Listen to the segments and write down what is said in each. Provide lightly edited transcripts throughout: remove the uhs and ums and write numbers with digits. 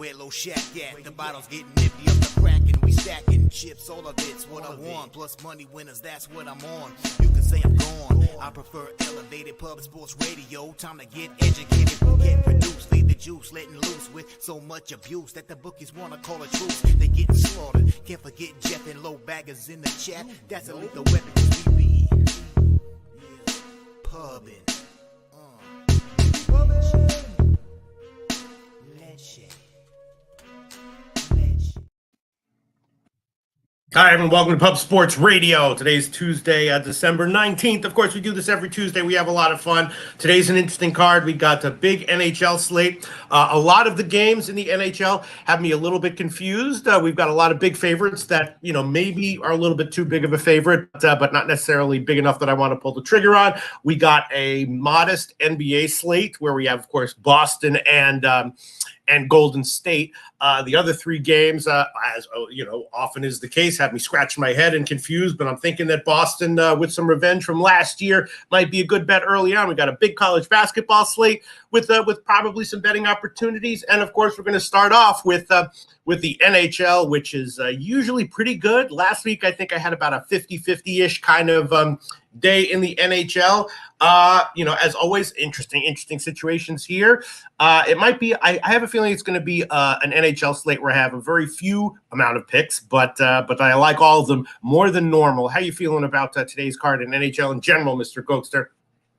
where Loshak at. The bottle's getting nifty up the crack and we stacking chips. All of it's what I want. Plus money winners, that's what I'm on. You can say I'm gone. I prefer elevated public sports radio. Time to get educated, get produced. Leave the juice, letting loose with so much abuse that the bookies wanna call a truce. They getting slaughtered. Can't forget Jeff and low baggers in the chat. That's a lethal weapon 'cause we be pubbing. Hi, everyone. Welcome to Pub Sports Radio. Today's Tuesday, December 19th. Of course, we do this every Tuesday. We have a lot of fun. Today's an interesting card. We got a big NHL slate. A lot of the games in the NHL have me a little bit confused. We've got a lot of big favorites that, maybe are a little bit too big of a favorite, but not necessarily big enough that I want to pull the trigger on. We got a modest NBA slate where we have, of course, Boston and Golden State. The other three games, as often is the case, have me scratching my head and confused, but I'm thinking that Boston, with some revenge from last year, might be a good bet early on. We got a big college basketball slate with probably some betting opportunities, and of course, we're going to start off with the NHL, which is usually pretty good. Last week, I think I had about a 50-50-ish kind of day in the NHL. As always, interesting situations here. It might be, I have a feeling it's going to be an NHL slate where I have a very few amount of picks, but I like all of them more than normal. How you feeling about today's card in NHL in general, Mr. Gokster?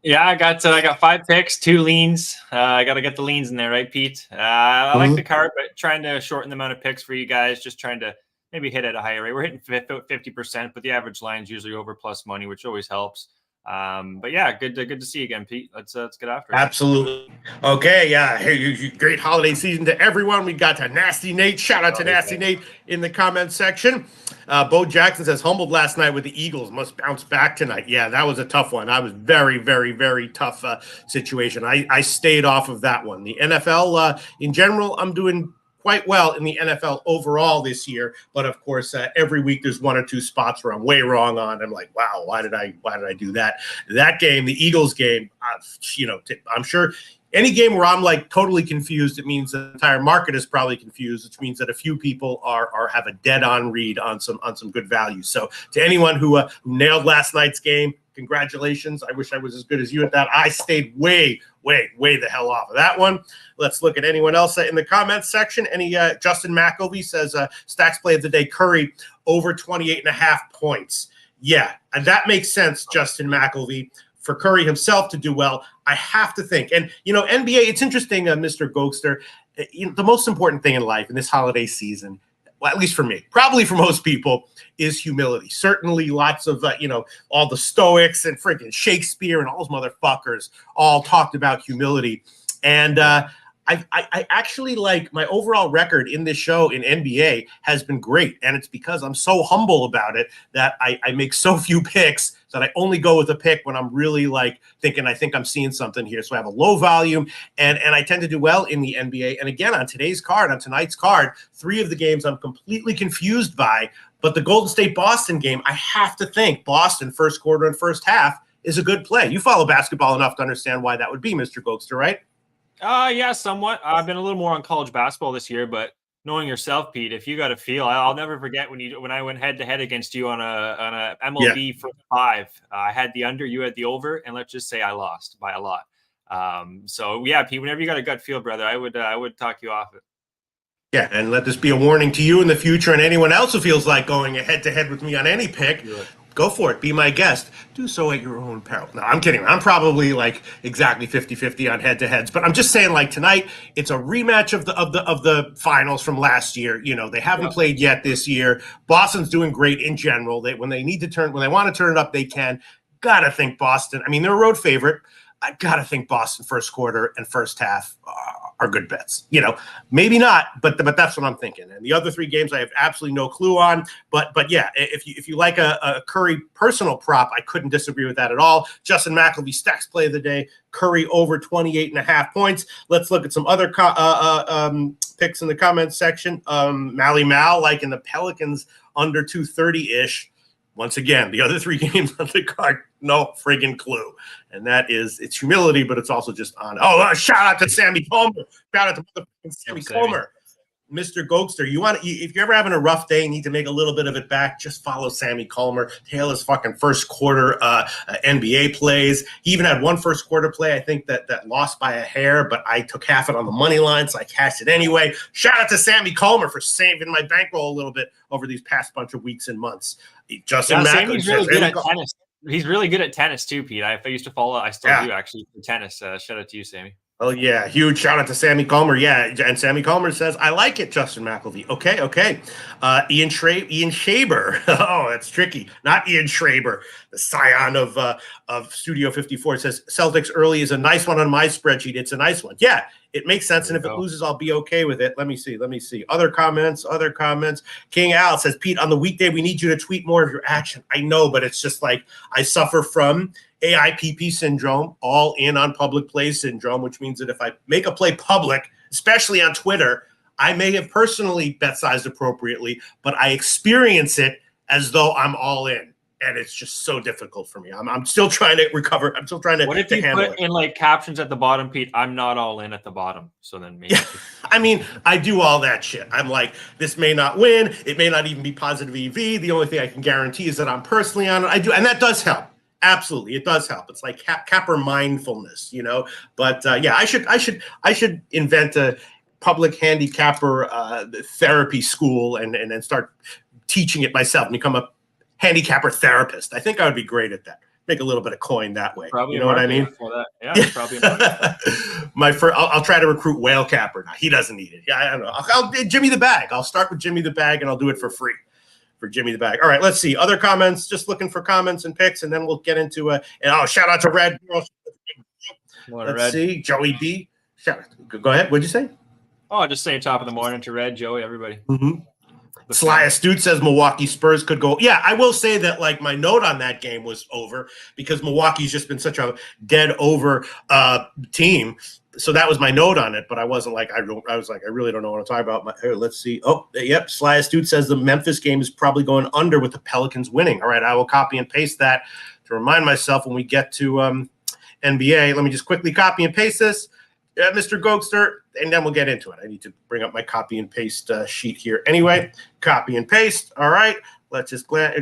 Yeah, I got 5 picks, 2 leans. I got to get the leans in there, right, Pete? I like the card, but trying to shorten the amount of picks for you guys, just trying to maybe hit at a higher rate. We're hitting 50%, but the average line is usually over plus money, which always helps. But yeah, good to see you again, Pete. Let's get after it. Absolutely. Okay, yeah. Hey, great holiday season to everyone. We got to Nasty Nate. Shout out to Nasty Nate in the comments section. Bo Jackson says, humbled last night with the Eagles. Must bounce back tonight. Yeah, that was a tough one. I was very, very, very tough situation. I stayed off of that one. The NFL, in general, I'm doing quite well in the NFL overall this year, but of course, every week there's 1 or 2 spots where I'm way wrong on. I'm like, wow, why did I do that? That game, the Eagles game, I'm sure any game where I'm like totally confused, it means the entire market is probably confused, which means that a few people have a dead-on read on some good value. So to anyone who nailed last night's game, congratulations. I wish I was as good as you at that. I stayed way the hell off of that one. Let's look at anyone else in the comments section. Justin McElvey says, stacks play of the day, Curry over 28.5 points. Yeah, and that makes sense, Justin McElvey. For Curry himself to do well, I have to think. And, NBA, it's interesting, Mr. Gokster, the most important thing in life in this holiday season, well, at least for me, probably for most people, is humility. Certainly lots of, all the Stoics and freaking Shakespeare and all those motherfuckers all talked about humility. And I actually like my overall record in this show in NBA has been great. And it's because I'm so humble about it that I make so few picks that I only go with a pick when I'm really like thinking, I think I'm seeing something here. So I have a low volume and I tend to do well in the NBA. And again, on tonight's card, 3 of the games I'm completely confused by, but the Golden State Boston game, I have to think Boston first quarter and first half is a good play. You follow basketball enough to understand why that would be, Mr. Gokster, right? Yeah, somewhat. I've been a little more on college basketball this year, but knowing yourself, Pete, if you got a feel, I'll never forget when I went head to head against you on a MLB for 5. I had the under, you had the over, and let's just say I lost by a lot. So yeah, Pete, whenever you got a gut feel, brother, I would talk you off it. Yeah, and let this be a warning to you in the future and anyone else who feels like going head to head with me on any pick. Yeah. Go for it. Be my guest. Do so at your own peril. No, I'm kidding. I'm probably like exactly 50-50 on head-to-heads. But I'm just saying, like tonight, it's a rematch of the finals from last year. They haven't played yet this year. Boston's doing great in general. When they want to turn it up, they can. Gotta think Boston. I mean, they're a road favorite. I gotta think Boston first quarter and first half are good bets. Maybe not, but that's what I'm thinking. And the other 3 games I have absolutely no clue on. But yeah, if you like a Curry personal prop, I couldn't disagree with that at all. Justin McElvey, stacks play of the day, Curry over 28.5 points. Let's look at some other picks in the comments section. Mally Mal, like in the Pelicans, under 230-ish. Once again, the other 3 games on the card, no friggin' clue. And that is, it's humility, but it's also just on. Oh, shout out to Sammy Comer. Shout out to motherfucking Sammy Comer. Mr. Gokster, if you're ever having a rough day and need to make a little bit of it back, just follow Sammy Calmer. Taylor's fucking first quarter NBA plays. He even had one first quarter play, I think, that lost by a hair, but I took half it on the money line, so I cashed it anyway. Shout out to Sammy Calmer for saving my bankroll a little bit over these past bunch of weeks and months. Justin Sammy's really good at tennis. He's really good at tennis too, Pete. I used to follow. I still do actually for tennis. Shout out to you, Sammy. Oh, yeah. Huge shout out to Sammy Calmer. Yeah. And Sammy Calmer says, I like it, Justin McElvey. Okay. Ian Shaber. Oh, that's tricky. Not Ian Schraber, the scion of Studio 54. Says, Celtics early is a nice one on my spreadsheet. It's a nice one. Yeah, it makes sense. And if it loses, I'll be okay with it. Let me see. Other comments. King Al says, Pete, on the weekday, we need you to tweet more of your action. I know, but it's just like I suffer from AIPP syndrome, all in on public play syndrome, which means that if I make a play public, especially on Twitter, I may have personally bet sized appropriately, but I experience it as though I'm all in. And it's just so difficult for me. I'm still trying to recover. I'm still trying to. What if you put in like captions at the bottom, Pete? I'm not all in at the bottom. So then maybe. Yeah, I mean, I do all that shit. I'm like, this may not win. It may not even be positive EV. The only thing I can guarantee is that I'm personally on it. I do, and that does help. Absolutely, it does help. It's like capper mindfulness, But yeah, I should invent a public handicapper therapy school and then start teaching it myself and become a handicapper therapist. I think I would be great at that. Make a little bit of coin that way. Probably, you know what I mean? For that. Yeah, probably. I'll try to recruit Whale Capper now. He doesn't need it. Yeah, I don't know. I'll Jimmy the Bag. I'll start with Jimmy the Bag and I'll do it for free. For Jimmy the Bag. All right, let's see. Other comments, just looking for comments and picks, and then we'll get into shout out to Red. Let's see. Joey D. Go ahead. What'd you say? Oh, just saying top of the morning to Red, Joey, everybody. Mm-hmm. Sly Astute says Milwaukee Spurs could go. Yeah, I will say that like my note on that game was over because Milwaukee's just been such a dead over team. So that was my note on it, but I wasn't like I was like I really don't know what I'm talking about. Here, let's see. Oh, yep. Sly Astute says the Memphis game is probably going under with the Pelicans winning. All right, I will copy and paste that to remind myself when we get to NBA. Let me just quickly copy and paste this, Mr. Gokster, and then we'll get into it. I need to bring up my copy and paste sheet here. Anyway, copy and paste. All right. Let's just glance.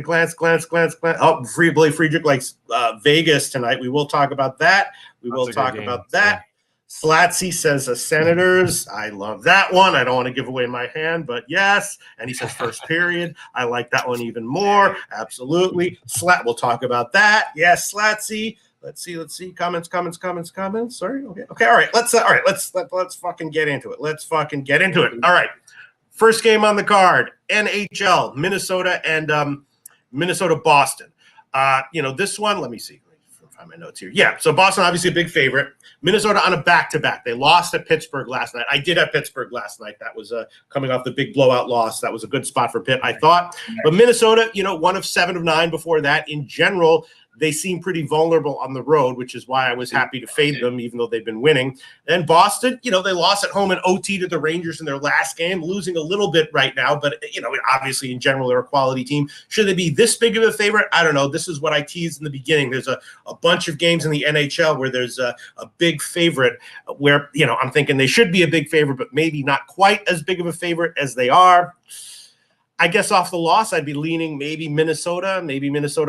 Oh, Blake Friedrich likes Vegas tonight. We will talk about that. Yeah. Slatsy says the Senators. I love that one. I don't want to give away my hand, but yes. And he says first period. I like that one even more. Absolutely. We'll talk about that. Yes, Slatsy. Let's see. Comments. Sorry. Okay. All right. Let's fucking get into it. All right. First game on the card. NHL, Minnesota and Minnesota Boston. This one, let me see. Find my notes here. Yeah, so Boston obviously a big favorite. Minnesota on a back-to-back. They lost at Pittsburgh last night. I did have Pittsburgh last night. That was coming off the big blowout loss. That was a good spot for Pitt, I thought. But Minnesota, 1 of 7 of 9 before that. In general, they seem pretty vulnerable on the road, which is why I was happy to fade them, even though they've been winning. And Boston, they lost at home in OT to the Rangers in their last game, losing a little bit right now. But, obviously, in general, they're a quality team. Should they be this big of a favorite? I don't know. This is what I teased in the beginning. There's a bunch of games in the NHL where there's a big favorite where, I'm thinking they should be a big favorite, but maybe not quite as big of a favorite as they are. I guess off the loss, I'd be leaning maybe Minnesota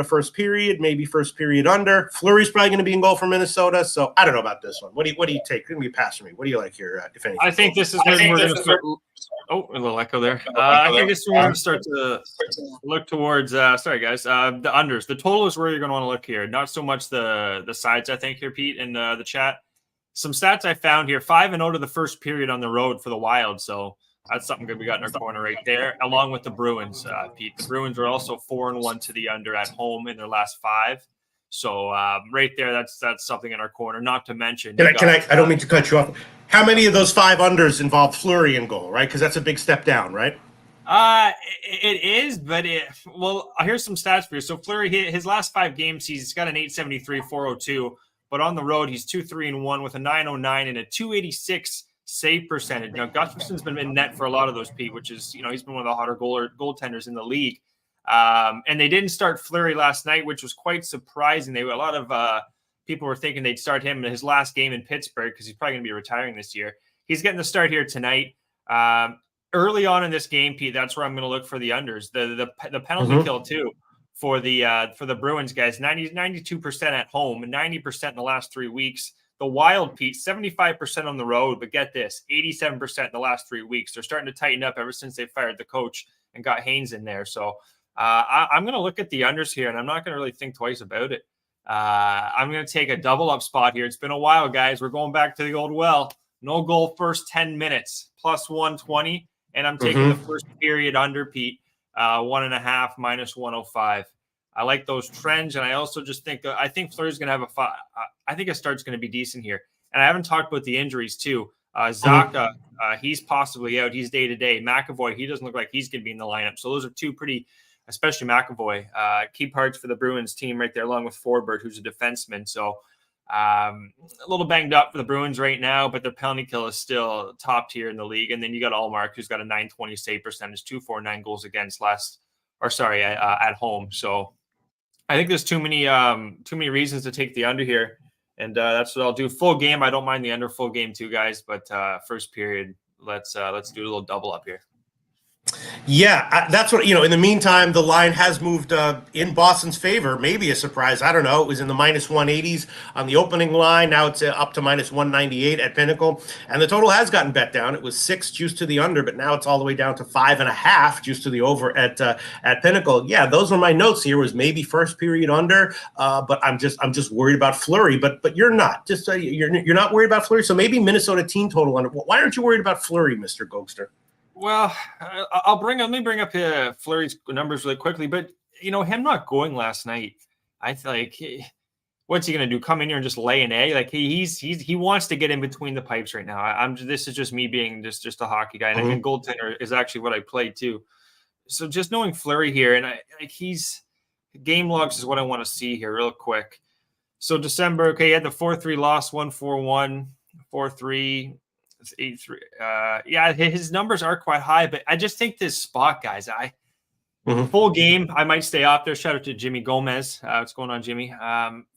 first period, maybe first period under. Fleury's probably going to be in goal for Minnesota, so I don't know about this one. What do you take? Give me a pass for me. What do you like here, if anything? I think this is when we're going to start. Oh, a little echo there. I think this is when we're going to start to look towards. Sorry, guys. The unders. The total is where you're going to want to look here. Not so much the sides. I think here, Pete, in the chat. Some stats I found here: 5-0 to the first period on the road for the Wild. So. That's something good we got in our corner right there, along with the Bruins, Pete. The Bruins are also 4-1 to the under at home in their last 5. So right there, that's something in our corner. Not to mention, I don't mean to cut you off. How many of those 5 unders involve Fleury in goal, right? Because that's a big step down, right? It is, but here's some stats for you. So Fleury, his last 5 games, he's got an 873, 402, but on the road, he's 2-3-1 with a 909 and a 286. Save percentage. Now, Gustafson's been in net for a lot of those, Pete, which is, he's been one of the hotter goaltenders in the league. And they didn't start Fleury last night, which was quite surprising. A lot of people were thinking they'd start him in his last game in Pittsburgh because he's probably going to be retiring this year. He's getting the start here tonight. early on in this game, Pete, that's where I'm going to look for the unders. The penalty kill too for the Bruins guys, 92% at home and 90% in the last 3 weeks. The Wild, Pete, 75% on the road, but get this, 87% in the last 3 weeks. They're starting to tighten up ever since they fired the coach and got Haynes in there. So I'm going to look at the unders here, and I'm not going to really think twice about it. I'm going to take a double up spot here. It's been a while, guys. We're going back to the old well. No goal first 10 minutes, plus 120. And I'm taking the first period under, Pete, 1.5 minus 105. I like those trends. And I also just think, I think Fleury's going to have I think a start's going to be decent here. And I haven't talked about the injuries too. Zaka, he's possibly out. He's day-to-day. McAvoy, he doesn't look like he's going to be in the lineup. So those are two pretty, especially McAvoy, key parts for the Bruins team right there, along with Forsberg, who's a defenseman. So a little banged up for the Bruins right now, but their penalty kill is still top tier in the league. And then you got Allmark, who's got a 920 save percentage, 249 goals against at home. So I think there's too many reasons to take the under here. And that's what I'll do. Full game. I don't mind the under. Full game too, guys. But first period, let's do a little double up here. Yeah, that's what, in the meantime, the line has moved in Boston's favor. Maybe a surprise. I don't know. It was in the minus 180s on the opening line. Now it's up to minus 198 at Pinnacle. And the total has gotten bet down. It was 6 juice to the under, but now it's all the way down to 5.5 juice to the over at Pinnacle. Yeah, those were my notes here, was maybe first period under, but I'm just worried about Fleury. But you're not. Just you're not worried about Fleury. So maybe Minnesota team total under. Why aren't you worried about Fleury, Mr. Gokster? Well, let me bring up Fleury's numbers really quickly, but him not going last night, I like, what's he gonna do? Come in here and just lay an egg? Like he wants to get in between the pipes right now. This is just me being just a hockey guy, and goaltender is actually what I play too. So just knowing Fleury here, and he's game logs is what I want to see here real quick. So December, okay, he had the 4-3 loss, 1-4-1, 4-3. 8-3. Yeah, his numbers are quite high, but I just think this spot, guys, full game, I might stay off there. Shout out to Jimmy Gomez. What's going on, Jimmy?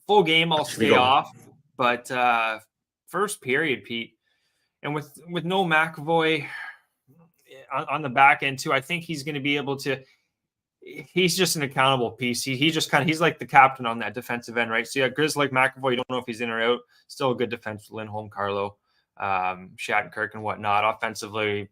Full game, I'll stay off, but first period, Pete, and with no McAvoy on the back end too, I think he's going to be able to. He's just an accountable piece. He just he's like the captain on that defensive end, right? So yeah, Grizz like McAvoy, you don't know if he's in or out. Still a good defense with Lindholm, Carlo, Shattenkirk and whatnot. Offensively,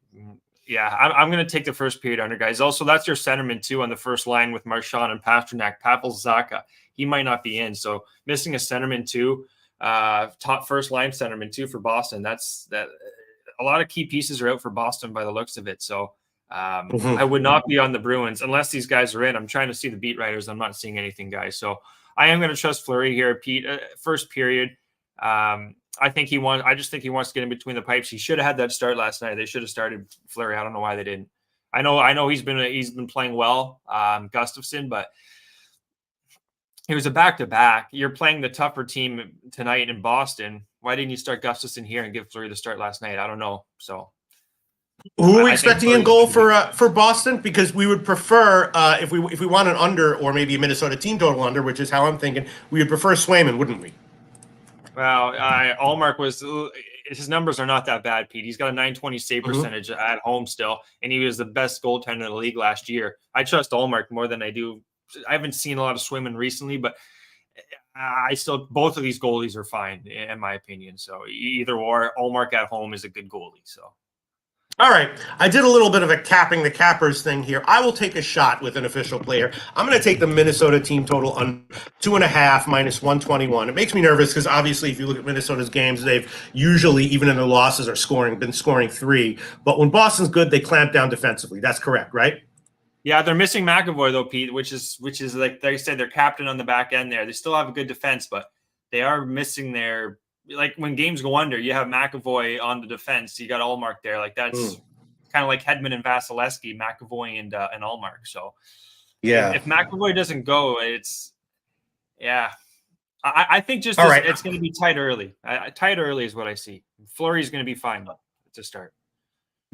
yeah, I'm going to take the first period under, guys. Also, that's your centerman too on the first line with Marchand and Pasternak. Pavel Zacha, he might not be in, so missing a centerman too, top first line centerman too for Boston. That's that. A lot of key pieces are out for Boston by the looks of it. So I would not be on the Bruins unless these guys are in. I'm trying to see the beat writers. I'm not seeing anything, guys. So I am going to trust Fleury here, Pete. First period. I just think he wants to get in between the pipes. He should have had that start last night. They should have started Fleury. I don't know why they didn't. I know he's been playing well, Gustafsson, but it was a back-to-back. You're playing the tougher team tonight in Boston. Why didn't you start Gustafsson here and give Fleury the start last night? I don't know. So who are we expecting in goal for Boston? Because we would prefer if we want an under or maybe a Minnesota team total under, which is how I'm thinking, we would prefer Swayman, wouldn't we? Well, Allmark his numbers are not that bad, Pete. He's got a 920 save percentage at home still, and he was the best goaltender in the league last year. I trust Allmark more than I do. I haven't seen a lot of Swayman recently, but both of these goalies are fine in my opinion. So either or, Allmark at home is a good goalie. So. All right, I did a little bit of a capping the cappers thing here. I will take a shot with an official player. I'm going to take the Minnesota team total on 2.5 minus 121. It makes me nervous because obviously if you look at Minnesota's games, they've usually, even in their losses, been scoring 3. But when Boston's good, they clamp down defensively. That's correct, right? Yeah, they're missing McAvoy though, Pete, which is like they said, their captain on the back end there. They still have a good defense, but they are missing their. Like when games go under, you have McAvoy on the defense. You got Allmark there. Like that's kind of like Hedman and Vasilevsky, McAvoy and Allmark. So yeah, if McAvoy doesn't go, it's I think just it's going to be tight early. Tight early is what I see. Fleury's going to be fine to start.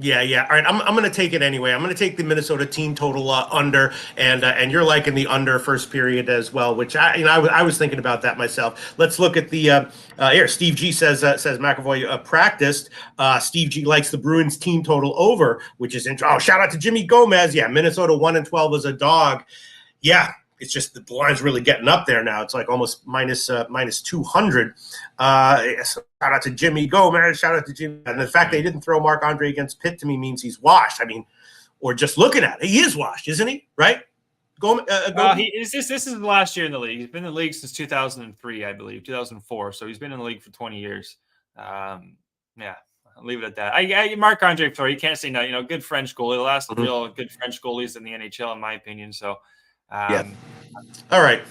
Yeah, yeah. All right, I'm going to take it anyway. I'm going to take the Minnesota team total under, and you're liking the under first period as well, which I was thinking about that myself. Let's look at the here. Steve G says McAvoy practiced. Steve G likes the Bruins team total over, which is interesting. Oh, shout out to Jimmy Gomez. Yeah, Minnesota 1-12 as a dog. Yeah, it's just the line's really getting up there now. It's like almost minus 200. So shout out to Jimmy Gomez. Shout out to Jimmy. And the fact they didn't throw Marc-Andre against Pitt to me means he's washed. I mean, or just looking at it, he is washed, isn't he? Right? This is the last year in the league. He's been in the league since 2003, I believe, 2004. So he's been in the league for 20 years. Yeah, I'll leave it at that. Marc-Andre Fleury, you can't say no. You know, good French goalie. The last real good French goalies in the NHL, in my opinion. So, yeah. All right.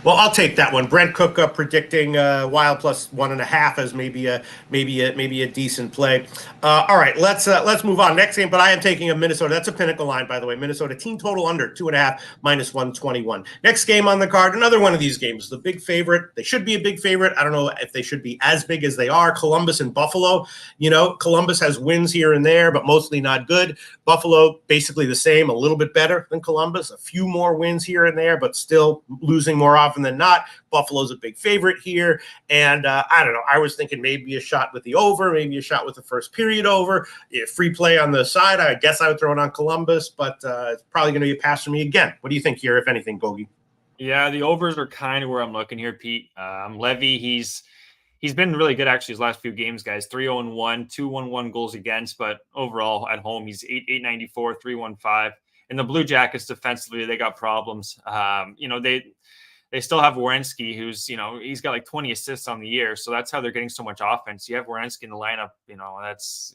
Well, I'll take that one. Brent Cook predicting Wild plus 1.5 as maybe a decent play. All right, let's move on. Next game, but I am taking a Minnesota. That's a pinnacle line, by the way. Minnesota team total under 2.5 minus 121. Next game on the card, another one of these games. The big favorite. They should be a big favorite. I don't know if they should be as big as they are. Columbus and Buffalo. You know, Columbus has wins here and there, but mostly not good. Buffalo basically the same, a little bit better than Columbus. A few more wins here and there, but still losing more often than not. Buffalo's a big favorite here. And I don't know. I was thinking maybe a shot with the over, maybe a shot with the first period over. Free play on the side. I guess I would throw it on Columbus, but it's probably going to be a pass for me again. What do you think here, if anything, Bogey? Yeah, the overs are kind of where I'm looking here, Pete. Levy, he's been really good actually his last few games, guys. 3-0-1, 2-1-1 goals against, but overall at home he's 8-94, 3-1-5. And the Blue Jackets defensively, they got problems. You know, they still have Werenski, who's, you know, he's got like 20 assists on the year. So that's how they're getting so much offense. You have Werenski in the lineup, you know, that's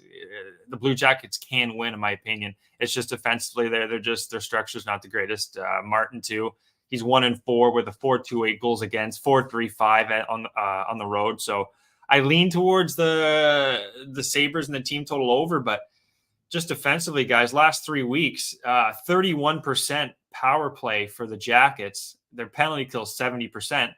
the Blue Jackets can win, in my opinion. It's just defensively their structure's not the greatest. Martin too. He's 1-4 with a 4.28 goals against, 4.35 on the road. So I lean towards the Sabres and the team total over, but just defensively, guys, last 3 weeks, 31% power play for the Jackets. Their penalty kill 70%.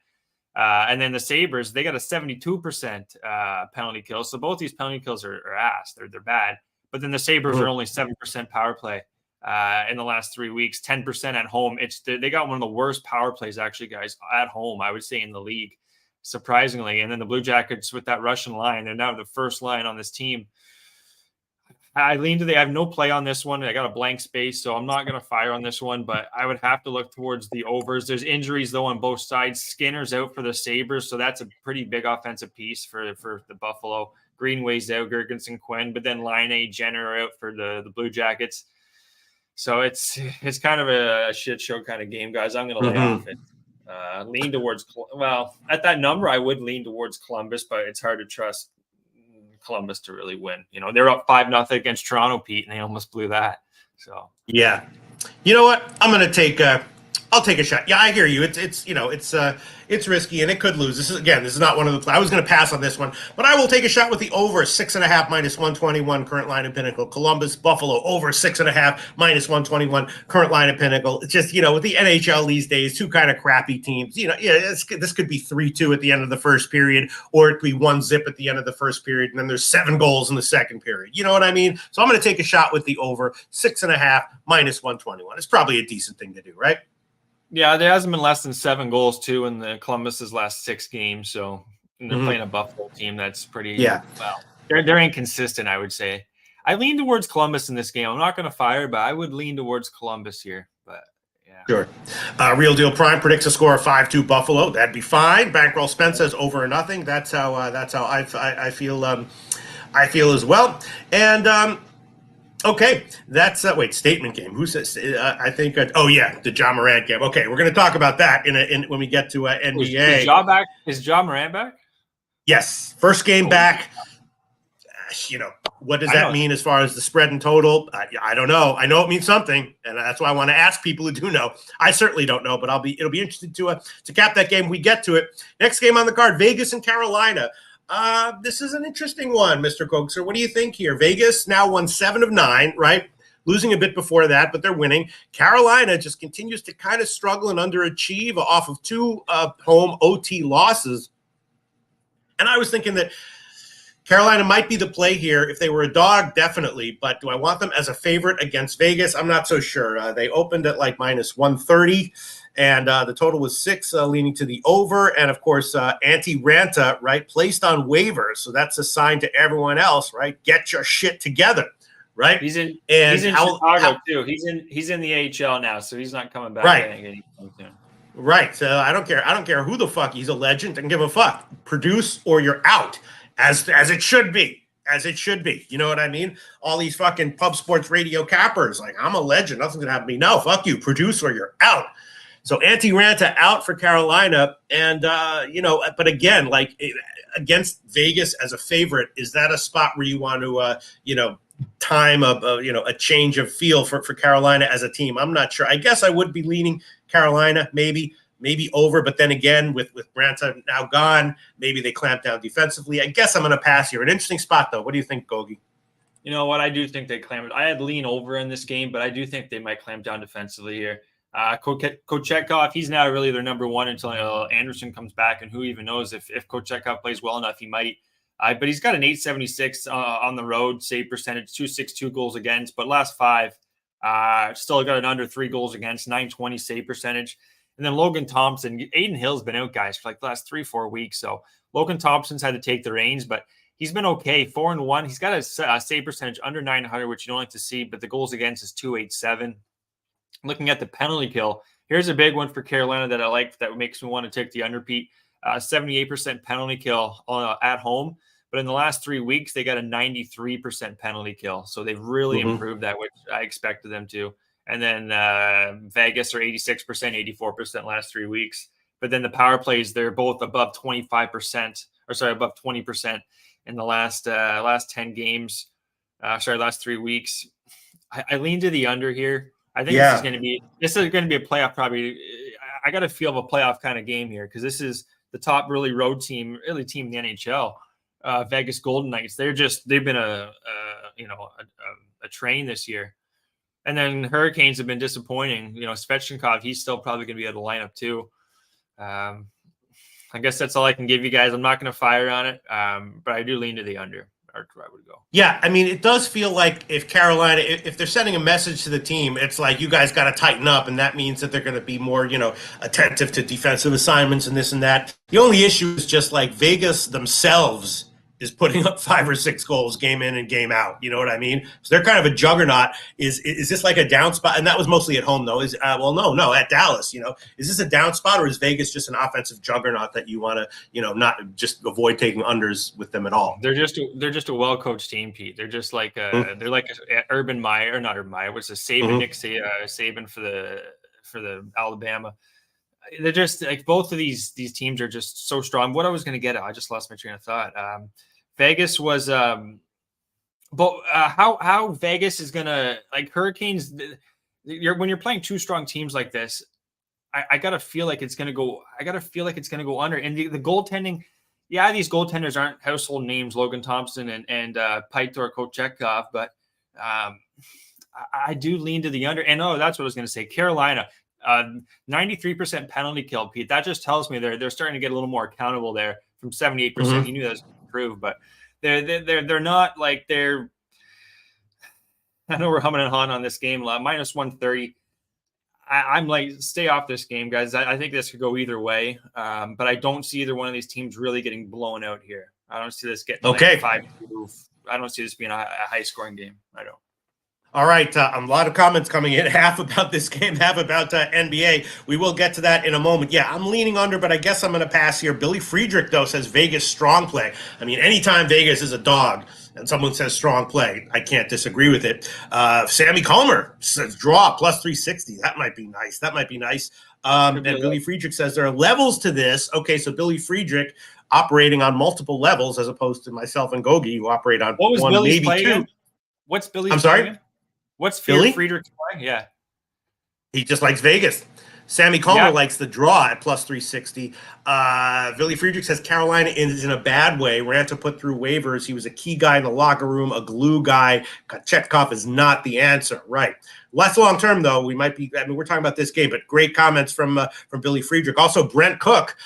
And then the Sabres, they got a 72% penalty kill. So both these penalty kills are ass. They're bad. But then the Sabres are only 7% power play in the last 3 weeks, 10% at home. They got one of the worst power plays, actually, guys, at home, I would say, in the league, surprisingly. And then the Blue Jackets with that Russian line, they're now the first line on this team. I have no play on this one. I got a blank space, so I'm not going to fire on this one, but I would have to look towards the overs. There's injuries, though, on both sides. Skinner's out for the Sabres, so that's a pretty big offensive piece for the Buffalo. Greenway's out, Gergensen, Quinn, but then Laine, Jenner are out for the Blue Jackets. So it's kind of a shit show kind of game, guys. I'm going to lay off it. Lean towards – well, at that number, I would lean towards Columbus, but it's hard to trust Columbus to really win. You know, they're up 5-0 against Toronto, Pete, and they almost blew that. So yeah, you know what? I'm gonna take I'll take a shot. Yeah, I hear you. It's risky and it could lose. This is not one of the. I was going to pass on this one, but I will take a shot with the over 6.5 minus 121 current line of Pinnacle. Columbus, Buffalo over 6.5 minus 121 current line of Pinnacle. It's just, you know, with the NHL these days, two kind of crappy teams. You know, yeah, this could be 3-2 at the end of the first period, or it could be 1-0 at the end of the first period, and then there's 7 goals in the second period. You know what I mean? So I'm going to take a shot with the over 6.5 minus 121. It's probably a decent thing to do, right? Yeah, there hasn't been less than 7 goals, too, in the Columbus's last 6 games. So they're playing a Buffalo team that's pretty well. They're inconsistent, I would say. I lean towards Columbus in this game. I'm not going to fire, but I would lean towards Columbus here. But yeah, sure. Real Deal Prime predicts a score of 5-2 Buffalo. That'd be fine. Bankroll Spence says over or nothing. That's how I feel. I feel as well. And okay, that's statement game. Who says? I think. The John Morant game. Okay, we're going to talk about that in when we get to NBA. Is Ja back? Is Ja Morant back? Yes, first game back. You know, what does that mean as far as the spread and total? I don't know. I know it means something, and that's why I want to ask people who do know. I certainly don't know, but it'll be interesting to cap that game when we get to it. Next game on the card: Vegas and Carolina. This is an interesting one, Mr. Kochser. What do you think here? Vegas now won 7 of 9, right? Losing a bit before that, but they're winning. Carolina just continues to kind of struggle and underachieve off of 2 home OT losses. And I was thinking that, Carolina might be the play here. If they were a dog, definitely. But do I want them as a favorite against Vegas? I'm not so sure. They opened at like minus 130, and the total was 6, leaning to the over. And, of course, Antti Ranta, right, placed on waivers. So that's a sign to everyone else, right? Get your shit together, right? He's in Chicago, too. He's in the AHL now, so he's not coming back. Right. Right. So I don't care. I don't care who the fuck. He's a legend. Doesn't give a fuck. Produce or you're out. As it should be. As it should be. You know what I mean? All these fucking pub sports radio cappers, like, I'm a legend. Nothing's going to happen to me. No, fuck you. Produce or you're out. So Antti Ranta out for Carolina. And, but again, like against Vegas as a favorite, is that a spot where you want to, time a change of feel for Carolina as a team? I'm not sure. I guess I would be leaning Carolina, maybe over, but then again, with Ranta now gone, maybe they clamp down defensively. I guess I'm going to pass here. An interesting spot, though. What do you think, Gogi? You know what? I do think they clamp. I had lean over in this game, but I do think they might clamp down defensively here. Kochetkov, he's now really their number one until Anderson comes back, and who even knows if Kochetkov plays well enough, he might. But he's got an 876 on the road, save percentage, 262 goals against, but last 5, still got an under 3 goals against, 920 save percentage. And then Logan Thompson, Aiden Hill's been out, guys, for like the last 3-4 weeks. So Logan Thompson's had to take the reins, but he's been okay. 4-1. He's got a save percentage under 900, which you don't like to see, but the goals against is 287. Looking at the penalty kill, here's a big one for Carolina that I like that makes me want to take the under, Pete. 78% penalty kill at home. But in the last 3 weeks, they got a 93% penalty kill. So they've really improved that, which I expected them to. And then Vegas are 86%, 84% last 3 weeks. But then the power plays, they're both above 25%, above 20% in the last 10 games. Last 3 weeks. I lean to the under here. I think this is going to be a playoff. Probably, I got a feel of a playoff kind of game here because this is the top road team in the NHL. Vegas Golden Knights. They've been a train this year. And then Hurricanes have been disappointing. Svechnikov, he's still probably going to be out of the lineup too. I guess that's all I can give you guys. I'm not going to fire on it, but I do lean to the under. Or I would go. Yeah, I mean, it does feel like if Carolina, if they're sending a message to the team, it's like you guys got to tighten up, and that means that they're going to be more, attentive to defensive assignments and this and that. The only issue is just like Vegas themselves is putting up 5 or 6 goals game in and game out. You know what I mean? So they're kind of a juggernaut. Is this like a down spot? And that was mostly at home, though. No, at Dallas. Is this a down spot, or is Vegas just an offensive juggernaut that you want to, not just avoid taking unders with them at all? They're just a well-coached team, Pete. They're just like they're like Urban Meyer, or not Urban Meyer. What's the Saban? Nick Saban for the Alabama. They're just like both of these teams are just so strong. What I was going to get at, I just lost my train of thought. Vegas was, how Vegas is going to, like Hurricanes, when you're playing 2 strong teams like this, I got to feel like it's going to go, under. And the goaltending, these goaltenders aren't household names, Logan Thompson and Pytor Kochetkov, but I do lean to the under. And that's what I was going to say. Carolina, 93% penalty kill, Pete. That just tells me they're starting to get a little more accountable there from 78%. You knew that was improved, but they're not like they're. I know we're humming and hawing on this game. Minus 130. I'm like, stay off this game, guys. I think this could go either way, but I don't see either one of these teams really getting blown out here. I don't see this getting 5-2. I don't see this being a high-scoring game. I don't. All right, a lot of comments coming in, half about this game, half about NBA. We will get to that in a moment. Yeah, I'm leaning under, but I guess I'm going to pass here. Billy Friedrich, though, says Vegas strong play. I mean, anytime Vegas is a dog and someone says strong play, I can't disagree with it. Sammy Comer says draw plus 360. That might be nice. And Billy Friedrich says there are levels to this. Okay, so Billy Friedrich operating on multiple levels as opposed to myself and Gogi, who operate on one, Billy's maybe 2. Again? What's Billy's I'm sorry? Again? What's Billy? Friedrich's play? Yeah. He just likes Vegas. Sammy Comer likes the draw at plus 360. Billy Friedrich says Carolina is in a bad way. Ranta put through waivers. He was a key guy in the locker room, a glue guy. Kochetkov is not the answer. Right. Less long-term, though, we're talking about this game, but great comments from Billy Friedrich. Also, Brent Cook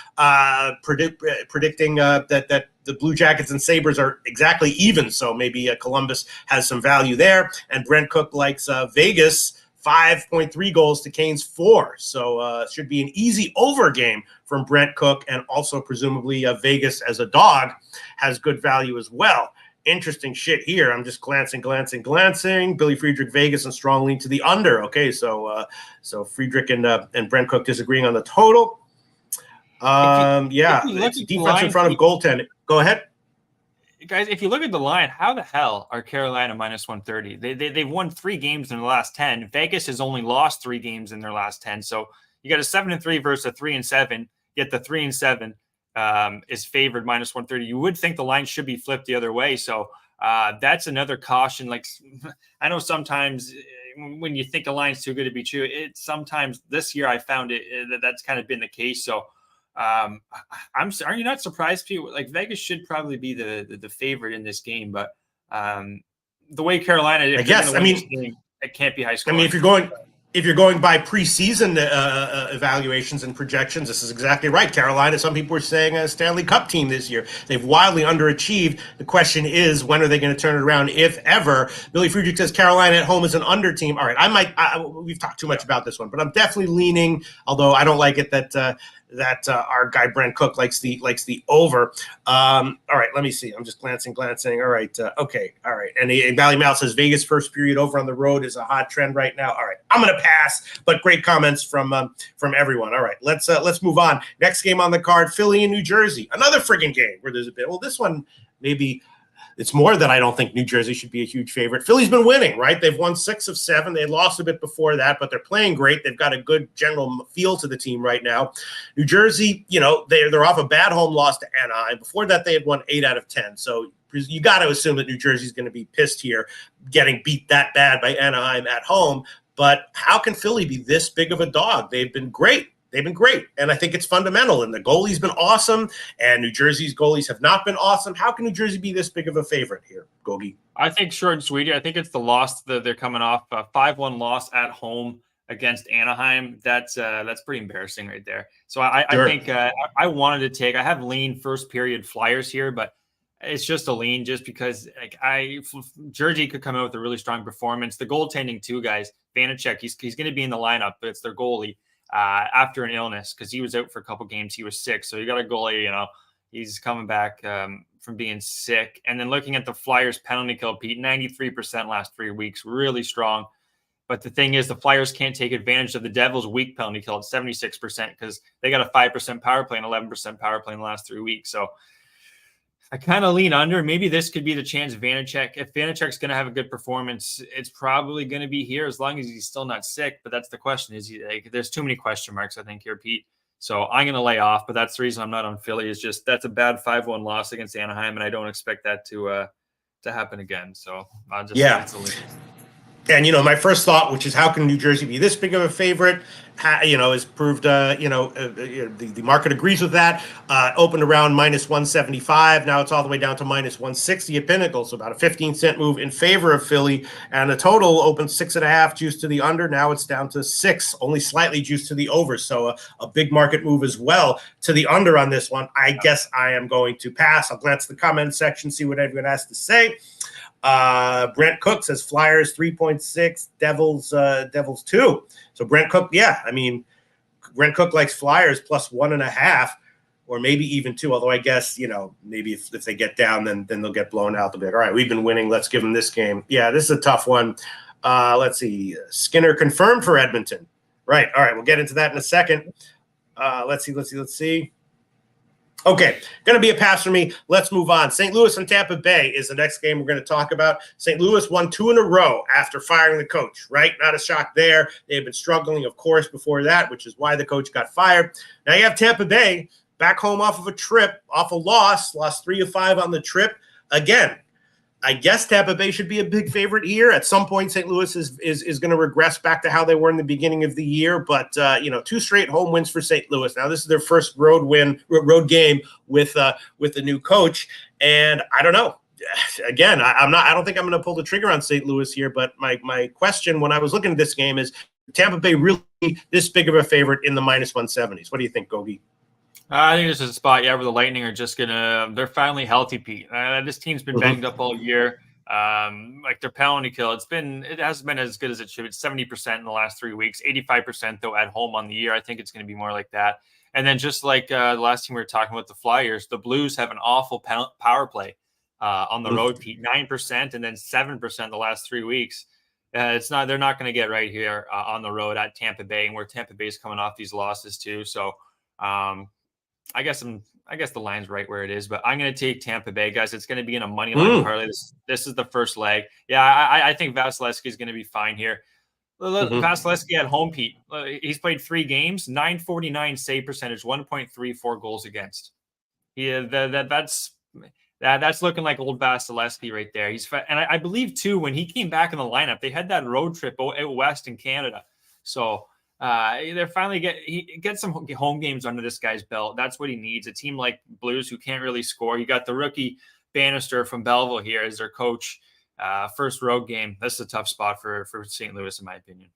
predicting that the Blue Jackets and Sabres are exactly even, so maybe Columbus has some value there. And Brent Cook likes Vegas 5.3 goals to Canes 4. So it should be an easy over game from Brent Cook, and also presumably Vegas as a dog has good value as well. Interesting shit here. I'm just glancing. Billy Friedrich, Vegas, and strong lean to the under. Okay, so Friedrich and Brent Cook disagreeing on the total. It's defense in front of goaltending. Go ahead. Guys, if you look at the line, how the hell are Carolina minus 130? They've won 3 games in the last 10. Vegas has only lost 3 games in their last 10. So you got a 7-3 versus a 3-7. Yet the 3-7 is favored minus 130. You would think the line should be flipped the other way. So that's another caution. Like, I know sometimes when you think a line's too good to be true, sometimes this year I found that's kind of been the case. So are you not surprised, people? Like, Vegas should probably be the favorite in this game, but the way Carolina, I guess, game, it can't be high scoring. I mean, if you're going by preseason evaluations and projections, this is exactly right. Carolina, some people were saying a Stanley Cup team this year. They've wildly underachieved. The question is, when are they going to turn it around, if ever? Billy Friedrich says Carolina at home is an under team. All right, we've talked too much about this one, but I'm definitely leaning, although I don't like it that our guy Brent Cook likes the over. All right, let me see. I'm just glancing. All right, okay, all right. And Valley Mal says Vegas first period over on the road is a hot trend right now. All right, I'm gonna pass, but great comments from everyone. All right, let's move on. Next game on the card: Philly and New Jersey. Another friggin' game where there's a bit. Well, this one maybe. It's more that I don't think New Jersey should be a huge favorite. Philly's been winning, right? They've won 6 of 7. They lost a bit before that, but they're playing great. They've got a good general feel to the team right now. New Jersey, they're off a bad home loss to Anaheim. Before that, they had won 8 out of 10. So you got to assume that New Jersey's going to be pissed here, getting beat that bad by Anaheim at home. But how can Philly be this big of a dog? They've been great. And I think it's fundamental. And the goalie's been awesome, and New Jersey's goalies have not been awesome. How can New Jersey be this big of a favorite here, Gogi? I think short and sweet. I think it's the loss that they're coming off, a 5-1 loss at home against Anaheim. That's pretty embarrassing right there. So I think I wanted to take. I have lean first period Flyers here, but it's just a lean just because Jersey could come out with a really strong performance. The goaltending too, guys. Vanacek, he's going to be in the lineup, but it's their goalie. After an illness, because he was out for a couple games. He was sick. So you got a goalie, he's coming back from being sick. And then looking at the Flyers penalty kill, Pete, 93% last 3 weeks, really strong. But the thing is, the Flyers can't take advantage of the Devils' weak penalty kill at 76% because they got a 5% power play and 11% power play in the last 3 weeks. So I kind of lean under. Maybe this could be the chance Vanacek. If Vanacek's going to have a good performance, it's probably going to be here as long as he's still not sick. But that's the question. There's too many question marks, I think, here, Pete. So I'm going to lay off. But that's the reason I'm not on Philly. Is just that's a bad 5-1 loss against Anaheim, and I don't expect that to happen again. So I'll just And, my first thought, which is how can New Jersey be this big of a favorite, is proved, the market agrees with that. Opened around minus 175. Now it's all the way down to minus 160 at Pinnacle. So about a 15-cent move in favor of Philly. And the total opened 6.5 juice to the under. Now it's down to 6, only slightly juice to the over. So a big market move as well to the under on this one. I guess I am going to pass. I'll glance the comment section, see what everyone has to say. Brent Cook says Flyers 3.6, Devils 2. So Brent Cook, Brent Cook likes Flyers plus 1.5, or maybe even 2. Although I guess maybe if they get down, then they'll get blown out. They'll be like, all right, we've been winning. Let's give them this game. Yeah, this is a tough one. Let's see. Skinner confirmed for Edmonton. Right. All right, we'll get into that in a second. Let's see. Okay, going to be a pass for me. Let's move on. St. Louis and Tampa Bay is the next game we're going to talk about. St. Louis won 2 in a row after firing the coach, right? Not a shock there. They had been struggling, of course, before that, which is why the coach got fired. Now you have Tampa Bay back home off of a trip, off a lost 3 of 5 on the trip. Again, I guess Tampa Bay should be a big favorite here. At some point, St. Louis is going to regress back to how they were in the beginning of the year. But 2 straight home wins for St. Louis. Now this is their first road game with the new coach, and I don't know. Again, I don't think I'm going to pull the trigger on St. Louis here. But my question when I was looking at this game is Tampa Bay really this big of a favorite in the minus 170s? What do you think, Gogi? I think this is a spot, where the Lightning are just they're finally healthy, Pete. This team's been banged up all year. Like their penalty kill, it hasn't been as good as it should. It's 70% in the last 3 weeks, 85% though at home on the year. I think it's going to be more like that. And then just like the last team we were talking about, the Flyers, the Blues have an awful power play on the road, Pete. 9% and then 7% the last 3 weeks. They're not going to get right here on the road at Tampa Bay, and where Tampa Bay is coming off these losses too. So I guess the line's right where it is, but I'm going to take Tampa Bay, guys. It's going to be in a money line parlay. This is the first leg. Yeah, I think Vasilevsky is going to be fine here. Vasilevsky at home, Pete. He's played 3 games, 949 save percentage, 1.34 goals against. That's looking like old Vasilevsky right there. And I believe too, when he came back in the lineup, they had that road trip out west in Canada. So they're finally get some home games under this guy's belt. That's what he needs. A team like Blues who can't really score. You got the rookie Bannister from Belleville here as their coach. First road game. That's a tough spot for St. Louis, in my opinion.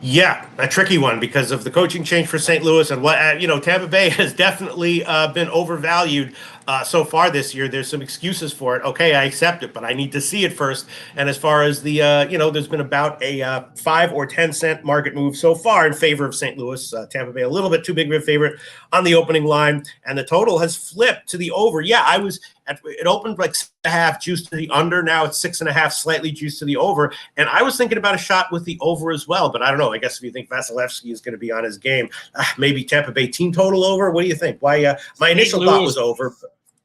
Yeah, a tricky one because of the coaching change for St. Louis and what Tampa Bay has definitely been overvalued so far this year. There's some excuses for it. Okay, I accept it, but I need to see it first. And as far as the there's been about a 5 or 10 cent market move so far in favor of St. Louis. Tampa Bay a little bit too big of a favorite on the opening line, and the total has flipped to the over. Yeah, it opened like 6.5 juice to the under. Now it's 6.5, slightly juice to the over. And I was thinking about a shot with the over as well, but I don't know. I guess if you think Vasilevsky is going to be on his game, maybe Tampa Bay team total over. What do you think? Why? My initial thought was over.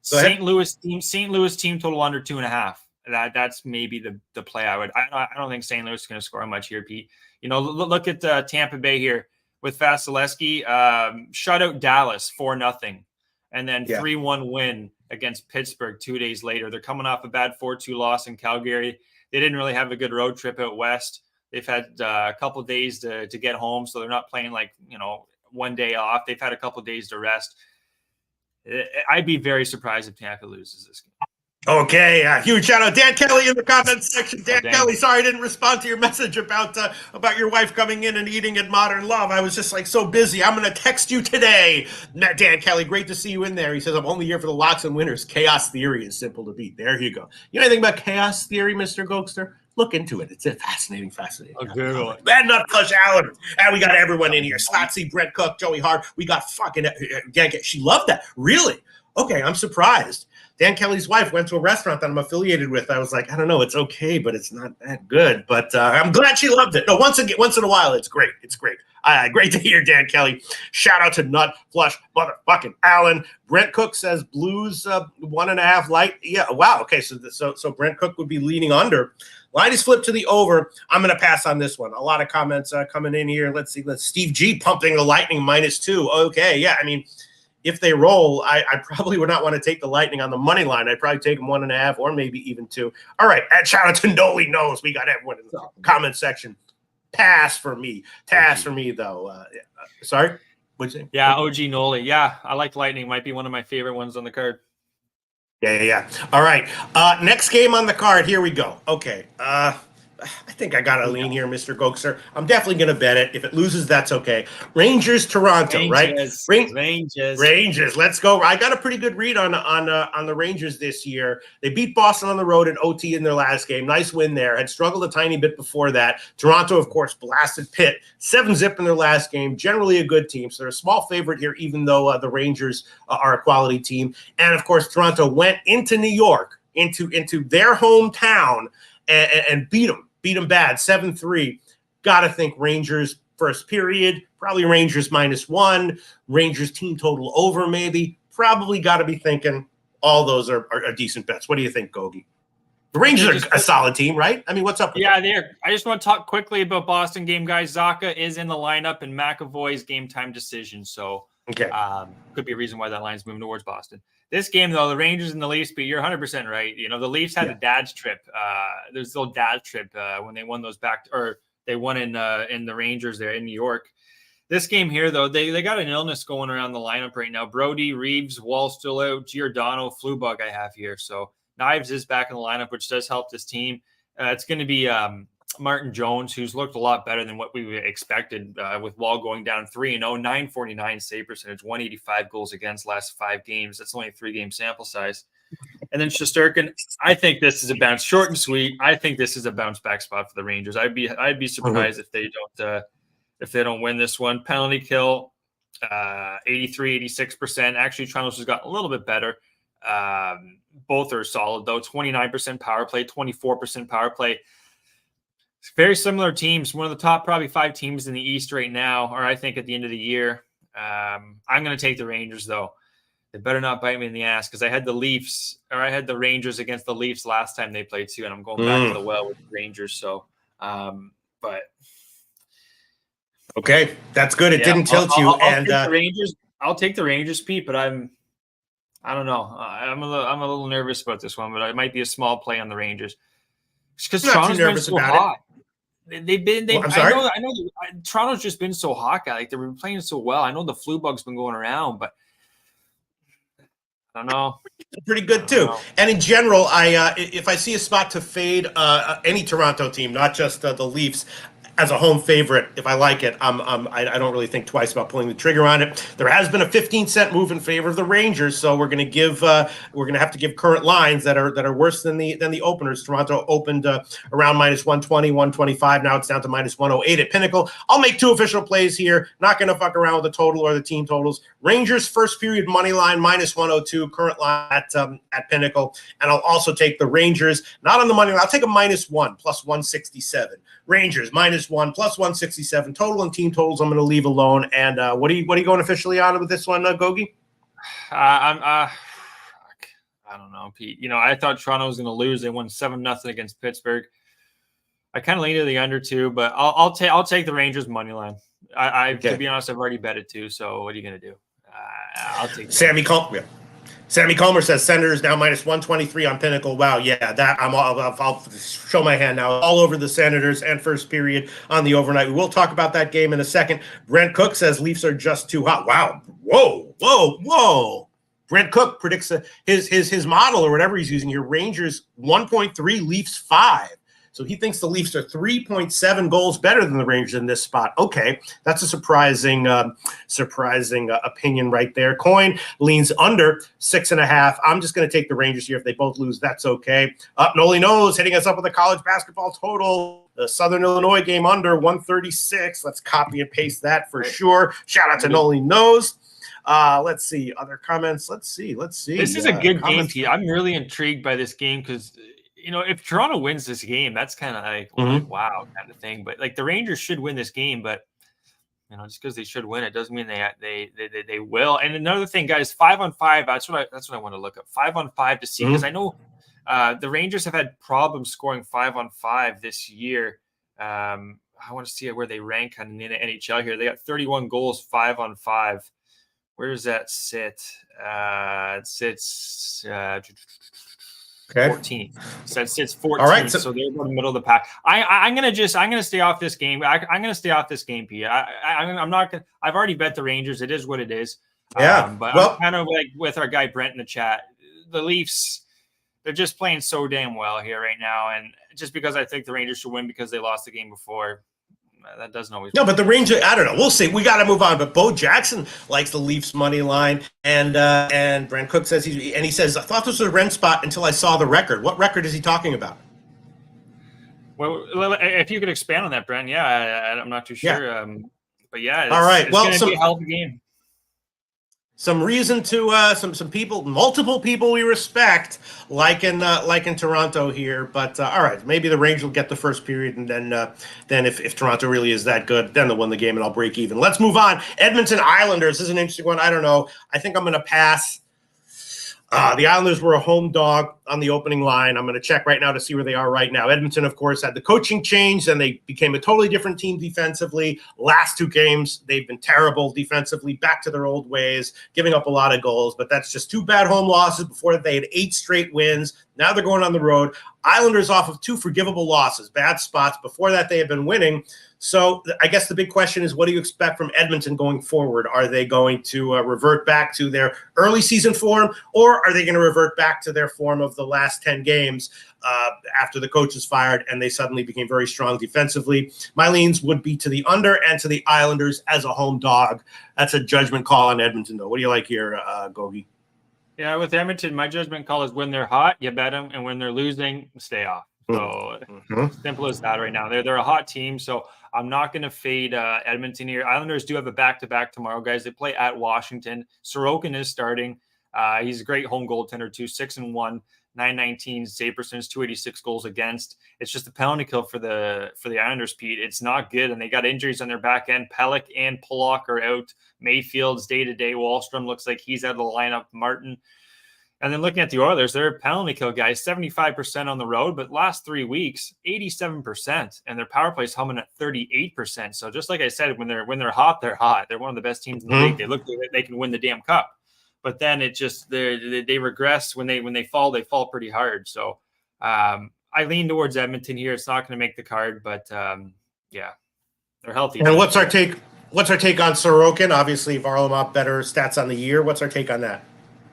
St. Louis team total under 2.5. That's maybe the play I would. I don't think St. Louis is going to score much here, Pete. Look at Tampa Bay here with Vasilevsky. Shut out Dallas 4-0, and then 3-1 win against Pittsburgh 2 days later. They're coming off a bad 4-2 loss in Calgary. They didn't really have a good road trip out west. They've had a couple of days to get home, so they're not playing like 1 day off. They've had a couple of days to rest. I'd be very surprised if Tampa loses this game. Okay, huge shout out Dan Kelly in the comments section. Dan Kelly, sorry I didn't respond to your message about your wife coming in and eating at Modern Love. I was just so busy. I'm going to text you today. Dan Kelly, great to see you in there. He says, I'm only here for the locks and winners. Chaos theory is simple to beat. There you go. You know anything about chaos theory, Mr. Gokster? Look into it. It's a fascinating. I'll Google it. Man, not Clutch Allen. And we got everyone in here. Slotsy, Brett Cook, Joey Hart. We got fucking Dan. She loved that. Really? Okay, I'm surprised. Dan Kelly's wife went to a restaurant that I'm affiliated with. I was like, I don't know, it's okay, but it's not that good. But I'm glad she loved it. No, once in a while, it's great. It's great. Great to hear, Dan Kelly. Shout out to Nut Flush motherfucking Allen. Brent Cook says Blues 1.5 light. Yeah, wow. Okay, so Brent Cook would be leaning under. Line is flipped to the over. I'm going to pass on this one. A lot of comments coming in here. Let's see. Steve G pumping the Lightning -2. Okay, yeah. I mean, if they roll, I probably would not want to take the Lightning on the money line. I'd probably take them 1.5 or maybe even 2. All right. And shout out to Noli Knows. We got everyone in the comment section. Pass for me. Tass for me, though. Sorry? What'd you say? Yeah, OG Noli. Yeah, I like Lightning. Might be one of my favorite ones on the card. Yeah. All right. Next game on the card. Here we go. Okay. I think I got to lean here, Mr. Gokster. I'm definitely going to bet it. If it loses, that's okay. Rangers, Toronto, right? Rangers. Let's go. I got a pretty good read on the Rangers this year. They beat Boston on the road in OT in their last game. Nice win there. Had struggled a tiny bit before that. Toronto, of course, blasted Pitt. 7-0 in their last game. Generally a good team. So they're a small favorite here, even though the Rangers are a quality team. And, of course, Toronto went into New York, into their hometown, and beat them. Beat them bad, 7-3. Got to think Rangers first period, probably Rangers -1, Rangers team total over maybe. Probably got to be thinking all those are decent bets. What do you think, Gogi? The Rangers are a solid team, right? I mean, what's up with them? There. I just want to talk quickly about Boston game, guys. Zaka is in the lineup and McAvoy's game time decision. So could be a reason why that line's moving towards Boston. This game, though, the Rangers and the Leafs, but you're 100% right. The Leafs had a dad's trip. There's a little dad's trip when they won those they won in the Rangers there in New York. This game here, though, they got an illness going around the lineup right now. Brody, Reeves, Wall still out, Giordano, flu bug I have here. So Knives is back in the lineup, which does help this team. It's going to be Martin Jones, who's looked a lot better than what we expected with Wall going down 3-0, 949 save percentage, 185 goals against last 5 games. That's only a 3-game sample size. And then Shesterkin, I think this is a bounce, short and sweet. I think this is a bounce back spot for the Rangers. I'd be surprised if they don't win this one. Penalty kill, 83, 86%. Actually, Toronto's has gotten a little bit better. Both are solid though. 29% power play, 24% power play. Very similar teams. One of the top probably 5 teams in the East right now, or I think at the end of the year. I'm going to take the Rangers though. They better not bite me in the ass because I had the Rangers against the Leafs last time they played too, and I'm going back to the well with the Rangers. So, but okay, that's good. It didn't tilt you. I'll take the Rangers. I'll take the Rangers, Pete. But I don't know. I'm a little nervous about this one, but it might be a small play on the Rangers because Toronto's been so hot. I'm sorry? I know Toronto's just been so hot, guy. Like they've been playing so well. I know the flu bug's been going around, but I don't know. Pretty good too. And in general, if I see a spot to fade any Toronto team, not just the Leafs, as a home favorite, if I like it, I don't really think twice about pulling the trigger on it. There has been a 15-cent move in favor of the Rangers, so we're going to have to give current lines that are worse than the openers. Toronto opened around -120, 125. Now it's down to -108 at Pinnacle. I'll make 2 official plays here. Not going to fuck around with the total or the team totals. Rangers first period money line -102, current line at Pinnacle, and I'll also take the Rangers not on the money line. I'll take a -1 plus 167. Rangers -1 plus 167 total, and team totals I'm going to leave alone. And what are you going officially on with this one, Gogi? I don't know, Pete. I thought Toronto was going to lose. They won 7-0 against Pittsburgh. I kind of lean to the under too, but I'll take the Rangers money line. To be honest, I've already bet it too. So what are you going to do? I'll take Sammy Comer says Senators now -123 on Pinnacle. Wow, yeah, that I'll show my hand now. All over the Senators and first period on the overnight. We will talk about that game in a second. Brent Cook says Leafs are just too hot. Wow, whoa. Brent Cook predicts his model or whatever he's using here. Rangers 1.3, Leafs 5. So he thinks the Leafs are 3.7 goals better than the Rangers in this spot. Okay, that's a surprising opinion right there. Coin leans under 6.5. I'm just going to take the Rangers here. If they both lose, that's okay. Noli knows hitting us up with a college basketball total. The Southern Illinois game under 136. Let's copy and paste that for sure. Shout out to Noli knows. Let's see other comments. Let's see. This is a good game, Pete. I'm really intrigued by this game because if Toronto wins this game, that's kind of like wow kind of thing. But like the Rangers should win this game, but just because they should win, it doesn't mean they will. And another thing, guys, 5-on-5. That's what I want to look up. 5-on-5 to see because I know the Rangers have had problems scoring 5-on-5 this year. I want to see where they rank in the NHL here. They got 31 goals 5-on-5. Where does that sit? It sits 14. So it sits 14. All right, so they're in the middle of the pack. I'm gonna stay off this game. I'm gonna stay off this game, Pete. I'm not gonna. I've already bet the Rangers. It is what it is. Yeah. But I'm kind of like with our guy Brent in the chat. The Leafs, they're just playing so damn well here right now, and just because I think the Rangers should win because they lost the game before. That doesn't always work. No, but the Rangers, I don't know. We'll see. We got to move on. But Bo Jackson likes the Leafs money line, and Brent Cook says he says I thought this was a rent spot until I saw the record. What record is he talking about? Well, if you could expand on that, Brent. Yeah, I'm not too sure. Yeah. But yeah, all right. Well, it's going to be a hell of a game. Some reason to some people, multiple people we respect, like in Toronto here. But all right, maybe the Rangers will get the first period, and then if Toronto really is that good, then they'll win the game and I'll break even. Let's move on. Edmonton Islanders. This is an interesting one. I don't know. I think I'm going to pass. The Islanders were a home dog on the opening line. I'm going to check right now to see where they are right now. Edmonton, of course, had the coaching change, and they became a totally different team defensively. Last 2 games, they've been terrible defensively, back to their old ways, giving up a lot of goals. But that's just 2 bad home losses. Before that, they had 8 straight wins. Now they're going on the road. Islanders off of 2 forgivable losses, bad spots. Before that, they have been winning. So I guess the big question is, what do you expect from Edmonton going forward? Are they going to revert back to their early season form, or are they going to revert back to their form of the last 10 games after the coach is fired and they suddenly became very strong defensively? My leans would be to the under and to the Islanders as a home dog. That's a judgment call on Edmonton, though. What do you like here, Gogi? Yeah, with Edmonton, my judgment call is when they're hot, you bet them, and when they're losing, stay off. So simple as that right now. They're a hot team, so I'm not going to fade Edmonton here. Islanders do have a back-to-back tomorrow, guys. They play at Washington. Sorokin is starting. He's a great home goaltender too, 6-1, 919 save percentage, 286 goals against. It's just a penalty kill for the Islanders, Pete. It's not good, and they got injuries on their back end. Pelech and Pollock are out. Mayfield's day-to-day. Wallstrom looks like he's out of the lineup. Martin. And then looking at the Oilers, they're penalty kill guys, 75% on the road, but last 3 weeks, 87%, and their power play is humming at 38%. So just like I said, when they're hot, they're hot. They're one of the best teams in the league. They look like they can win the damn cup, but then it just they regress when they fall pretty hard. So I lean towards Edmonton here. It's not going to make the card, but yeah, they're healthy. And what's our take? What's our take on Sorokin? Obviously, Varlamov better stats on the year. What's our take on that?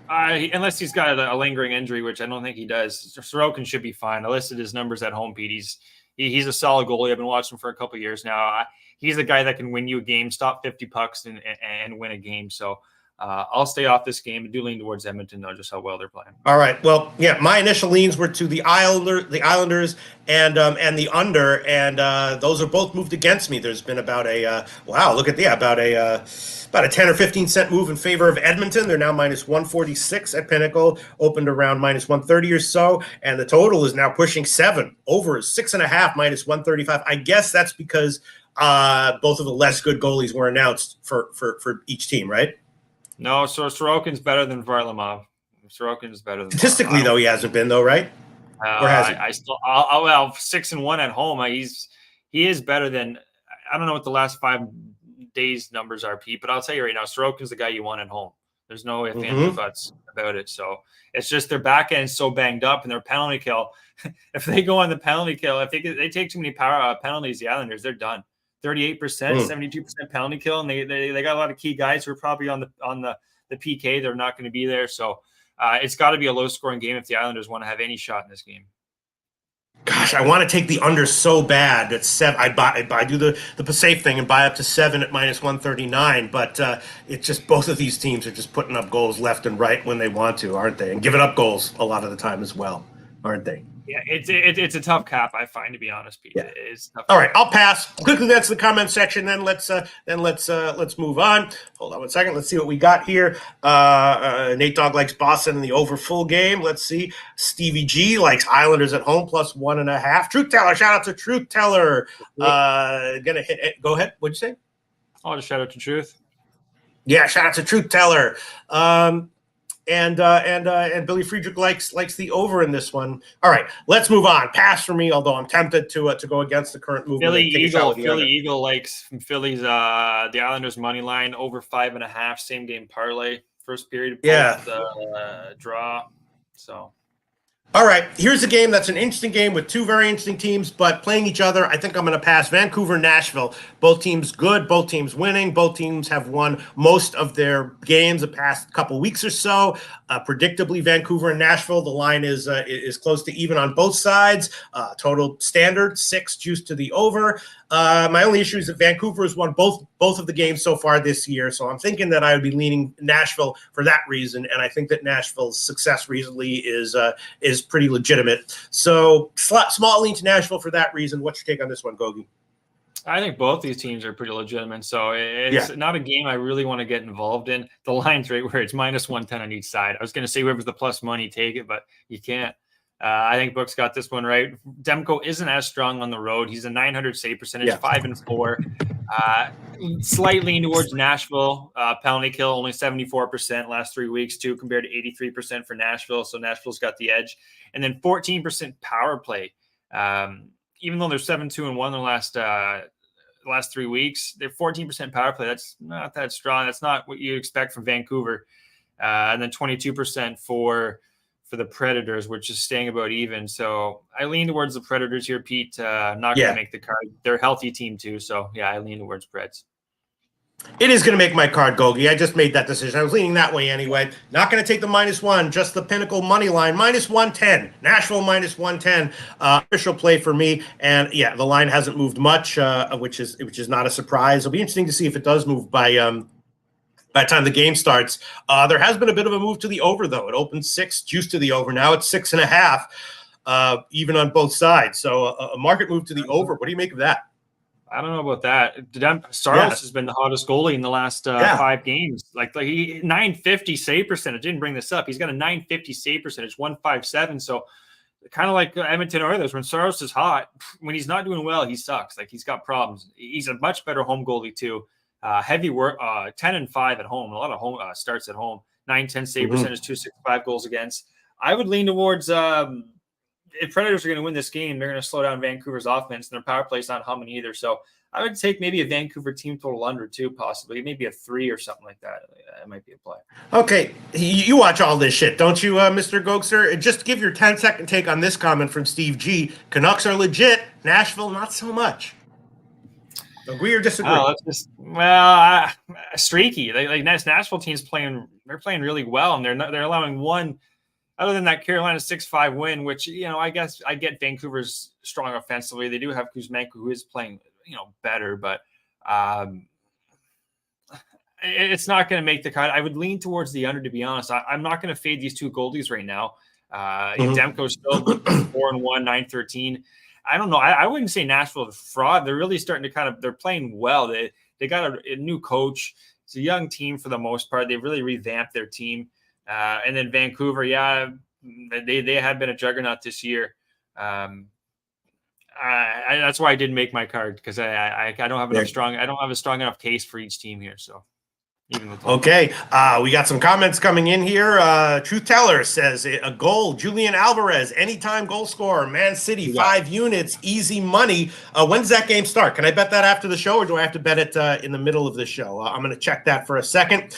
Unless he's got a lingering injury, which I don't think he does. Sorokin should be fine. I listed his numbers at home, Pete. He's a solid goalie. I've been watching him for a couple of years now. He's a guy that can win you a game, stop 50 pucks, and win a game. So I'll stay off this game. I do lean towards Edmonton, though, just how well they're playing. All right. Well, yeah, my initial leans were to the Islanders and the under, and those are both moved against me. There's been about a about a 10 or 15 cent move in favor of Edmonton. They're now minus 146 at Pinnacle, opened around minus 130 or so, and the total is now pushing 7. Over 6.5 minus 135. I guess that's because both of the less good goalies were announced for each team, right? No, so Sorokin's better than Varlamov. Sorokin's better than statistically, Varlamov. Though he hasn't been, though, right? Or has he? I still, well, 6-1 at home. He is better than. I don't know what the last 5 days numbers are, Pete, but I'll tell you right now, Sorokin's the guy you want at home. There's no ifs, ands, or buts about it. So it's just their back end's so banged up, and their penalty kill. If they go on the penalty kill, if they take too many penalties, the Islanders, they're done. 38%, 72% penalty kill, and they got a lot of key guys who are probably on the PK. They're not going to be there, so it's got to be a low scoring game if the Islanders want to have any shot in this game. Gosh, I want to take the under so bad. At 7, I do the safe thing and buy up to 7 at minus 139. But it's just both of these teams are just putting up goals left and right when they want to, aren't they? And giving up goals a lot of the time as well, aren't they? Yeah, it's a tough cap, I find, to be honest, Pete. Yeah. It's tough. All right, I'll pass quickly. That's the comment section. Then let's move on. Hold on 1 second. Let's see what we got here. Nate Dogg likes Boston in the over full game. Let's see. Stevie G likes Islanders at home plus 1.5. Truth Teller, shout out to Truth Teller. Gonna hit it. Go ahead. What'd you say? I'll just shout out to Truth. Yeah, shout out to Truth Teller. And Billy Friedrich likes the over in this one. All right, let's move on. Pass for me, although I'm tempted to go against the current movement. Philly Eagle likes from Philly's the Islanders money line over 5.5, same game parlay, first period. Draw. So. All right, here's a game that's an interesting game with 2 very interesting teams, but playing each other. I think I'm going to pass. Vancouver, Nashville. Both teams good. Both teams winning. Both teams have won most of their games the past couple weeks or so. Predictably, Vancouver and Nashville, the line is close to even on both sides. Total standard 6, juice to the over. My only issue is that Vancouver has won both of the games so far this year, so I'm thinking that I would be leaning Nashville for that reason, and I think that Nashville's success recently is pretty legitimate. So small lean to Nashville for that reason. What's your take on this one, Gogi? I think both these teams are pretty legitimate, so it's not a game I really want to get involved in. The line's right where it's minus 110 on each side. I was going to say whoever's the plus money, take it, but you can't. I think Book's got this one right. Demko isn't as strong on the road. He's a 900 save percentage, 5-4. Slight lean towards Nashville. Penalty kill only 74% last 3 weeks too, compared to 83% for Nashville. So Nashville's got the edge. And then 14% power play. Even though they're 7-2-1 the last 3 weeks, they're 14% power play. That's not that strong. That's not what you expect from Vancouver. And then 22% for for the Predators, which is staying about even. So I lean towards the Predators here, Pete. Not going to make the card. They're a healthy team too. So yeah, I lean towards Preds. It is going to make my card, Gogi. I just made that decision. I was leaning that way anyway. Not going to take the -1, just the Pinnacle money line. -110. Nashville -110. Official play for me. And yeah, the line hasn't moved much, which is not a surprise. It'll be interesting to see if it does move by the time the game starts. There has been a bit of a move to the over, though. It opened 6, juiced to the over. Now it's 6.5, even on both sides. So a market move to the over. What do you make of that? I don't know about that. Saros has been the hottest goalie in the last 5 games. Like he 950 save percentage. Didn't bring this up. He's got a 950 save percentage, 157. So kind of like Edmonton Oilers, when Saros is hot, when he's not doing well, he sucks. Like he's got problems. He's a much better home goalie too. Heavy work, 10-5 at home. A lot of home starts at home. 910 save percentage, 265 goals against. I would lean towards. If Predators are going to win this game, they're going to slow down Vancouver's offense, and their power play's not humming either. So I would take maybe a Vancouver team total under too, possibly maybe a 3 or something like that. That might be a play. Okay, you watch all this shit, don't you, Mr. Gokster? Just give your 10-second take on this comment from Steve G. Canucks are legit. Nashville, not so much. Agree or disagree? Streaky. Like Nashville team's playing. They're playing really well, and they're allowing one. Other than that Carolina 6-5 win, which, I guess I get Vancouver's strong offensively. They do have Kuzmenko, who is playing, better, but it's not going to make the cut. I would lean towards the under, to be honest. I'm not going to fade these two goalies right now. Demko's still 4-1, 9-13. I don't know. I wouldn't say Nashville is a fraud. They're really starting to they're playing well. They got a new coach. It's a young team for the most part. They've really revamped their team. And then Vancouver, they have been a juggernaut this year. That's why I didn't make my card, because I don't have enough I don't have a strong enough case for each team here. So okay, we got some comments coming in here. Truth Teller says a goal. Julian Alvarez, anytime goal scorer. Man City, 5 units, easy money. When's that game start? Can I bet that after the show, or do I have to bet it in the middle of the show? I'm going to check that for a second.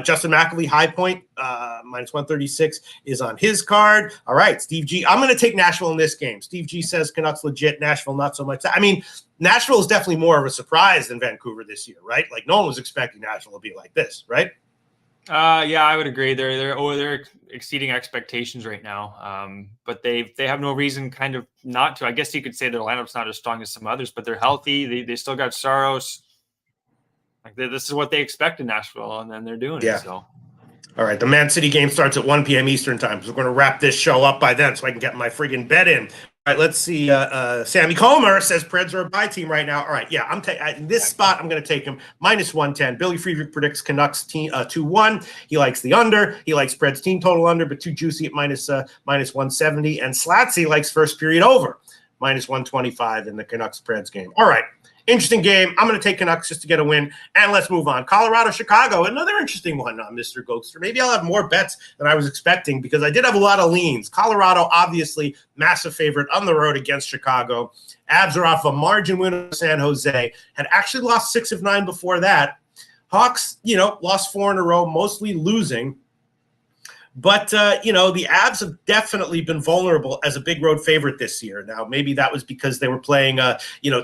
Justin McAlee, high point, -136 is on his card. All right, Steve G. I'm going to take Nashville in this game. Steve G says Canucks legit, Nashville not so much. I mean, Nashville is definitely more of a surprise than Vancouver this year, right? Like no one was expecting Nashville to be like this, right? Yeah, I would agree. They're exceeding expectations right now. But they have no reason kind of not to. I guess you could say their lineup's not as strong as some others, but they're healthy. They still got Saros. Like this is what they expect in Nashville, and then they're doing it. So. All right, the Man City game starts at 1 p.m. Eastern time, so we're going to wrap this show up by then so I can get my friggin' bet in. All right, let's see. Sammy Comer says Preds are a buy team right now. All right, yeah, in this spot, I'm going to take him -110. Billy Friedrich predicts Canucks team 2-1. He likes the under. He likes Preds team total under, but too juicy at -170. And Slatsy likes first period over, -125 in the Canucks Preds game. All right. Interesting game. I'm going to take Canucks just to get a win. And let's move on. Colorado, Chicago, another interesting one, Mr. Gokster. Maybe I'll have more bets than I was expecting, because I did have a lot of leans. Colorado, obviously, massive favorite on the road against Chicago. Avs are off a margin win over San Jose. Had actually lost 6 of 9 before that. Hawks, lost 4 in a row, mostly losing. But, the Avs have definitely been vulnerable as a big road favorite this year. Now, maybe that was because they were playing,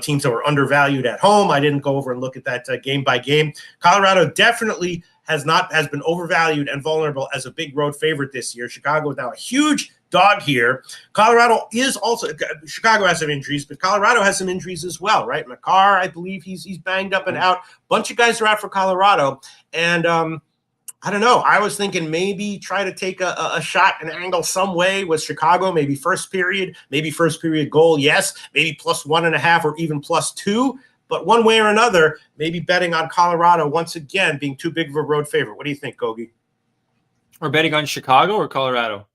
teams that were undervalued at home. I didn't go over and look at that game by game. Colorado definitely has been overvalued and vulnerable as a big road favorite this year. Chicago is now a huge dog here. Colorado is also – Chicago has some injuries, but Colorado has some injuries as well, right? Makar, I believe he's banged up and out. Bunch of guys are out for Colorado. And I don't know. I was thinking maybe try to take a shot, an angle some way with Chicago, maybe first period goal, yes, maybe +1.5 or even +2. But one way or another, maybe betting on Colorado once again being too big of a road favorite. What do you think, Gogi? Or betting on Chicago or Colorado?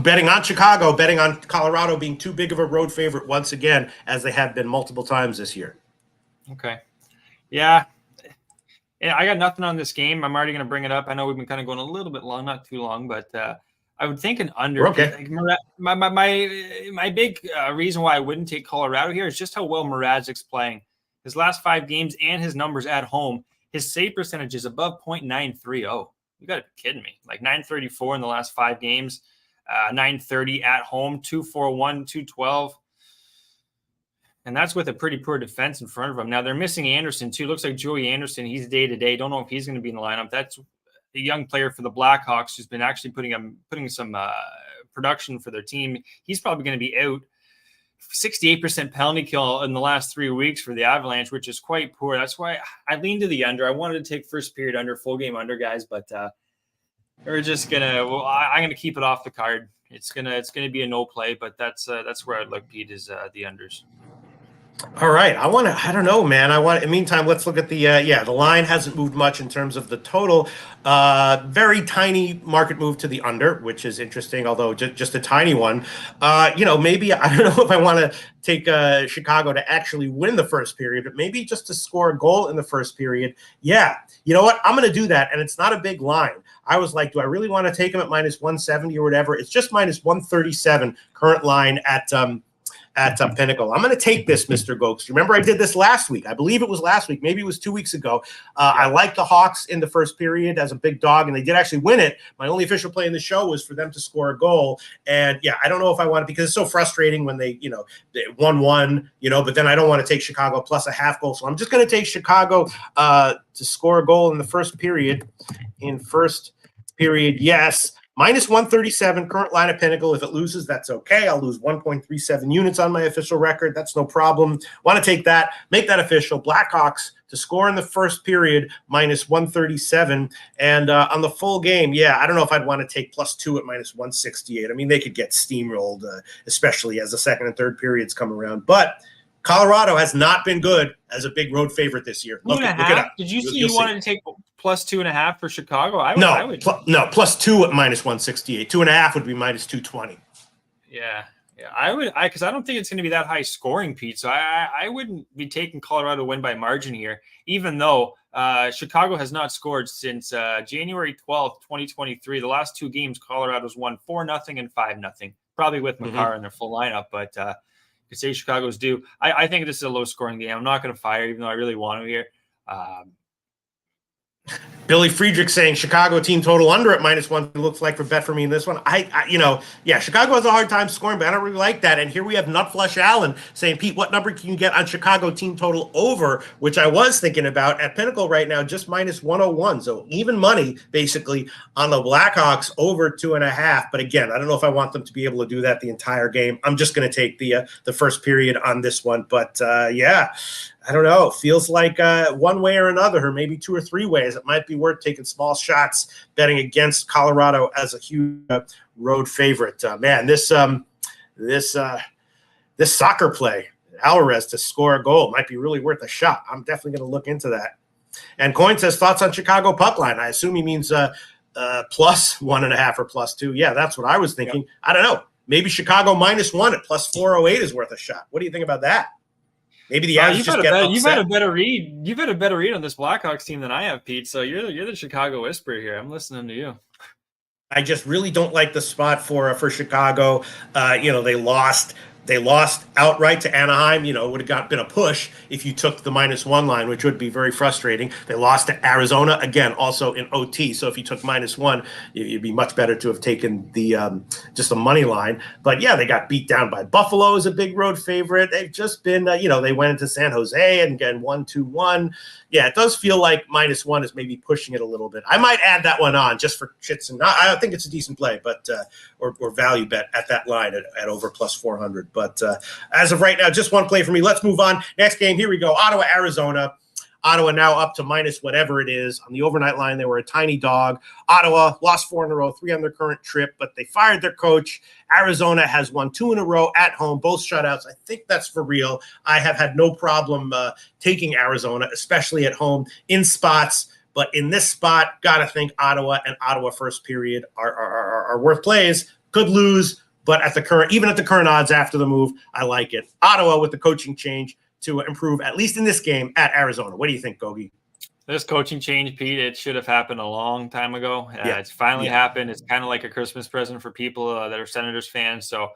Betting on Chicago, betting on Colorado being too big of a road favorite once again, as they have been multiple times this year. Okay. Yeah, I got nothing on this game. I'm already going to bring it up. I know we've been kind of going a little bit long, not too long, but I would think an under. Okay. My big reason why I wouldn't take Colorado here is just how well Mrazek's playing. His last 5 games and his numbers at home, his save percentage is above .930. You got to be kidding me. Like 934 in the last 5 games. 930 at home, 241, 212. And that's with a pretty poor defense in front of them. Now they're missing Anderson too. Looks like Joey Anderson. He's day-to-day. Don't know if he's going to be in the lineup. That's a young player for the Blackhawks who's been actually putting some production for their team. He's probably going to be out. 68% penalty kill in the last 3 weeks for the Avalanche, which is quite poor. That's why I leaned to the under. I wanted to take first period under, full game under, guys, but we're just gonna. Well, I'm gonna keep it off the card. It's gonna be a no play, but that's where I'd look, Pete, is the unders. All right. I don't know, man. In the meantime, let's look at the line hasn't moved much in terms of the total. Very tiny market move to the under, which is interesting, although just a tiny one. Maybe, I don't know if I want to take Chicago to actually win the first period, but maybe just to score a goal in the first period. Yeah. You know what? I'm going to do that. And it's not a big line. I was like, do I really want to take them at minus 170 or whatever? It's just minus 137 current line at Pinnacle. I'm going to take this, Mr. Gokes. Remember, I did this last week. I believe it was last week. Maybe it was 2 weeks ago. I liked the Hawks in the first period as a big dog, and they did actually win it. My only official play in the show was for them to score a goal. And, yeah, I don't know if I want to, because it's so frustrating when they 1-1, but then I don't want to take Chicago plus a half goal. So I'm just going to take Chicago to score a goal in the first period. Yes. Minus 137, current line of Pinnacle. If it loses, that's okay. I'll lose 1.37 units on my official record. That's no problem. Want to take that, make that official. Blackhawks to score in the first period, minus 137. And on the full game, I don't know if I'd want to take +2 at minus 168. I mean, they could get steamrolled, especially as the second and third periods come around. But Colorado has not been good as a big road favorite this year. Look it up. Did you see you wanted to take +2.5 for Chicago? +2 at minus 168. 2.5 would be minus 220. Yeah, I would, because I don't think it's going to be that high scoring, Pete. So I wouldn't be taking Colorado to win by margin here, even though Chicago has not scored since January 12th, 2023. The last two games, Colorado's won 4-0 and 5-0, probably with Makar in their full lineup, but could say Chicago's due. I think this is a low scoring game. I'm not going to fire, even though I really want to here. Billy Friedrich saying Chicago team total under at minus 1 looks like for bet for me in this one. Chicago has a hard time scoring, but I don't really like that. And here we have Nutflush Allen saying, Pete, what number can you get on Chicago team total over, which I was thinking about at Pinnacle right now, just minus 101. So even money basically on the Blackhawks over 2.5. But again, I don't know if I want them to be able to do that the entire game. I'm just going to take the first period on this one. But I don't know. It feels like one way or another, or maybe 2 or 3 ways, it might be worth taking small shots, betting against Colorado as a huge road favorite. This soccer play, Alvarez to score a goal might be really worth a shot. I'm definitely going to look into that. And Coin says thoughts on Chicago puck line. I assume he means plus 1.5 or +2. Yeah, that's what I was thinking. Yep. I don't know. Maybe Chicago -1 at +408 is worth a shot. What do you think about that? Maybe the Avs just get upset. You've had a better read. You've had a better read on this Blackhawks team than I have, Pete. So you're the Chicago whisperer here. I'm listening to you. I just really don't like the spot for Chicago. They lost outright to Anaheim. It would have been a push if you took the -1 line, which would be very frustrating. They lost to Arizona, again, also in OT. So if you took -1, it'd be much better to have taken the just the money line. But, yeah, they got beat down by Buffalo as a big road favorite. They've just been, they went into San Jose and again 1-2-1. Yeah, it does feel like -1 is maybe pushing it a little bit. I might add that one on just for shits and not. I think it's a decent play, but or value bet at that line at over +400. But as of right now, just one play for me. Let's move on. Next game, here we go. Ottawa, Arizona. Ottawa now up to minus whatever it is. On the overnight line, they were a tiny dog. Ottawa lost 4 in a row, 3 on their current trip, but they fired their coach. Arizona has won 2 in a row at home, both shutouts. I think that's for real. I have had no problem taking Arizona, especially at home in spots. But in this spot, got to think Ottawa and Ottawa first period are worth plays. Could lose, but even at the current odds after the move, I like it. Ottawa with the coaching change to improve, at least in this game, at Arizona. What do you think, Gogi? This coaching change, Pete, it should have happened a long time ago. It's finally happened. It's kind of like a Christmas present for people that are Senators fans. So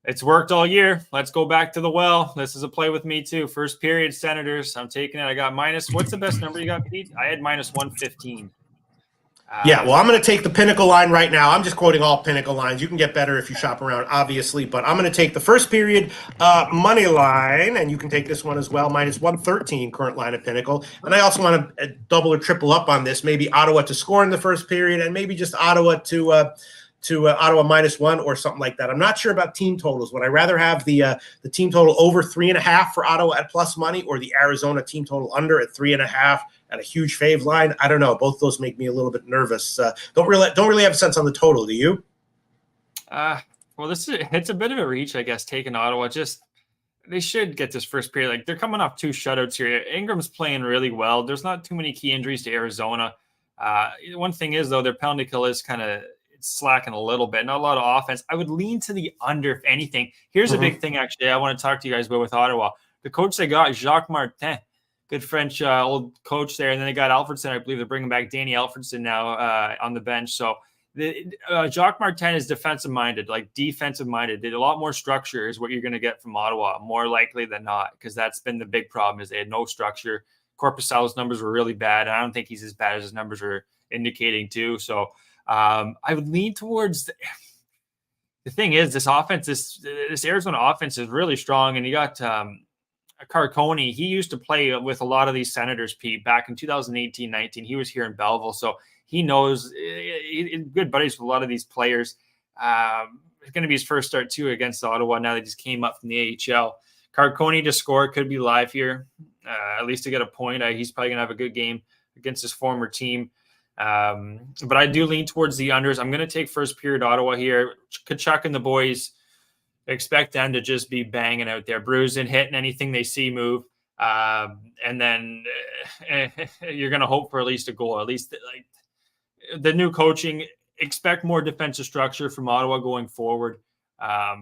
it's worked all year. Let's go back to the well. This is a play with me, too. First period, Senators. I'm taking it. I got what's the best number you got, Pete? I had -115. Yeah, well, I'm going to take the Pinnacle line right now. I'm just quoting all Pinnacle lines. You can get better if you shop around, obviously, but I'm going to take the first period money line, and you can take this one as well, minus 113 current line of Pinnacle. And I also want to double or triple up on this, maybe Ottawa to score in the first period, and maybe just Ottawa to Ottawa -1 or something like that. I'm not sure about team totals. Would I rather have the team total over 3.5 for Ottawa at plus money, or the Arizona team total under at 3.5 at a huge fave line? I don't know. Both those make me a little bit nervous. Don't really have a sense on the total. Do you? Well, it's a bit of a reach, I guess. Taking Ottawa, they should get this first period. Like, they're coming off 2 shutouts here. Ingram's playing really well. There's not too many key injuries to Arizona. One thing is, though, their penalty kill is kind of slacking a little bit. Not a lot of offense. I would lean to the under, if anything. Here's a big thing, actually, I want to talk to you guys about with Ottawa. The coach they got, Jacques Martin, good French old coach there. And then they got Alfredson. I believe they're bringing back Danny Alfredson now on the bench. So Jacques Martin is defensive-minded, like defensive-minded. A lot more structure is what you're going to get from Ottawa, more likely than not, because that's been the big problem is they had no structure. Korpisalo's numbers were really bad, and I don't think he's as bad as his numbers are indicating too. So I would lean towards the thing is this offense, this Arizona offense is really strong, and you got Carcone. He used to play with a lot of these Senators, Pete, back in 2018-19. He was here in Belleville, so he knows good buddies with a lot of these players. It's going to be his first start too against Ottawa. Now they just came up from the AHL. Carcone to score could be live here, at least to get a point. He's probably going to have a good game against his former team. But I do lean towards the unders. I'm going to take first period Ottawa here. Kachuk and the boys, expect them to just be banging out there, bruising, hitting anything they see move. And then you're going to hope for at least a goal. At least like the new coaching, expect more defensive structure from Ottawa going forward.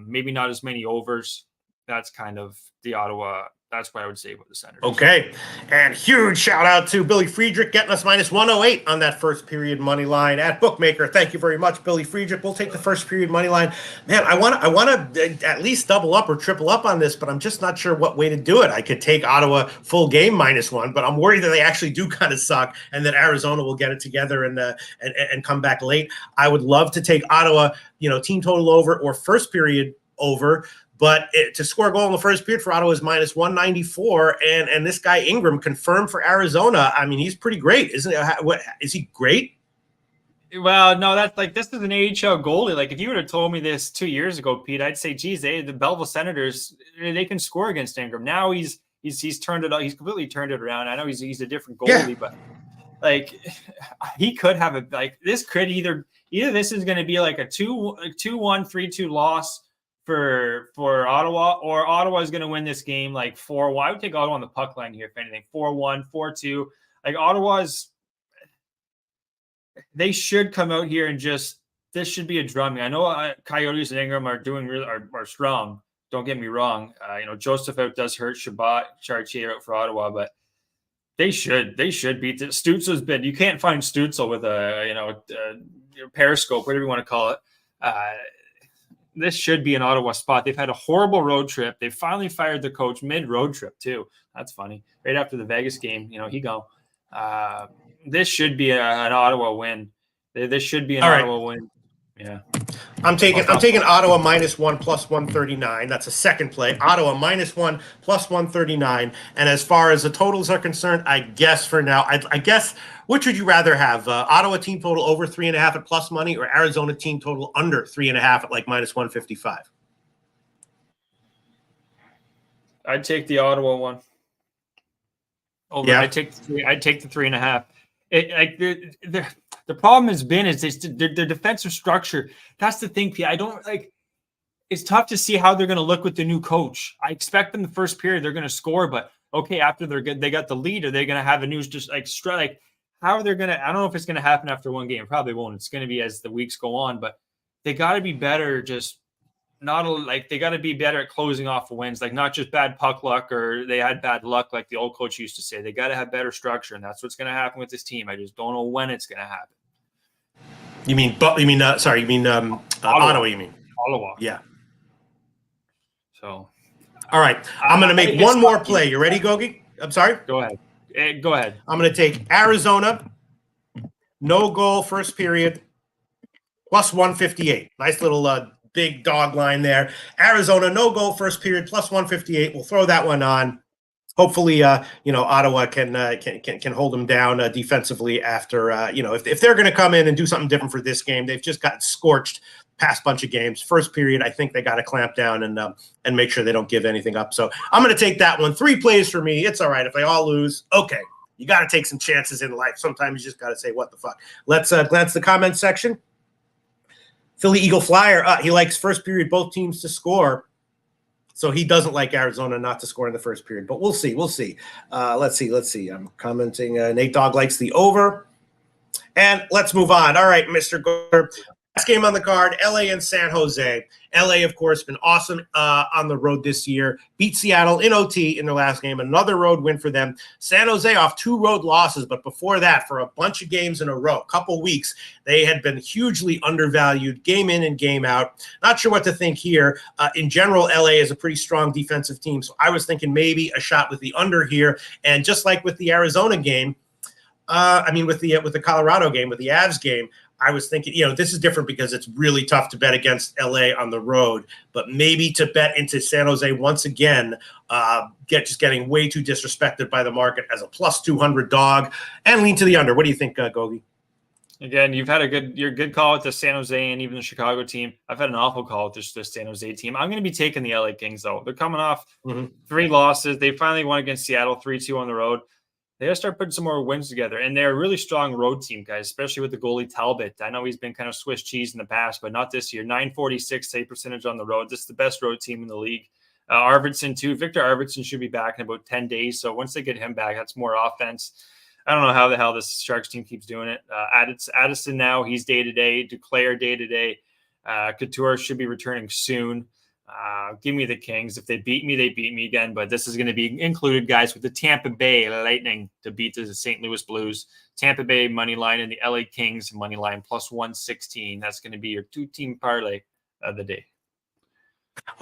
Maybe not as many overs. That's kind of the Ottawa. That's what I would say about the Senators. Okay. And huge shout out to Billy Friedrich getting us minus 108 on that first period money line at Bookmaker. Thank you very much, Billy Friedrich. We'll take the first period money line. Man, I want to at least double up or triple up on this, but I'm just not sure what way to do it. I could take Ottawa full game -1, but I'm worried that they actually do kind of suck and that Arizona will get it together and come back late. I would love to take Ottawa, team total over or first period over. But to score a goal in the first period for Ottawa is minus 194, and this guy Ingram confirmed for Arizona. I mean, he's pretty great, isn't it? What is he great? Well, no, that's like this is an AHL goalie. Like if you would have told me this 2 years ago, Pete, I'd say, geez, the Belleville Senators, they can score against Ingram. Now he's turned it. He's completely turned it around. I know he's a different goalie, but like he could have this could either this is going to be like a 2-1, 3-2 loss for Ottawa, or Ottawa is going to win this game like 4-1. I would take Ottawa on the puck line here, if anything, 4-1, 4-2. Like they should come out here and this should be a drumming. I know Coyotes and Ingram are strong. Don't get me wrong. Joseph out does hurt Shabbat, Chartier out for Ottawa, but they should beat this. Stutzel's been, you can't find Stutzel with a periscope, whatever you want to call it. This should be an Ottawa spot. They've had a horrible road trip. They finally fired the coach mid-road trip, too. That's funny. Right after the Vegas game, he gone. This should be an Ottawa win. This should be an Ottawa win. Yeah. I'm taking Ottawa -1 plus 139. That's a second play. Ottawa -1 plus 139. And as far as the totals are concerned, I guess for now, I guess, which would you rather have? Ottawa team total over 3.5 at plus money, or Arizona team total under 3.5 at like -155? I'd take the Ottawa one. I'd take the 3.5. The problem has been is their defensive structure. That's the thing, P. I don't like. It's tough to see how they're going to look with the new coach. I expect in the first period they're going to score, but okay, after they got the lead, are they going to have a news just like how are they going to? I don't know if it's going to happen after one game. Probably won't. It's going to be as the weeks go on, but they got to be better. They got to be better at closing off the wins, like not just bad puck luck or they had bad luck, like the old coach used to say. They got to have better structure, and that's what's going to happen with this team. I just don't know when it's going to happen. Ottawa, you mean? Ottawa. Yeah. So. All right. I'm going to make one more play. You ready, Gogi? I'm sorry? Go ahead. Go ahead. I'm going to take Arizona no goal first period, plus 158. Nice little big dog line there. Arizona, no goal first period, plus 158. We'll throw that one on. Hopefully, Ottawa can hold them down defensively after, if they're going to come in and do something different for this game. They've just gotten scorched past bunch of games. First period, I think they got to clamp down and make sure they don't give anything up. So I'm going to take that one. 3 plays for me. It's all right if they all lose. Okay, you got to take some chances in life. Sometimes you just got to say, what the fuck? Let's glance the comment section. Philly Eagle Flyer, he likes first period both teams to score. So he doesn't like Arizona not to score in the first period. But we'll see. Let's see. I'm commenting. Nate Dogg likes the over. And let's move on. All right, Mr. Gore. Last game on the card, LA and San Jose. LA, of course, been awesome on the road this year. Beat Seattle in OT in their last game. Another road win for them. San Jose off 2 road losses, but before that, for a bunch of games in a row, a couple weeks, they had been hugely undervalued game in and game out. Not sure what to think here. In general, LA is a pretty strong defensive team, so I was thinking maybe a shot with the under here. And just like with the Arizona game, with the Colorado game, with the Avs game, I was thinking, this is different because it's really tough to bet against LA on the road, but maybe to bet into San Jose once again, getting way too disrespected by the market as a plus 200 dog and lean to the under. What do you think, Gogi? Again, you've had your good call with the San Jose and even the Chicago team. I've had an awful call with this San Jose team. I'm going to be taking the LA Kings, though. They're coming off 3 losses. They finally won against Seattle 3-2 on the road. They got to start putting some more wins together. And they're a really strong road team, guys, especially with the goalie Talbot. I know he's been kind of Swiss cheese in the past, but not this year. 946 save percentage on the road. This is the best road team in the league. Arvidsson, too. Victor Arvidsson should be back in about 10 days. So once they get him back, that's more offense. I don't know how the hell this Sharks team keeps doing it. Addison now, he's day-to-day. Duclair day-to-day. Couture should be returning soon. Give me the Kings. If they beat me, they beat me again. But this is going to be included, guys, with the Tampa Bay Lightning to beat the St. Louis Blues. Tampa Bay money line and the LA Kings money line plus 116. That's going to be your 2-team parlay of the day.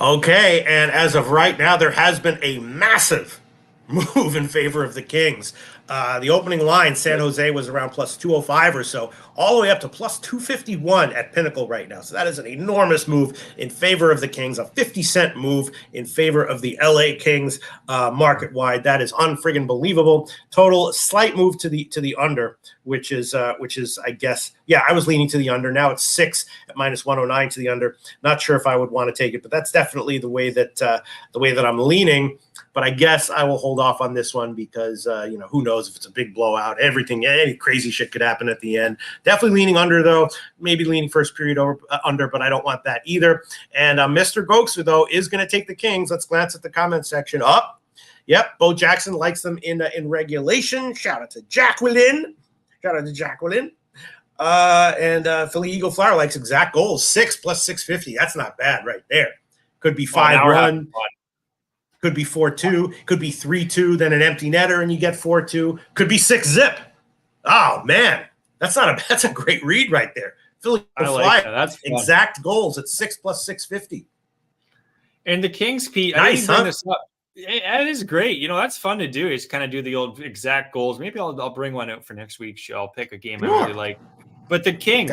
Okay, and as of right now, there has been a massive move in favor of the Kings. The opening line, San Jose was around plus 205 or so, all the way up to plus 251 at Pinnacle right now. So that is an enormous move in favor of the Kings, a 50-cent move in favor of the LA Kings market-wide. That is unfriggin' believable. Total slight move to the under, which is I guess, I was leaning to the under. Now it's 6 at minus 109 to the under. Not sure if I would want to take it, but that's definitely the way that I'm leaning. But I guess I will hold off on this one because, who knows if it's a big blowout, any crazy shit could happen at the end. Definitely leaning under, though. Maybe leaning first period under, but I don't want that either. And Mr. Goksu, though, is going to take the Kings. Let's glance at the comment section. Yep, Bo Jackson likes them in regulation. Shout out to Jacqueline. And Philly Eagle Flower likes exact goals. 6 plus 650. That's not bad right there. Could be 5-1. Could be 4-2, could be 3-2, then an empty netter and you get 4-2. Could be 6-zip. Oh man, that's a great read right there. Philly Fly, that's exact goals at 6 plus 650. And the Kings, Pete, nice, I didn't bring this up. That is great. That's fun to do. Is kind of do the old exact goals. Maybe I'll bring one out for next week. I'll pick a game I really like. But the Kings,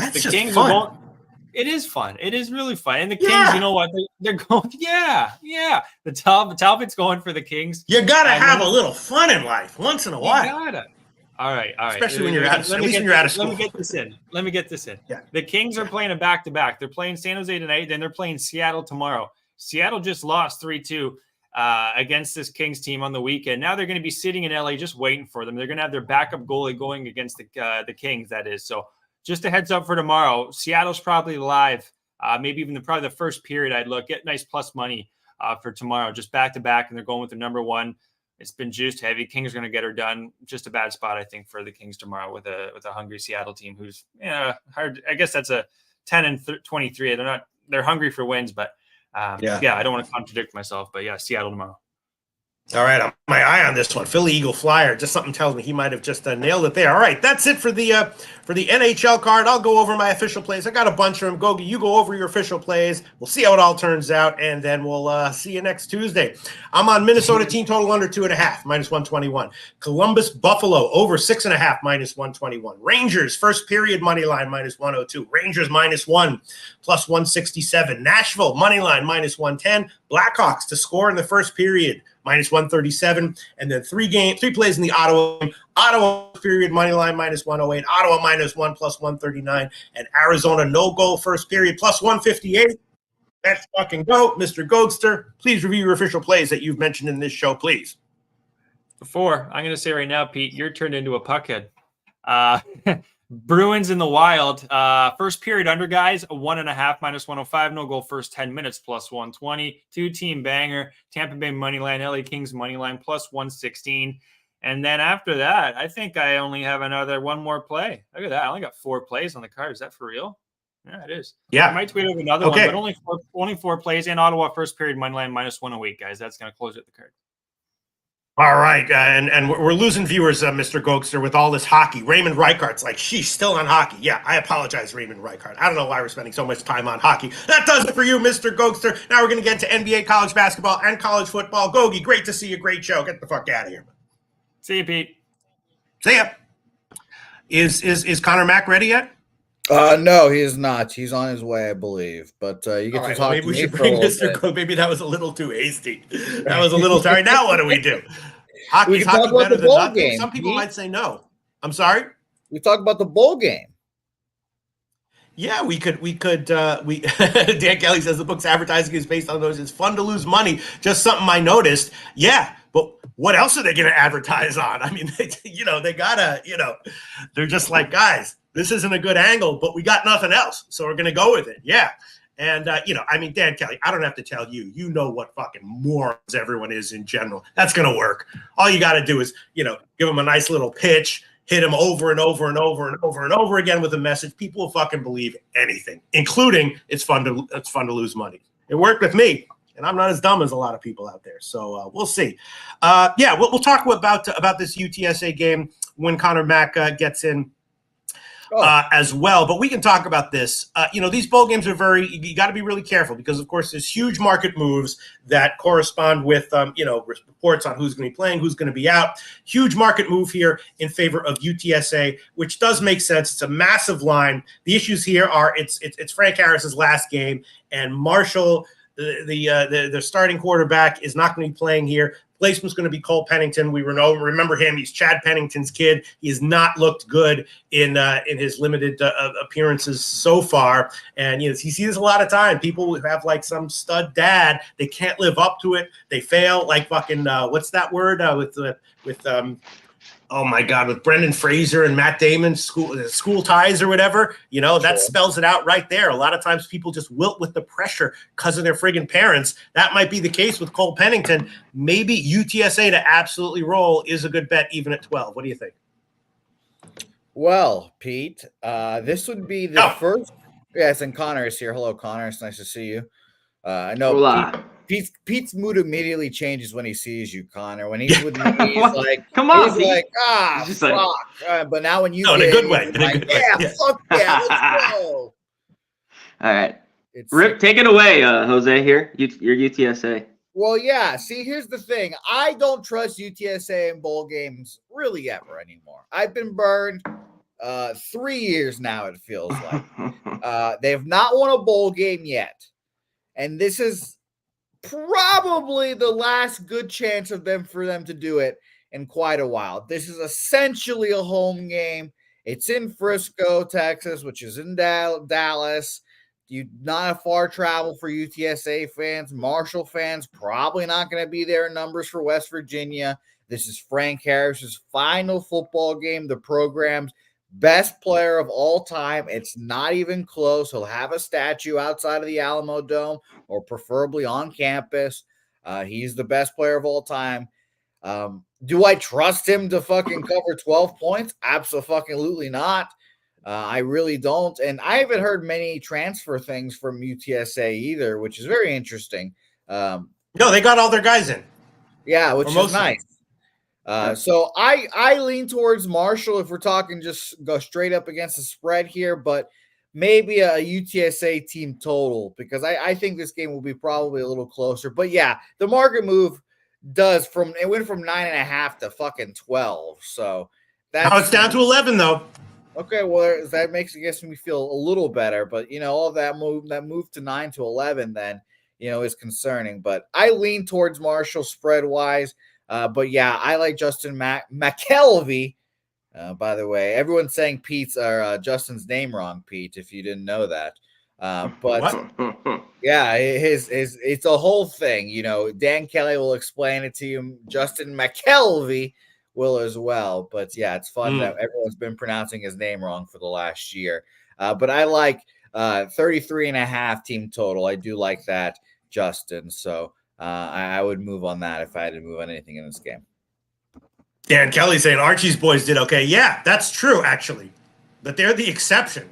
fun. It is fun. It is really fun. And the Kings, you know what? They're going, The Talbot's going for the Kings. You got to have a little fun in life once in a while. You got to. All right. Especially when you're out of school. Let me get this in. Yeah. The Kings are playing a back-to-back. They're playing San Jose tonight, then they're playing Seattle tomorrow. Seattle just lost 3-2 against this Kings team on the weekend. Now they're going to be sitting in LA just waiting for them. They're going to have their backup goalie going against the Kings, that is. So just a heads up for tomorrow. Seattle's probably live. Maybe even probably the first period I'd look. Get nice plus money for tomorrow. Just back-to-back, and they're going with the number one. It's been juiced heavy. Kings are going to get her done. Just a bad spot, I think, for the Kings tomorrow with a hungry Seattle team who's hard. I guess that's a 10-23. They're hungry for wins, but I don't want to contradict myself. But Seattle tomorrow. All right, I'm my eye on this one. Philly Eagle Flyer. Just something tells me he might have just nailed it there. All right, that's it for the NHL card. I'll go over my official plays. I got a bunch of them. Gogi, you go over your official plays. We'll see how it all turns out, and then we'll see you next Tuesday. I'm on Minnesota team total under 2.5 -121. Columbus Buffalo over 6.5 -121. Rangers first period money line -102. Rangers -1 +167. Nashville money line -110. Blackhawks to score in the first period -137, and then three plays in the Ottawa game. Ottawa period money line -108, Ottawa -1 +139, and Arizona no goal first period +158. Let's fucking go, Mr. Goldster. Please review your official plays that you've mentioned in this show, please. Before, I'm going to say right now, Pete, you're turned into a puckhead. Bruins in the Wild. First period under, guys, 1.5 -105. No goal first 10 minutes +120. 2-team banger. Tampa Bay money line. LA Kings money line +116. And then after that, I think I only have one more play. Look at that. I only got 4 plays on the card. Is that for real? Yeah, it is. Yeah. I might tweet over another one, but only four plays in Ottawa first period money line -108, guys. That's going to close out the card. All right, and we're losing viewers, Mr. Gokster, with all this hockey. Raymond Reichardt's like, she's still on hockey. Yeah, I apologize, Raymond Reichard. I don't know why we're spending so much time on hockey. That does it for you, Mr. Gokster. Now we're going to get to NBA, college basketball, and college football. Gogi, great to see you. Great show. Get the fuck out of here. See you, Pete. See ya. Is Connor Mack ready yet? No, he is not. He's on his way, I believe. But you get to talk maybe to we me should for bring a little Mr. bit. Cook. Maybe that was a little too hasty. That was a little sorry. Now what do we do? Hockey's We can talk hockey about better the than bowl nothing? game, Some people Pete. might say no. I'm sorry? We talk about the bowl game. Yeah, we could Dan Kelly says the book's advertising is based on those. It's fun to lose money. Just something I noticed. Yeah, but what else are they going to advertise on? I mean, they gotta, they're just like, guys, this isn't a good angle, but we got nothing else, so we're going to go with it. Yeah. And, Dan Kelly, I don't have to tell you, you know what fucking morons everyone is in general. That's going to work. All you got to do is, give them a nice little pitch, hit them over and over and over and over and over again with a message. People will fucking believe anything, including it's fun to lose money. It worked with me, and I'm not as dumb as a lot of people out there. So we'll see. We'll talk about this UTSA game when Connor Mack gets in. As well, but we can talk about this. These bowl games are you got to be really careful because, of course, there's huge market moves that correspond with, reports on who's going to be playing, who's going to be out. Huge market move here in favor of UTSA, which does make sense. It's a massive line. The issues here are it's Frank Harris's last game, and Marshall, the starting quarterback, is not going to be playing here. Placement's going to be Cole Pennington. We remember him. He's Chad Pennington's kid. He has not looked good in his limited appearances so far. And you see this a lot of time. People who have like some stud dad, they can't live up to it. They fail. Like fucking what's that word oh my God, with Brendan Fraser and Matt Damon, school ties or whatever, that spells it out right there. A lot of times people just wilt with the pressure because of their friggin' parents. That might be the case with Cole Pennington. Maybe UTSA to absolutely roll is a good bet even at 12. What do you think? Well, Pete, this would be the first. Yes, and Connor is here. Hello, Connor. It's nice to see you. I know Pete's mood immediately changes when he sees you, Connor. When he's with me, he's like, "Come on!" He's like, fuck. But now when you in a good way, fuck yeah, let's go. All right, Rip, take it away, Jose. Here, you're UTSA. Well, yeah. See, here's the thing. I don't trust UTSA in bowl games really ever anymore. I've been burned 3 years now. It feels like they have not won a bowl game yet. And this is probably the last good chance for them to do it in quite a while. This is essentially a home game. It's in Frisco, Texas, which is in Dallas. Not a far travel for UTSA fans. Marshall fans probably not going to be there in numbers for West Virginia. This is Frank Harris's final football game. The program's best player of all time. It's not even close. He'll have a statue outside of the Alamo Dome or preferably on campus. He's the best player of all time. Do I trust him to fucking cover 12 points? Absolutely not. I really don't. And I haven't heard many transfer things from UTSA either, which is very interesting. No, they got all their guys in. Yeah, which is nice. So I lean towards Marshall if we're talking just go straight up against the spread here, but maybe a UTSA team total because I think this game will be probably a little closer. But yeah, the market move it went from 9.5 to fucking 12. So now it's down to 11 though. Okay, well that makes me feel a little better, but all that move to 9 to 11 then is concerning. But I lean towards Marshall spread wise. But yeah, I like Justin McKelvey. By the way, everyone's saying Pete's or Justin's name wrong, Pete. If you didn't know that, but yeah, it's a whole thing. Dan Kelly will explain it to you. Justin McKelvey will as well. But yeah, it's fun that everyone's been pronouncing his name wrong for the last year. But I like 33.5 team total. I do like that, Justin. So. I would move on that if I had to move on anything in this game. Dan Kelly saying Archie's boys did okay. Yeah, that's true, actually. But they're the exception.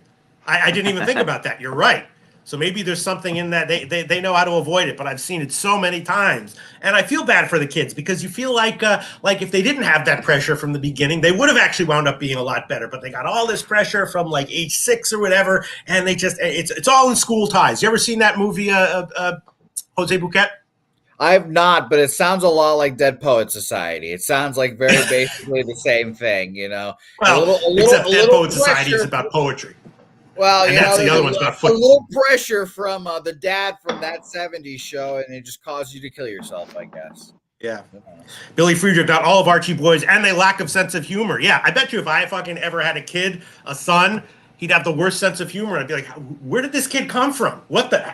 I didn't even think about that. You're right. So maybe there's something in that. They know how to avoid it, but I've seen it so many times. And I feel bad for the kids because you feel like if they didn't have that pressure from the beginning, they would have actually wound up being a lot better. But they got all this pressure from like age 6 or whatever, and they just it's all in school ties. You ever seen that movie, Jose Bouquet? I have not, but it sounds a lot like Dead Poet Society. It sounds like very basically the same thing, Well, except Dead Poet Society is about poetry. Well, and that's the other one's about football. A little pressure from the dad from that 70s show, and it just caused you to kill yourself, I guess. Yeah. Billy Friedrich got all of Archie boys and they lack of sense of humor. Yeah, I bet you if I fucking ever had a son, he'd have the worst sense of humor. I'd be like, where did this kid come from?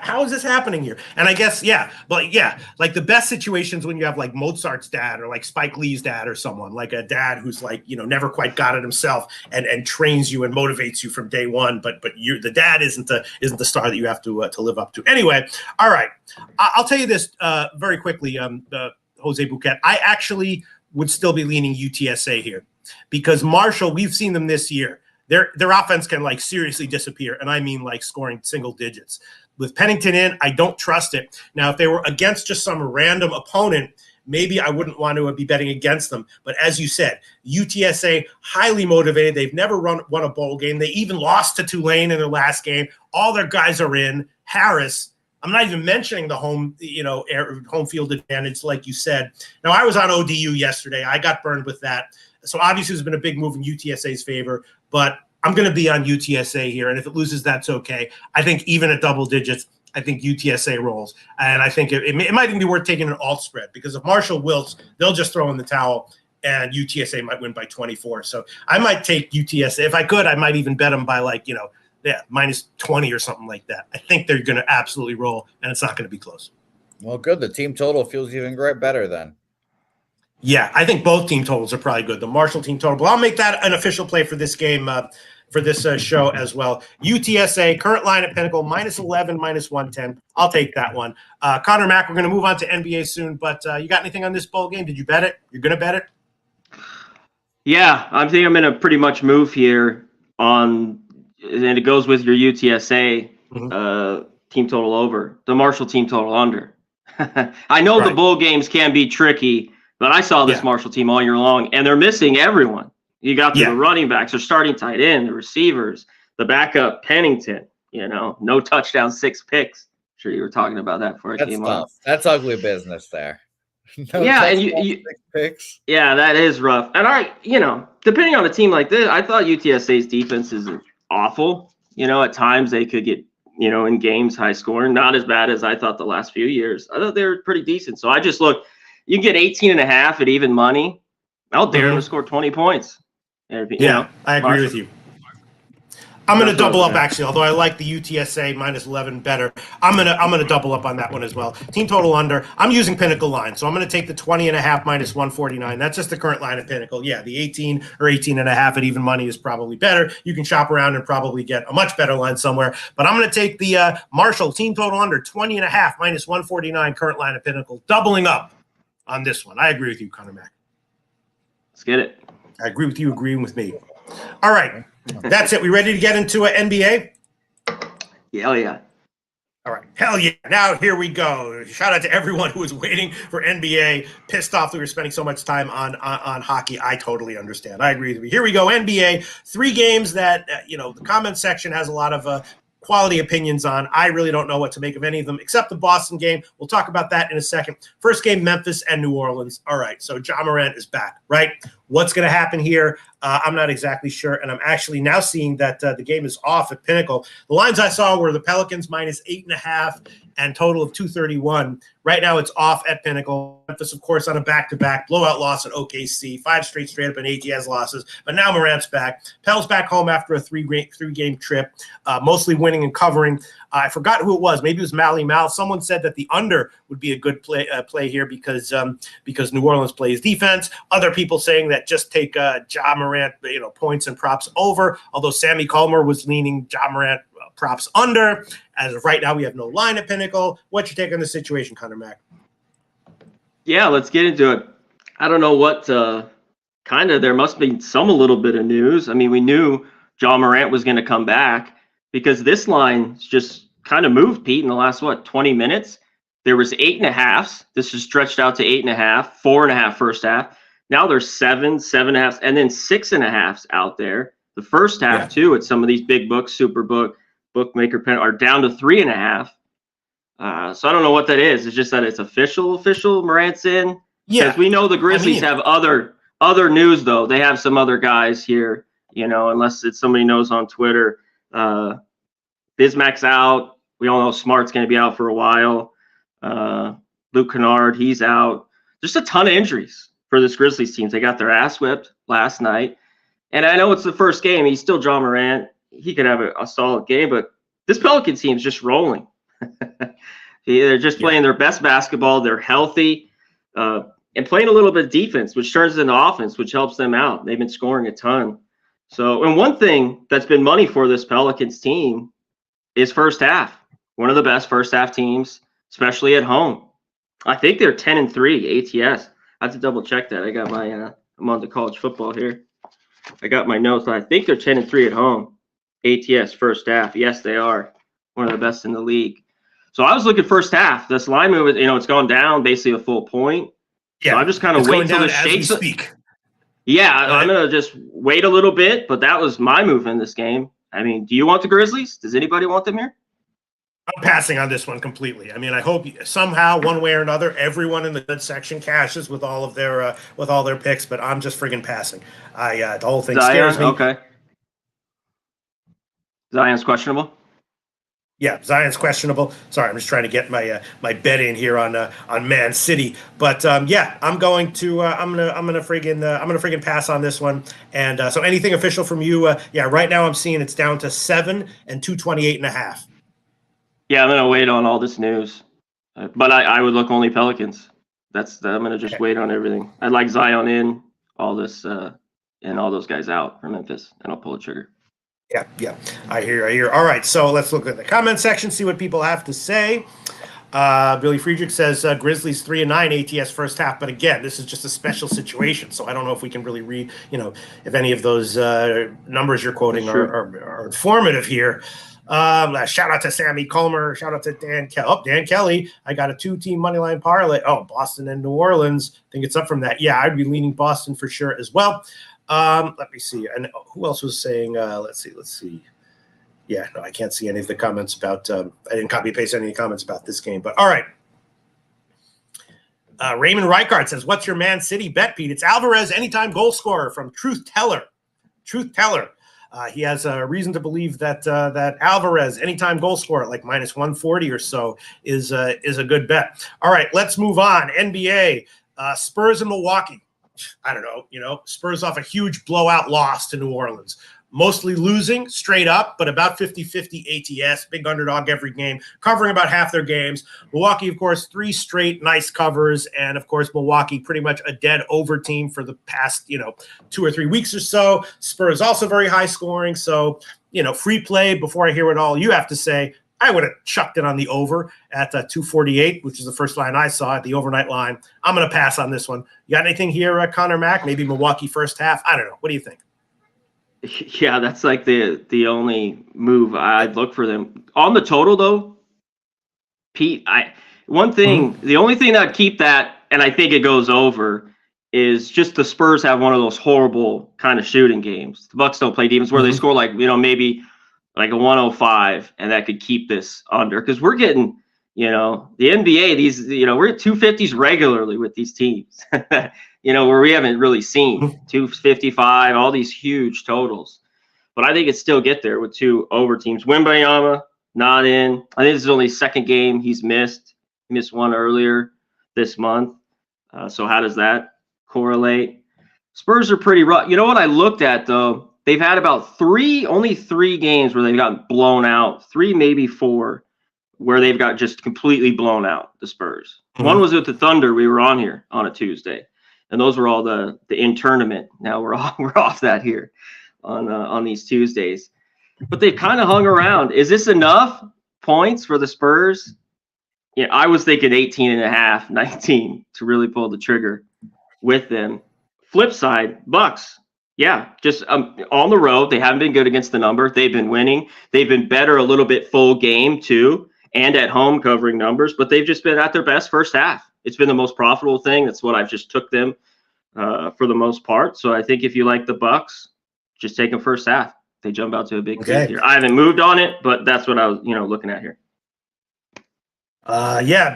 How is this happening here? And I guess, like the best situations when you have like Mozart's dad or like Spike Lee's dad or someone, like a dad who's like, never quite got it himself and trains you and motivates you from day one. But the dad isn't the star that you have to live up to. Anyway, all right. I'll tell you this very quickly, Jose Bouquet. I actually would still be leaning UTSA here because Marshall, we've seen them this year. Their offense can like seriously disappear, and I mean like scoring single digits. With Pennington in, I don't trust it. Now, if they were against just some random opponent, maybe I wouldn't want to be betting against them. But as you said, UTSA, highly motivated. They've never won a bowl game. They even lost to Tulane in their last game. All their guys are in. Harris, I'm not even mentioning the home field advantage, like you said. Now, I was on ODU yesterday. I got burned with that. So obviously there's been a big move in UTSA's favor, but I'm going to be on UTSA here. And if it loses, that's okay. I think even at double digits, I think UTSA rolls. And I think it might even be worth taking an alt spread because if Marshall wilts, they'll just throw in the towel and UTSA might win by 24. So I might take UTSA. If I could, I might even bet them by minus 20 or something like that. I think they're going to absolutely roll and it's not going to be close. Well, good. The team total feels even better then. Yeah, I think both team totals are probably good. The Marshall team total, but I'll make that an official play for this game, for this show as well. UTSA, current line at Pinnacle, minus 11, minus 110. I'll take that one. Connor Mack, we're going to move on to NBA soon, but you got anything on this bowl game? Did you bet it? You're going to bet it? Yeah, I think I'm going to pretty much move here on, and it goes with your UTSA team total over, the Marshall team total under. I know the bowl games can be tricky, but I saw this Marshall team all year long, and they're missing everyone. You got the running backs, they're starting tight end, the receivers, the backup Pennington, no touchdown, 6 picks. I'm sure you were talking about that before I came on. That's ugly business there. And you 6 picks. Yeah, that is rough. And depending on a team like this, I thought UTSA's defense is awful. At times they could get, in games high scoring, not as bad as I thought the last few years. I thought they were pretty decent. So I just look. You can get 18.5 at even money. I'll dare them to score 20 points. I agree with you. I'm going to double up actually, although I like the UTSA minus 11 better. I'm going to double up on that one as well. Team total under. I'm using Pinnacle line, so I'm going to take the 20.5 minus 149. That's just the current line at Pinnacle. Yeah, the 18 or 18.5 at even money is probably better. You can shop around and probably get a much better line somewhere. But I'm going to take the Marshall team total under 20.5 minus 149 current line at Pinnacle, doubling up on this one. I agree with you, Connor Mack. Let's get it. I agree with you agreeing with me. All right. That's it. We ready to get into an NBA? Yeah. All right. Hell yeah. Now here we go. Shout out to everyone who was waiting for NBA, pissed off that we were spending so much time on hockey. I totally understand. I agree with you. Here we go. NBA, 3 games that, the comment section has a lot of quality opinions on. I really don't know what to make of any of them except the Boston game. We'll talk about that in a second. First game, Memphis and New Orleans. All right. So Ja Morant is back, right? What's going to happen here? I'm not exactly sure. And I'm actually now seeing that the game is off at Pinnacle. The lines I saw were the Pelicans minus 8.5 and total of 231. Right now it's off at Pinnacle. Memphis, of course, on a back-to-back blowout loss at OKC. 5 straight up in ATS losses. But now Morant's back. Pel's back home after a three-game trip, mostly winning and covering. I forgot who it was. Maybe it was Mally Mal. Someone said that the under would be a good play here because New Orleans plays defense. Other people saying that just take Ja Morant, points and props over. Although Sammy Calmer was leaning Ja Morant props under. As of right now, we have no line at Pinnacle. What's your take on the situation, Connor Mack? Yeah, let's get into it. I don't know what there must be a little bit of news. I mean, we knew Ja Morant was going to come back because this line just kind of moved, Pete, in the last, 20 minutes. There was 8.5. This is stretched out to 8.5, 4.5 first half. Now there's 7, 7.5, and then 6.5 out there. The first half, too, at some of these big books, Superbook, Bookmaker Pen, are down to 3.5. So I don't know what that is. It's just that it's official. Morant's in. Yeah. Because we know the Grizzlies have other news, though. They have some other guys here, unless it's somebody knows on Twitter. Bismack's out. We all know Smart's going to be out for a while. Luke Kennard, he's out. Just a ton of injuries for this Grizzlies team. They got their ass whipped last night. And I know it's the first game. He's still Ja Morant. He could have a solid game, but this Pelican team's just rolling. They're just playing their best basketball. They're healthy and playing a little bit of defense, which turns into offense, which helps them out. They've been scoring a ton. So, and one thing that's been money for this Pelicans team is first half. One of the best first half teams, especially at home. I think they're 10-3 ATS. I have to double check that. I got my I'm on the college football here. I got my notes. I think they're 10-3 at home. ATS first half. Yes, they are one of the best in the league. So I was looking first half. This line move, it's gone down basically a full point. Yeah, so I'm just kind of waiting until the shakes. Yeah, right. I'm gonna just wait a little bit. But that was my move in this game. I mean, do you want the Grizzlies? Does anybody want them here? I'm passing on this one completely. I mean, I hope somehow, one way or another, everyone in the good section cashes with all their picks. But I'm just friggin' passing. The whole thing scares me. Okay. Zion's questionable. Yeah, Zion's questionable. Sorry, I'm just trying to get my bet in here on Man City. But yeah, I'm gonna friggin' pass on this one. And so anything official from you? Yeah, right now I'm seeing it's down to 7 and 228.5. Yeah, I'm gonna wait on all this news, but I would look only Pelicans. I'm gonna just wait on everything. I'd like Zion in, all this, and all those guys out for Memphis, and I'll pull the trigger. Yeah. I hear. All right, so let's look at the comment section, see what people have to say. Billy Friedrich says Grizzlies 3-9 ATS first half, but again, this is just a special situation, so I don't know if we can really read, if any of those numbers you're quoting are informative here. Shout out to Sammy Calmer. Shout out to Dan Kelly. I got a 2-team moneyline parlay. Oh, Boston and New Orleans. I think it's up from that. Yeah, I'd be leaning Boston for sure as well. Let me see. And who else was saying? Let's see. Yeah, no, I can't see any of the comments about. I didn't copy paste any comments about this game. But all right. Raymond Reichard says, "What's your Man City bet, Pete?" It's Alvarez, anytime goal scorer from Truth Teller. He has a reason to believe that Alvarez, anytime goal scorer, like minus 140 or so, is a good bet. All right, let's move on. NBA, Spurs and Milwaukee. I don't know, Spurs off a huge blowout loss to New Orleans. Mostly losing straight up, but about 50-50 ATS, big underdog every game, covering about half their games. Milwaukee, of course, 3 straight nice covers, and of course, Milwaukee pretty much a dead over team for the past, 2 or 3 weeks or so. Spurs also very high scoring, so, free play. Before I hear what all you have to say, I would have chucked it on the over at 248, which is the first line I saw at the overnight line. I'm going to pass on this one. You got anything here, Connor Mack? Maybe Milwaukee first half? I don't know. What do you think? Yeah, that's like the only move I'd look for them. On the total, though, Pete, the only thing that would keep that, and I think it goes over, is just the Spurs have one of those horrible kind of shooting games. The Bucks don't play defense where they score like, maybe like a 105, and that could keep this under. Because we're getting, the NBA, we're at 250s regularly with these teams, where we haven't really seen 255, all these huge totals. But I think it still get there with two over teams. Wembanyama, not in. I think this is only his second game he's missed. He missed one earlier this month. So how does that correlate? Spurs are pretty rough. You know what I looked at, though? They've had about only three games where they've gotten blown out. 3, maybe 4, where they've got just completely blown out, the Spurs. One was with the Thunder. We were on here on a Tuesday. And those were all the in-tournament. Now we're off that here on these Tuesdays. But they've kind of hung around. Is this enough points for the Spurs? Yeah, I was thinking 18.5, 19 to really pull the trigger with them. Flip side, Bucks. Yeah, just on the road. They haven't been good against the number. They've been winning. They've been better a little bit full game too, and at home covering numbers. But they've just been at their best first half. It's been the most profitable thing. That's what I've just took them for the most part. So I think if you like the Bucks, just take them first half. They jump out to a big lead here. I haven't moved on it, but that's what I was, looking at here.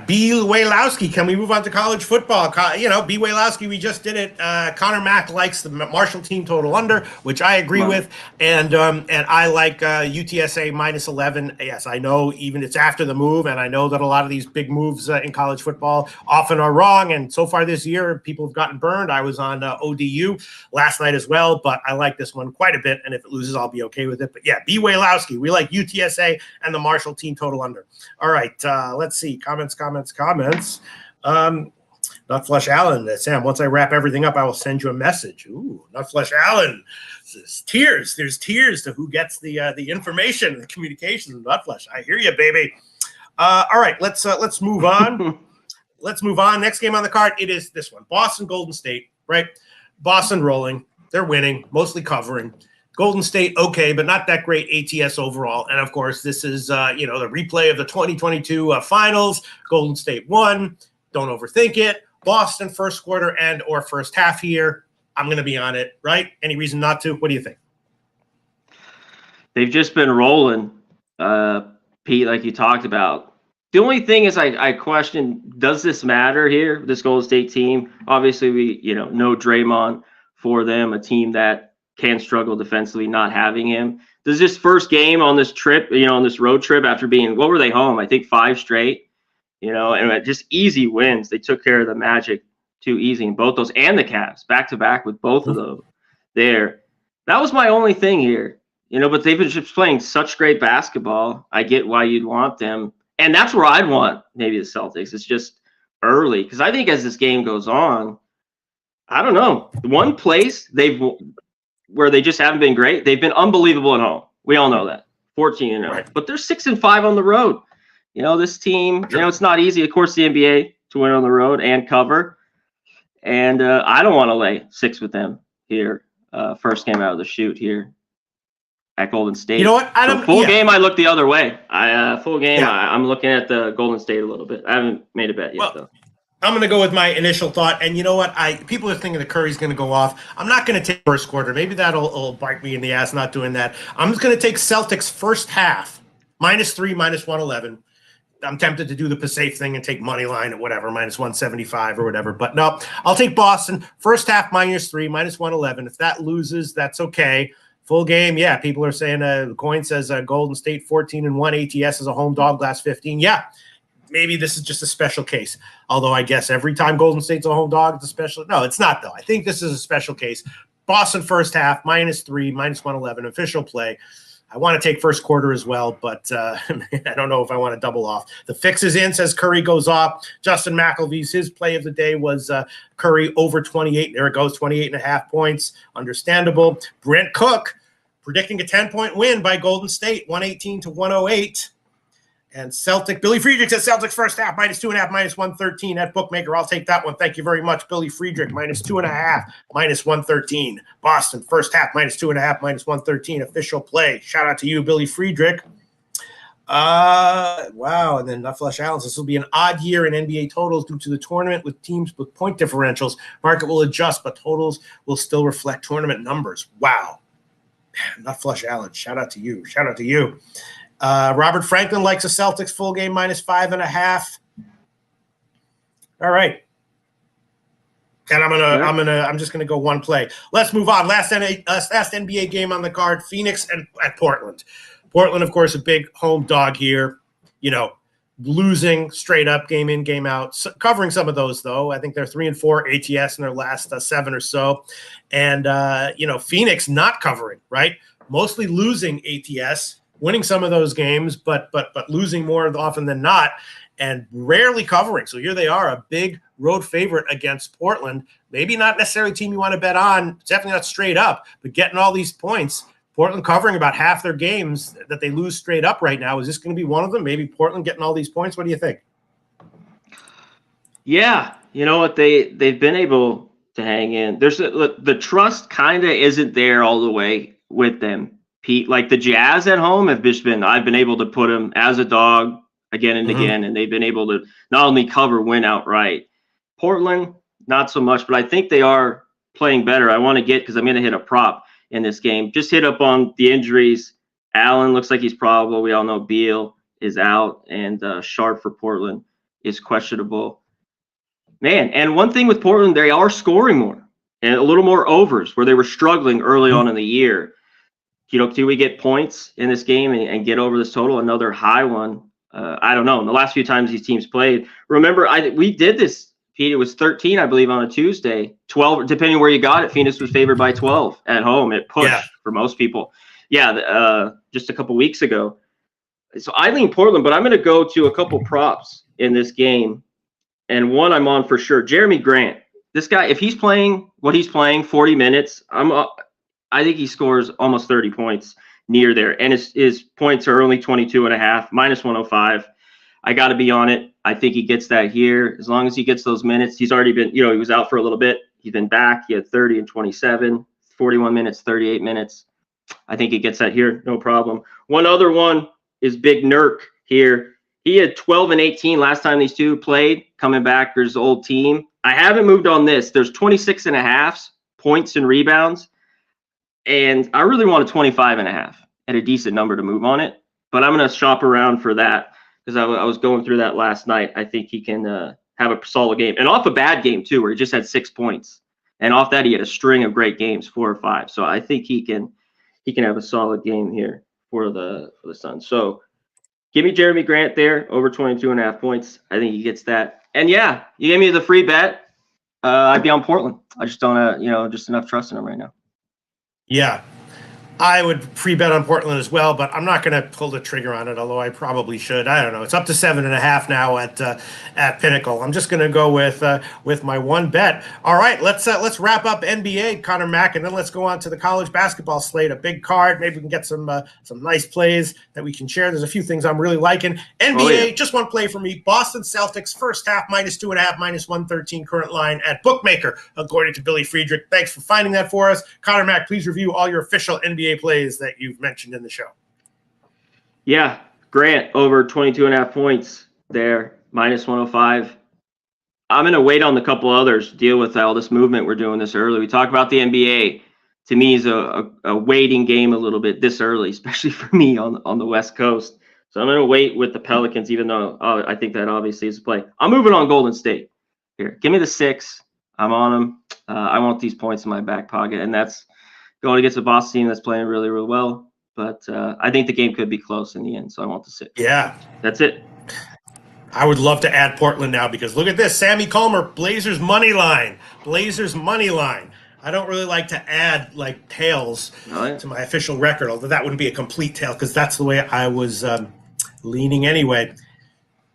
B. Waylowski. Can we move on to college football? B. Waylowski, we just did it. Connor Mack likes the Marshall team total under, which I agree with. And I like UTSA minus 11. Yes, I know even it's after the move, and I know that a lot of these big moves in college football often are wrong. And so far this year, people have gotten burned. I was on ODU last night as well, but I like this one quite a bit. And if it loses, I'll be okay with it. But yeah, B. Waylowski, we like UTSA and the Marshall team total under. All right, let's see. Comments. Nutflesh Allen. Sam, once I wrap everything up, I will send you a message. Ooh, Nutflesh Allen. There's tears. There's tears to who gets the information, the communications of Nutflesh. I hear you, baby. All right, let's move on. Let's move on. Next game on the card, it is this one. Boston, Golden State, right? Boston rolling. They're winning, mostly covering. Golden State, okay, but not that great ATS overall. And, of course, this is, the replay of the 2022 finals. Golden State won. Don't overthink it. Boston first quarter and or first half here. I'm going to be on it, right? Any reason not to? What do you think? They've just been rolling, Pete, like you talked about. The only thing is I question, does this matter here, this Golden State team? Obviously, we, no Draymond for them, a team that can struggle defensively not having him. Does this first game on this trip, on this road trip after being, what were they home? I think 5 straight, and just easy wins. They took care of the Magic too easy in both those and the Cavs back to back with both of those there. That was my only thing here, but they've been just playing such great basketball. I get why you'd want them. And that's where I'd want maybe the Celtics. It's just early because I think as this game goes on, I don't know. One place where they just haven't been great. They've been unbelievable at home. We all know that. 14-0. Right. But they're 6-5 on the road. This team, it's not easy, of course, the NBA to win on the road and cover. And I don't want to lay 6 with them here. First game out of the chute here at Golden State. You know what? Game, I look the other way. I'm looking at the Golden State a little bit. I haven't made a bet yet, though. I'm going to go with my initial thought, and you know what? People are thinking that Curry's going to go off. I'm not going to take first quarter. Maybe that'll bite me in the ass not doing that. I'm just going to take Celtics first half, -3, -111. I'm tempted to do the safe thing and take money line at whatever, -175 or whatever. But no, I'll take Boston first half -3, -111. If that loses, that's okay. Full game, yeah. People are saying the coin says Golden State 14-1 ATS is a home dog, glass 15. Yeah. Maybe this is just a special case. Although I guess every time Golden State's a home dog, it's a special. No, it's not, though. I think this is a special case. Boston first half, -3, -111, official play. I want to take first quarter as well, but I don't know if I want to double off. The fix is in, says Curry goes off. Justin McElvee's, his play of the day was Curry over 28. There it goes, 28.5 points. Understandable. Brent Cook predicting a 10-point win by Golden State, 118-108. And Billy Friedrich says Celtics first half, -2.5, -113 at bookmaker. I'll take that one. Thank you very much, Billy Friedrich, -2.5, -113. Boston first half, -2.5, -113 official play. Shout out to you, Billy Friedrich. Wow. And then Flush Allens. This will be an odd year in NBA totals due to the tournament with teams with point differentials. Market will adjust, but totals will still reflect tournament numbers. Wow. Not Flush Allen. Shout out to you. Shout out to you. Robert Franklin likes the Celtics full game -5.5. All right. And I'm just gonna go one play. Let's move on. Last NBA game on the card: Phoenix and at Portland. Portland, of course, a big home dog here. You know, losing straight up, game in, game out. Covering some of those though. I think they're 3-4 ATS in their last 7 or so, and Phoenix not covering, right? Mostly losing ATS, winning some of those games, but losing more often than not, and rarely covering. So here they are, a big road favorite against Portland. Maybe not necessarily a team you want to bet on, definitely not straight up, but getting all these points. Portland covering about half their games that they lose straight up right now. Is this going to be one of them? Maybe Portland getting all these points? What do you think? Yeah, you know what? They've been able to hang in. The trust kind of isn't there all the way with them, Pete. Like the Jazz at home I've been able to put them as a dog again and again, and they've been able to not only cover, win outright. Portland, not so much, but I think they are playing better. I want to because I'm going to hit a prop in this game. Just hit up on the injuries. Allen looks like he's probable. We all know Beal is out, and Sharp for Portland is questionable. Man, and one thing with Portland, they are scoring more and a little more overs where they were struggling early on in the year. Do we get points in this game and get over this total? Another high one. I don't know. In the last few times these teams played, remember, we did this, Pete. It was 13, I believe, on a Tuesday. 12, depending where you got it. Phoenix was favored by 12 at home. It pushed for most people. Yeah, just a couple weeks ago. So I lean Portland, but I'm going to go to a couple props in this game. And one I'm on for sure. Jeremy Grant. This guy, if he's playing what he's playing, 40 minutes, I think he scores almost 30 points near there. And his points are only 22.5, -105. I got to be on it. I think he gets that here. As long as he gets those minutes, he's already been, he was out for a little bit. He's been back. He had 30 and 27, 41 minutes, 38 minutes. I think he gets that here. No problem. One other one is Big Nurk here. He had 12 and 18 last time these two played, coming back for his old team. I haven't moved on this. There's 26.5 points and rebounds. And I really want a 25.5 at a decent number to move on it. But I'm going to shop around for that because I was going through that last night. I think he can have a solid game. And off a bad game, too, where he just had 6 points. And off that, he had a string of great games, 4 or 5. So I think he can have a solid game here for the Suns. So give me Jeremy Grant there, over 22.5 points. I think he gets that. And yeah, you gave me the free bet. I'd be on Portland. I just don't, just enough trust in him right now. Yeah, I would free bet on Portland as well, but I'm not going to pull the trigger on it, although I probably should. I don't know. It's up to 7.5 now at Pinnacle. I'm just going to go with my one bet. All right, let's wrap up NBA, Connor Mack, and then let's go on to the college basketball slate. A big card. Maybe we can get some nice plays that we can share. There's a few things I'm really liking. NBA, just one play for me. Boston Celtics first half -2.5, -113 current line at Bookmaker, according to Billy Friedrich. Thanks for finding that for us. Connor Mack, please review all your official NBA plays that you've mentioned in the show. Yeah, Grant over 22.5 points there, -105. I'm going to wait on the couple others, deal with all this movement we're doing this early. We talked about the NBA. To me, is a waiting game a little bit this early, especially for me on the West Coast. So I'm going to wait with the Pelicans, even though I think that obviously is a play. I'm moving on Golden State here. Give me the 6. I'm on them. I want these points in my back pocket, and that's going against a Boston team that's playing really, really well. But I think the game could be close in the end, so I want the 6. Yeah. That's it. I would love to add Portland now because look at this. Sammy Culmer, Blazers money line. Blazers money line. I don't really like to add tails to my official record, although that wouldn't be a complete tail because that's the way I was leaning anyway.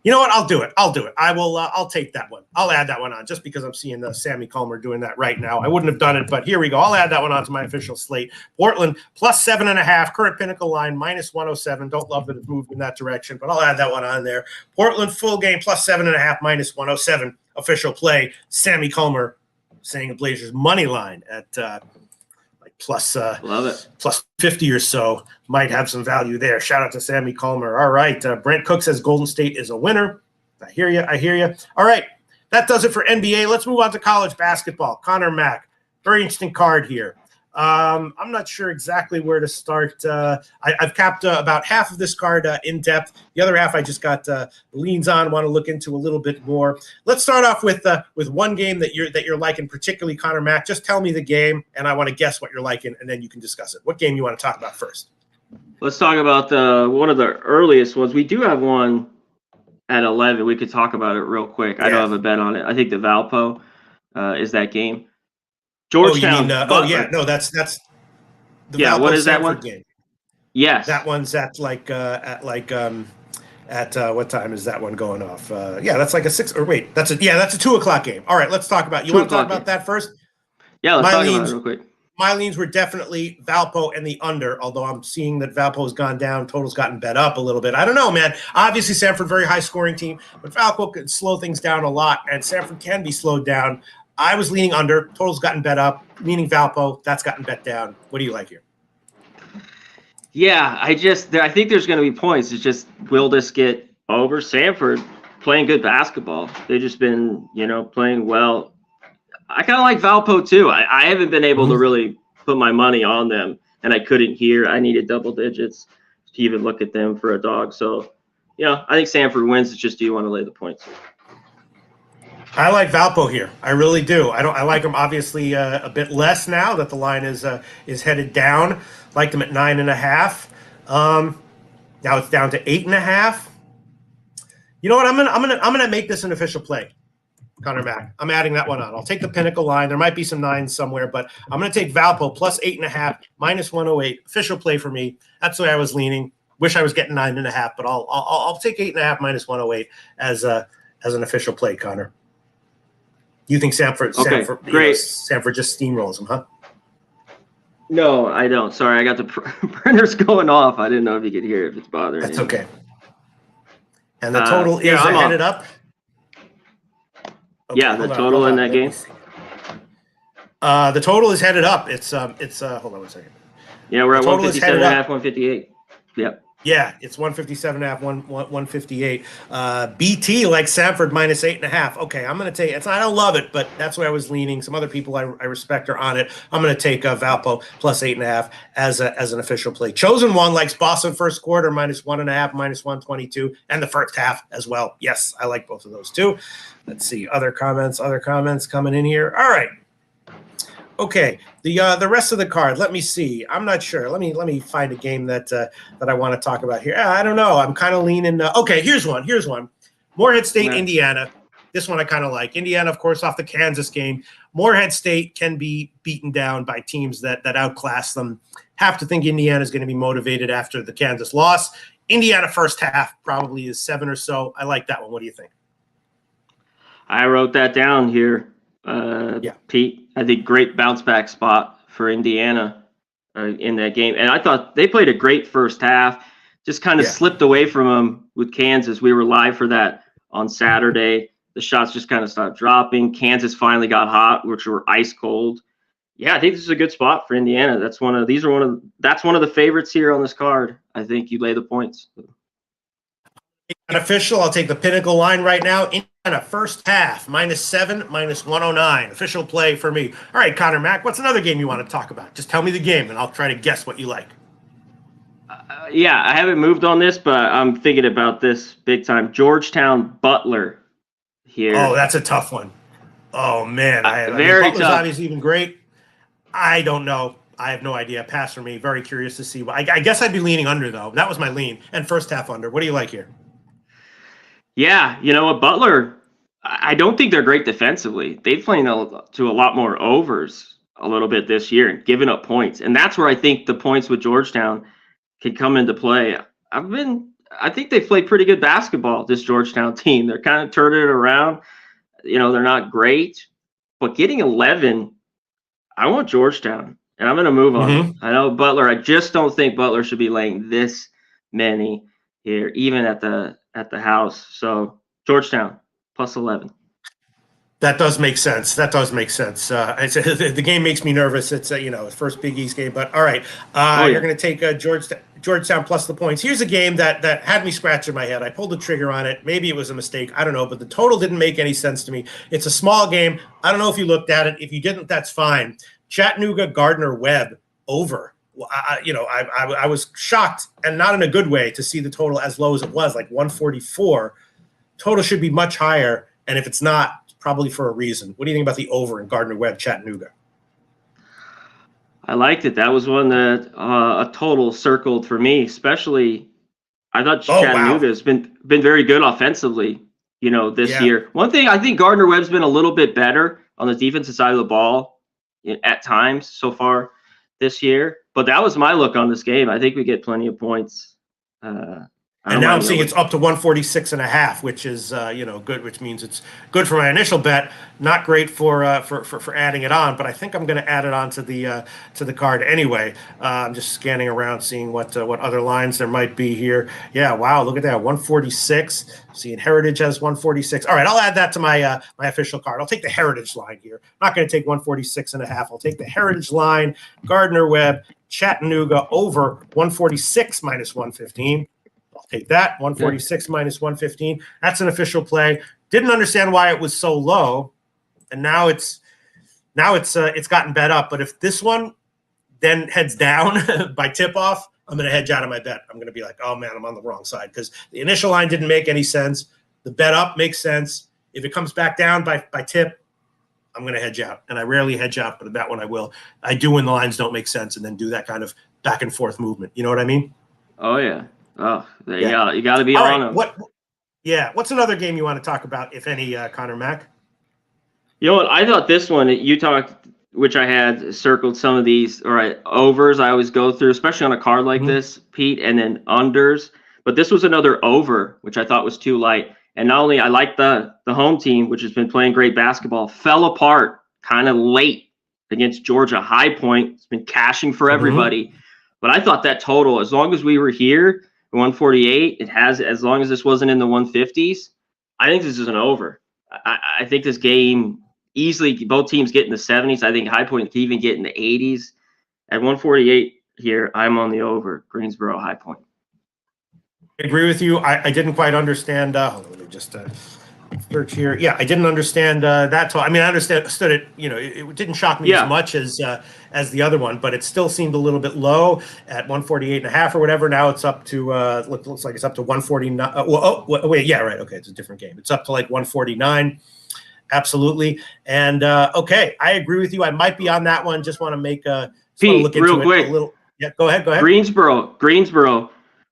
You know what? I'll do it. I'll take that one. I'll add that one on just because I'm seeing Sammy Culmer doing that right now. I wouldn't have done it, but here we go. I'll add that one on to my official slate. Portland +7.5, current Pinnacle line -107. Don't love that it moved in that direction, but I'll add that one on there. Portland full game +7.5, -107. Official play. Sammy Culmer saying the Blazers money line at Love it. plus 50 or so might have some value there. Shout out to Sammy Calmer. All right. Brent Cook says Golden State is a winner. I hear you. All right. That does it for NBA. Let's move on to college basketball. Connor Mack, very interesting card here. I'm not sure exactly where to start. I've capped about half of this card in depth. The other half I just got leans on, want to look into a little bit more. Let's start off with one game that you're liking, particularly Connor Mack. Just tell me the game, and I want to guess what you're liking, and then you can discuss it. What game you want to talk about first? Let's talk about one of the earliest ones. We do have one at 11. We could talk about it real quick. I don't have a bet on it. I think the Valpo is that game. Georgetown. That's the Valpo what is that one? Game. Yes, that one's at what time is that one going off? That's like a 6 or wait, that's a 2:00 game. All right, let's talk about. You want to talk about that first? Yeah, let's talk about it real quick. My leans were definitely Valpo and the under, although I'm seeing that Valpo's gone down. Total's gotten bet up a little bit. I don't know, man. Obviously, Samford, very high-scoring team, but Valpo could slow things down a lot, and Samford can be slowed down. I was leaning under. Total's gotten bet up, leaning Valpo. That's gotten bet down. What do you like here? Yeah, I think there's going to be points. It's just, will this get over? Samford playing good basketball. They've just been, playing well. I kind of like Valpo too. I haven't been able to really put my money on them, and I couldn't here. I needed double digits to even look at them for a dog. So, I think Samford wins. It's just, do you want to lay the points? I like Valpo here. I really do. I like them obviously a bit less now that the line is headed down. Like them at 9.5. Now it's down to 8.5. You know what? I'm gonna make this an official play. Connor Mack. I'm adding that one on. I'll take the Pinnacle line. There might be some 9s somewhere, but I'm going to take Valpo plus 8.5, minus 108. Official play for me. That's the way I was leaning. Wish I was getting 9.5, but I'll take 8.5 minus 108 as an official play, Connor. You think Samford great. Samford just steamrolls them, huh? No, I don't. Sorry, I got the printers going off. I didn't know if you could hear if it's bothering That's you. okay. And the total is headed up. Okay, the total in that game. The total is headed up. It's hold on 1 second. Yeah, we're at 157.5, 158. Yep. Yeah, it's 157.5, 158. BT like Samford minus 8.5. Okay, I'm going to take it. I don't love it, but that's where I was leaning. Some other people I respect are on it. I'm going to take Valpo plus 8.5 as an official play. Chosen one likes Boston first quarter minus 1.5, minus 122, and the first half as well. Yes, I like both of those too. Let's see other comments coming in here. All right. Okay, the rest of the card. Let me see. I'm not sure. Let me find a game that I want to talk about here. I don't know. I'm kind of leaning. Okay, here's one. Morehead State, Indiana. This one I kind of like. Indiana, of course, off the Kansas game. Morehead State can be beaten down by teams that outclass them. Have to think Indiana is going to be motivated after the Kansas loss. Indiana first half probably is 7 or so. I like that one. What do you think? I wrote that down here. Pete, I think great bounce back spot for Indiana in that game. And I thought they played a great first half, just kind of slipped away from them with Kansas. We were live for that on Saturday. The shots just kind of stopped dropping. Kansas finally got hot, which were ice cold. Yeah, I think this is a good spot for Indiana. That's one of the favorites here on this card. I think you lay the points. Official, I'll take the Pinnacle line right now. Indiana first half, -7, minus 109. Official play for me. All right, Connor Mack, what's another game you want to talk about? Just tell me the game, and I'll try to guess what you like. I haven't moved on this, but I'm thinking about this big time. Georgetown Butler here. Oh, that's a tough one. Oh, man. Very Butler's tough. Obviously even great. I don't know. I have no idea. Pass for me. Very curious to see. I guess I'd be leaning under, though. That was my lean. And first half under. What do you like here? Yeah, you know what, Butler, I don't think they're great defensively. They've played to a lot more overs a little bit this year and given up points. And that's where I think the points with Georgetown can come into play. I think they've played pretty good basketball, this Georgetown team. They're kind of turning it around. They're not great, but getting 11, I want Georgetown, and I'm going to move on. I know Butler. I just don't think Butler should be laying this many here, even at the house. So Georgetown plus 11. That does make sense. The game makes me nervous. It's first Big East game, but all right. You're going to take Georgetown plus the points. Here's a game that had me scratching my head. I pulled the trigger on it. Maybe it was a mistake. I don't know, but the total didn't make any sense to me. It's a small game. I don't know if you looked at it. If you didn't, that's fine. Chattanooga Gardner Webb over. I was shocked, and not in a good way, to see the total as low as it was, like 144. Total should be much higher, and if it's not, probably for a reason. What do you think about the over in Gardner Webb Chattanooga? I liked it. That was one that a total circled for me, especially. I thought Chattanooga has been very good offensively, this year. One thing, I think Gardner Webb's been a little bit better on the defensive side of the ball at times so far this year. But that was my look on this game. I think we get plenty of points. And now I'm seeing it's up to 146.5, which is good, which means it's good for my initial bet. Not great for adding it on, but I think I'm going to add it on to the card anyway. I'm just scanning around, seeing what other lines there might be here. Yeah, wow, look at that, 146. Seeing Heritage has 146. All right, I'll add that to my official card. I'll take the Heritage line here. I'm not going to take 146.5. I'll take the Heritage line. Gardner Webb, Chattanooga over 146 minus 115. Take that, 146 minus 115. That's an official play. Didn't understand why it was so low, and now it's gotten bet up. But if this one then heads down by tip-off, I'm going to hedge out of my bet. I'm going to be like, oh, man, I'm on the wrong side, because the initial line didn't make any sense. The bet up makes sense. If it comes back down by tip, I'm going to hedge out. And I rarely hedge out, but that one I will. I do when the lines don't make sense and then do that kind of back-and-forth movement. You know what I mean? Oh, yeah. Oh, you got to be on them. What's another game you want to talk about, if any, Connor Mack? You know what? I thought this one, you talked, which I had circled some of these, overs I always go through, especially on a card like this, Pete, and then unders. But this was another over, which I thought was too light. And not only I like the home team, which has been playing great basketball, fell apart kind of late against Georgia. High Point, it's been cashing for everybody. But I thought that total, as long as we were here, 148, it has, as long as this wasn't in the 150s, I think this is an over. I think this game easily, both teams get in the 70s. I think High Point can even get in the 80s. At 148 here, I'm on the over, Greensboro, High Point. I agree with you. I didn't quite understand. Hold on, let me just search here. Yeah, I didn't understand that. I mean, I understood it. It didn't shock me as much as the other one, but it still seemed a little bit low at 148.5 or whatever. Now it's up to looks like it's up to 149. Wait, yeah, right. Okay, it's a different game. It's up to like 149. Absolutely. And okay, I agree with you. I might be on that one. Just want to make Pete, look real into quick. It a little. Yeah, go ahead. Greensboro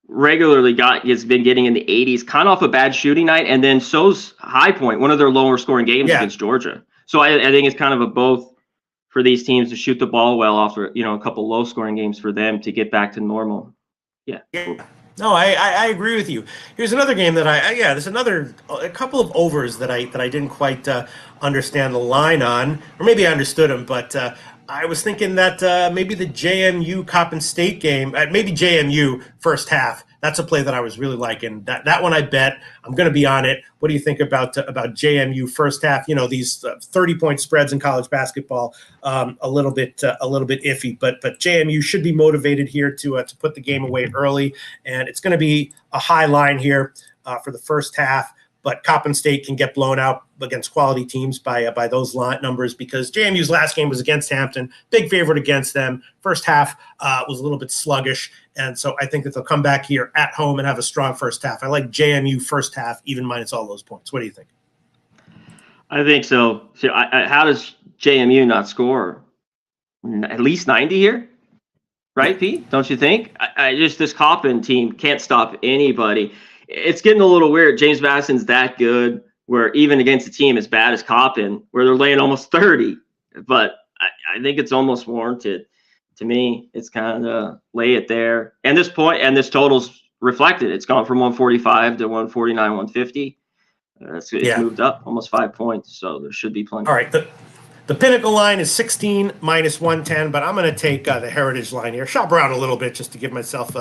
regularly has been getting in the 80s, kind of off a bad shooting night, and then so's High Point, one of their lower scoring games against Georgia. So I think it's kind of a both for these teams to shoot the ball well after a couple low scoring games for them to get back to normal. Yeah. No, I agree with you. Here's another game that there's a couple of overs that I didn't quite understand the line on, or maybe I understood them, but I was thinking that maybe the JMU Coppin State game, maybe JMU first half. That's a play that I was really liking. That one I bet. I'm going to be on it. What do you think about JMU first half? These 30-point spreads in college basketball, a little bit iffy. But JMU should be motivated here to put the game away early, and it's going to be a high line here for the first half. But Coppin State can get blown out against quality teams by those line numbers, because JMU's last game was against Hampton, big favorite against them. First half was a little bit sluggish, and so I think that they'll come back here at home and have a strong first half. I like JMU first half, even minus all those points. What do you think? I think so. So how does JMU not score at least 90 here? Right, Pete? Don't you think? This Coppin team can't stop anybody. It's getting a little weird. James Madison's that good, where even against a team as bad as Coppin, where they're laying almost 30. But I think it's almost warranted. To me, it's kind of lay it there. And this total's reflected. It's gone from 145 to 149, 150. It's moved up almost 5 points, so there should be plenty. All right, the Pinnacle line is 16 minus 110, but I'm going to take the Heritage line here. Shop around a little bit just to give myself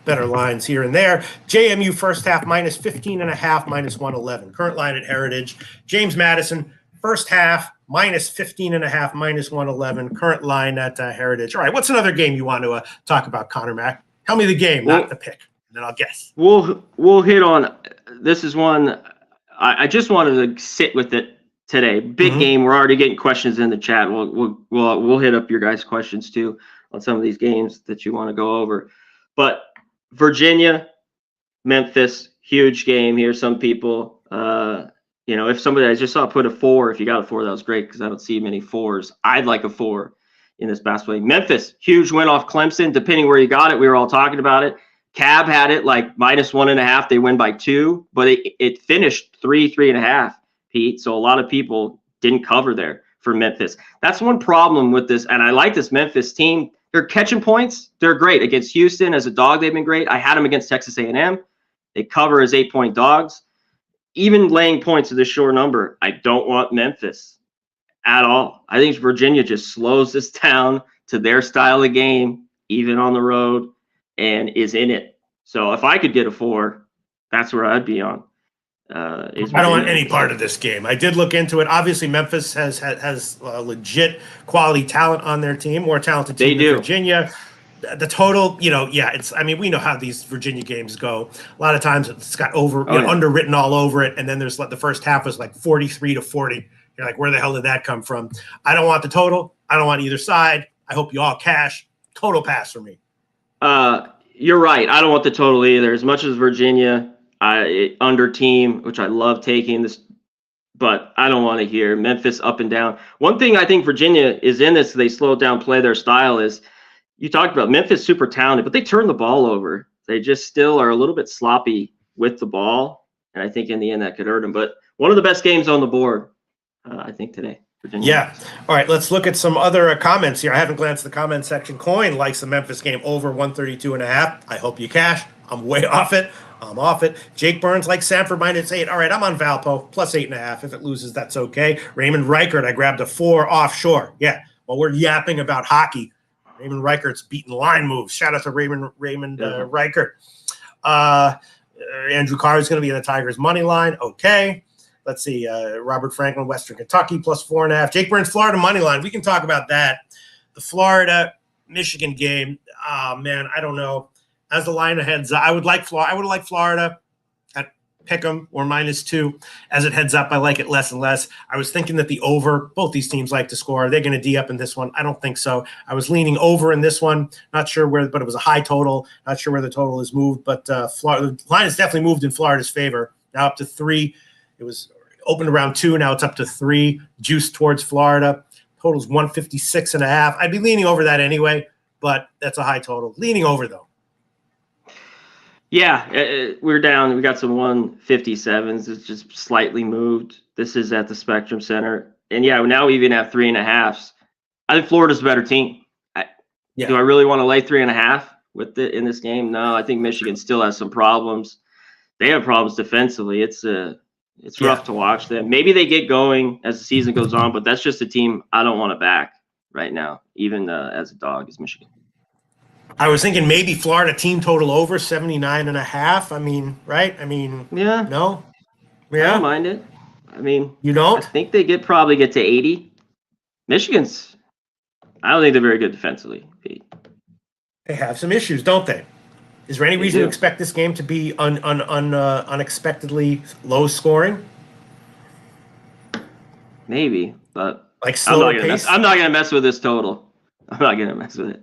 better lines here and there. JMU first half minus 15.5, minus 111. Current line at Heritage. James Madison First half, minus 15.5, minus 111. Current line at Heritage. All right, what's another game you want to talk about, Connor Mack? Tell me the game, not the pick, and then I'll guess. We'll hit on. This is one I just wanted to sit with it today. Big game. We're already getting questions in the chat. We'll hit up your guys' questions too on some of these games that you want to go over. But Virginia, Memphis, huge game here. Some people, if somebody, I just saw put a 4. If you got a 4, that was great because I don't see many 4s. I'd like a 4 in this basketball game. Memphis, huge win off Clemson. Depending where you got it, we were all talking about it. Cab had it like minus 1.5. They win by 2, but it finished 3.5, Pete. So a lot of people didn't cover there for Memphis. That's one problem with this. And I like this Memphis team. They're catching points. They're great against Houston as a dog. They've been great. I had them against Texas A&M. They cover as 8-point dogs. Even laying points at this short number, I don't want Memphis at all. I think Virginia just slows this down to their style of game, even on the road, and is in it. So if I could get a 4, that's where I'd be on. I don't want any part of this game. I did look into it. Obviously, Memphis has legit quality talent on their team, more talented team than Virginia. The total, it's. I mean, we know how these Virginia games go. A lot of times it's got underwritten all over it, and then there's the first half was like 43-40. You're like, where the hell did that come from? I don't want the total. I don't want either side. I hope you all cash. Total pass for me. You're right. I don't want the total either. As much as Virginia, under team, which I love taking this, but I don't want to hear Memphis up and down. One thing I think Virginia is in this, they slow down, play their style is, you talked about Memphis super talented, but they turn the ball over. They just still are a little bit sloppy with the ball. And I think in the end that could hurt them. But one of the best games on the board, I think, today. Virginia. Yeah. All right, let's look at some other comments here. I haven't glanced at the comment section. Coin likes the Memphis game over 132.5. I hope you cash. I'm way off it. I'm off it. Jake Burns likes Sanford minus 8. All right, I'm on Valpo plus 8.5. If it loses, that's okay. Raymond Reichert, I grabbed a 4 offshore. Yeah, while we're yapping about hockey, Raymond Reichert's beating line moves. Shout out to Raymond Reichert. Andrew Carr is going to be in the Tigers money line. Okay. Let's see. Robert Franklin, Western Kentucky plus 4.5. Jake Burns, Florida money line. We can talk about that. The Florida-Michigan game. Man, I don't know. As the line heads up, I would like Florida at Pick'em or -2. As it heads up, I like it less and less. I was thinking that the over, both these teams like to score. Are they going to D up in this one? I don't think so. I was leaning over in this one. Not sure where, but it was a high total. Not sure where the total is moved, but Florida, the line has definitely moved in Florida's favor. Now up to 3. It was opened around 2. Now it's up to 3. Juice towards Florida. Total's 156.5. I'd be leaning over that anyway, but that's a high total. Leaning over though. Yeah, we're down. We got some 157s. It's just slightly moved. This is at the Spectrum Center. And yeah, now we even have 3.5s. I think Florida's a better team. Do I really want to lay 3.5 in this game? No, I think Michigan still has some problems. They have problems defensively. It's rough to watch them. Maybe they get going as the season goes on, but that's just a team I don't want to back right now, even as a dog, is Michigan. I was thinking maybe Florida team total over 79.5. I mean, right? I mean, yeah. No? Yeah. I don't mind it. I mean, you don't? I think they probably get to 80. Michigan's, I don't think they're very good defensively, Pete. They have some issues, don't they? Is there any reason to expect this game to be unexpectedly low scoring? Maybe, but like slower pace. I'm not gonna mess with this total. I'm not gonna mess with it.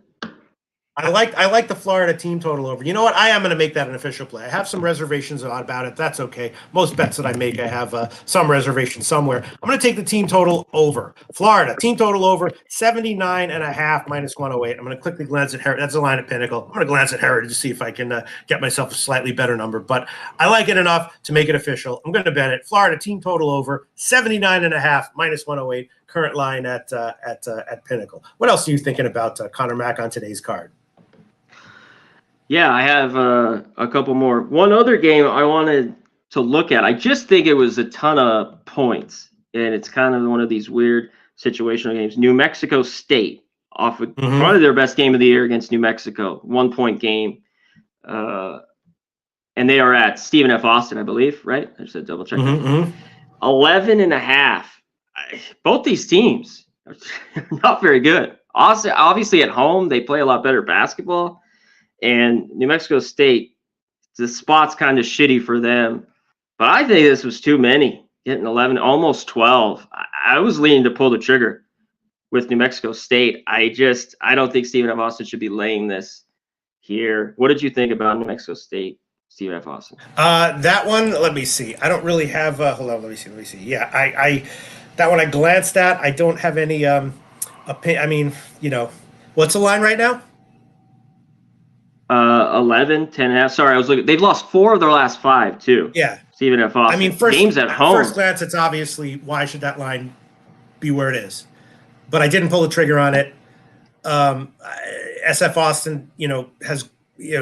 I like the Florida team total over. You know what? I am going to make that an official play. I have some reservations about it. That's okay. Most bets that I make, I have some reservation somewhere. I'm going to take the team total over. Florida team total over 79.5 minus 108. I'm going to quickly glance at Heritage. That's the line at Pinnacle. I'm going to glance at Heritage to see if I can get myself a slightly better number. But I like it enough to make it official. I'm going to bet it. Florida team total over 79.5 minus 108. Current line at Pinnacle. What else are you thinking about, Connor Mack, on today's card? Yeah, I have a couple more. One other game I wanted to look at. I just think it was a ton of points, and it's kind of one of these weird situational games. New Mexico State off of probably their best game of the year against New Mexico, 1-point game. And they are at Stephen F. Austin, I believe, right? I just had to double check. 11.5. both these teams are not very good. Also, obviously at home, they play a lot better basketball. And New Mexico State, the spot's kind of shitty for them. But I think this was too many, getting 11, almost 12. I was leaning to pull the trigger with New Mexico State. I don't think Stephen F. Austin should be laying this here. What did you think about New Mexico State, Stephen F. Austin? That one, let me see. I don't really have. Hold on, let me see. Yeah, I that one I glanced at. I don't have any opinion. I mean, what's the line right now? 11, 10.5. Sorry, I was looking. They've lost 4 of their last 5 too. Yeah, Stephen F. Austin. I mean, games at home. First glance, it's obviously why should that line be where it is, but I didn't pull the trigger on it. SF Austin, has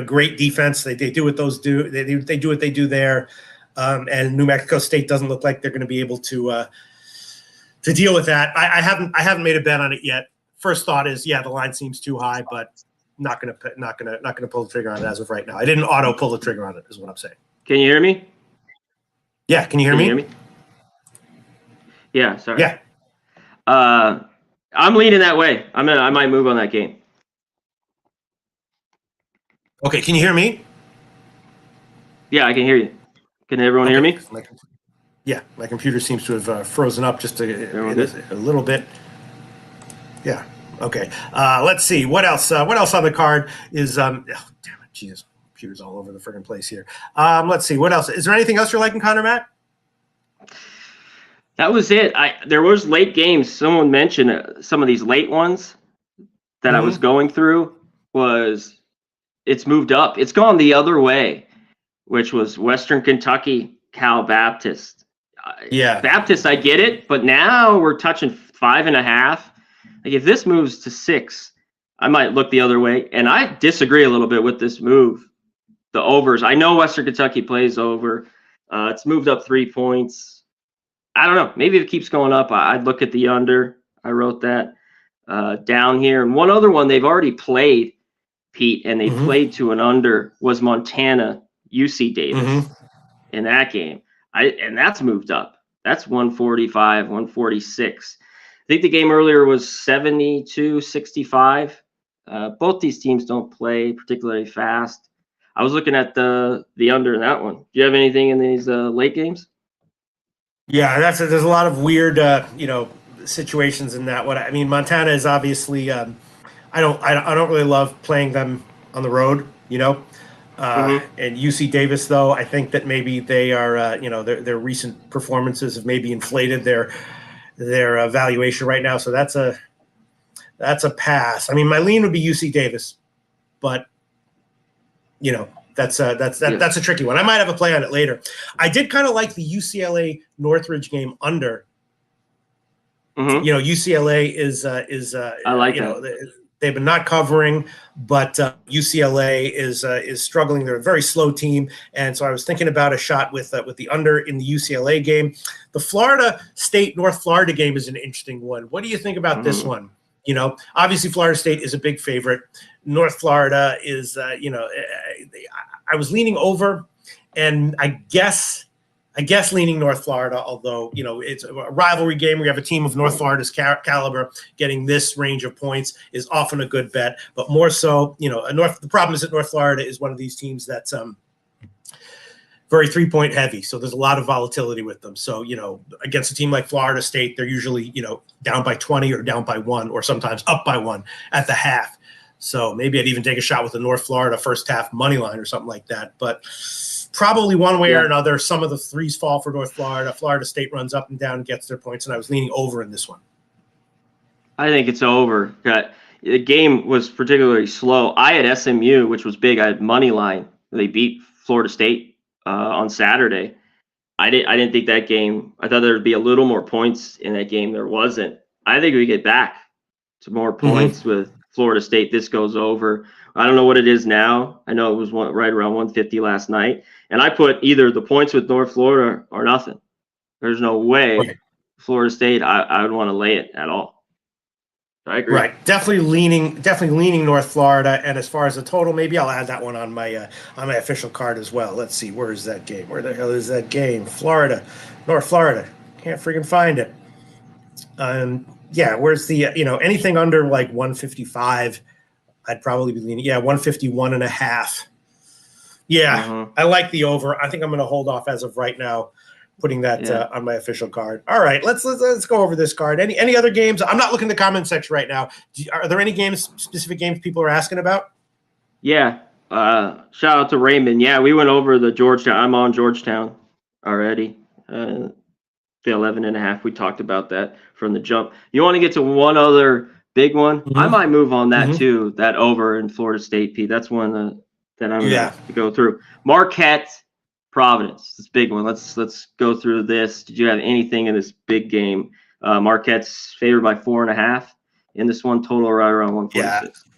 great defense. They do what those do. They do what they do there, and New Mexico State doesn't look like they're going to be able to deal with that. I haven't made a bet on it yet. First thought is, the line seems too high, but not gonna pull the trigger on it as of right now. I didn't auto pull the trigger on it, is what I'm saying. Can you hear me? Yeah, can you hear me? Yeah, sorry. Yeah. I'm leaning that way. I might move on that game. Okay, can you hear me? Yeah, I can hear you. Can everyone hear me? My computer seems to have frozen up just a little bit. Yeah. Okay. Let's see. What else? What else on the card is? Damn it, Jesus! Computer's all over the friggin' place here. Let's see. What else? Is there anything else you're liking, Connor, Matt? That was it. There was late games. Someone mentioned some of these late ones that I was going through. It's moved up. It's gone the other way, which was Western Kentucky, Cal Baptist. Baptist, I get it, but now we're touching 5.5. Like if this moves to 6, I might look the other way. And I disagree a little bit with this move. The overs. I know Western Kentucky plays over. It's moved up 3 points. I don't know. Maybe if it keeps going up, I'd look at the under. I wrote that down here. And one other one they've already played, Pete, and they played to an under was Montana, UC Davis in that game. And that's moved up. That's 145, 146. I think the game earlier was 72-65. Both these teams don't play particularly fast. I was looking at the under in that one. Do you have anything in these late games? Yeah, there's a lot of weird situations in that one. I mean, Montana is obviously I don't really love playing them on the road, and UC Davis, though, I think that maybe they are their recent performances have maybe inflated their valuation right now. So that's a pass. I mean, my lean would be UC Davis, but that's a tricky one. I might have a play on it later. I did kind of like the UCLA Northridge game under. UCLA is I like that. They've been not covering, but UCLA is struggling. They're a very slow team, and so I was thinking about a shot with the under in the UCLA game. The Florida State North Florida game is an interesting one. What do you think about this one? Obviously Florida State is a big favorite. North Florida is, I was leaning over, and I guess leaning North Florida, although, it's a rivalry game. We have a team of North Florida's caliber. Getting this range of points is often a good bet, but more so, the problem is that North Florida is one of these teams that's very 3-point heavy. So there's a lot of volatility with them. So, against a team like Florida State, they're usually, down by 20 or down by 1 or sometimes up by 1 at the half. So maybe I'd even take a shot with the North Florida first half money line or something like that. But probably one way or another, some of the threes fall for North Florida. Florida State runs up and down and gets their points, and I was leaning over in this one. I think it's over. The game was particularly slow. I had SMU, which was big. I had money line. They beat Florida State on Saturday. I didn't think that game. I thought there would be a little more points in that game. There wasn't. I think we get back to more points with Florida State. This goes over. I don't know what it is now. I know it was right around 150 last night. And I put either the points with North Florida or nothing. There's no way Florida State, I would want to lay it at all. I agree. Right. Definitely leaning North Florida. And as far as the total, maybe I'll add that one on my official card as well. Let's see. Where is that game? Where the hell is that game? Florida. North Florida. Can't freaking find it. Yeah, where's the anything under like 155, I'd probably be leaning. Yeah, 151.5. Yeah, I like the over. I think I'm going to hold off as of right now, putting that on my official card. All right, let's go over this card. Any other games? I'm not looking at the comment section right now. Are there any specific games people are asking about? Yeah. Shout out to Raymond. Yeah, we went over the Georgetown. I'm on Georgetown already. The 11.5. We talked about that from the jump. You want to get to one other big one? Mm-hmm. I might move on that too. That over in Florida State, Pete. That's one that I'm going to go through. Marquette, Providence. This big one. Let's go through this. Did you have anything in this big game? Marquette's favored by 4.5 in this one. Total right around 146. Yeah.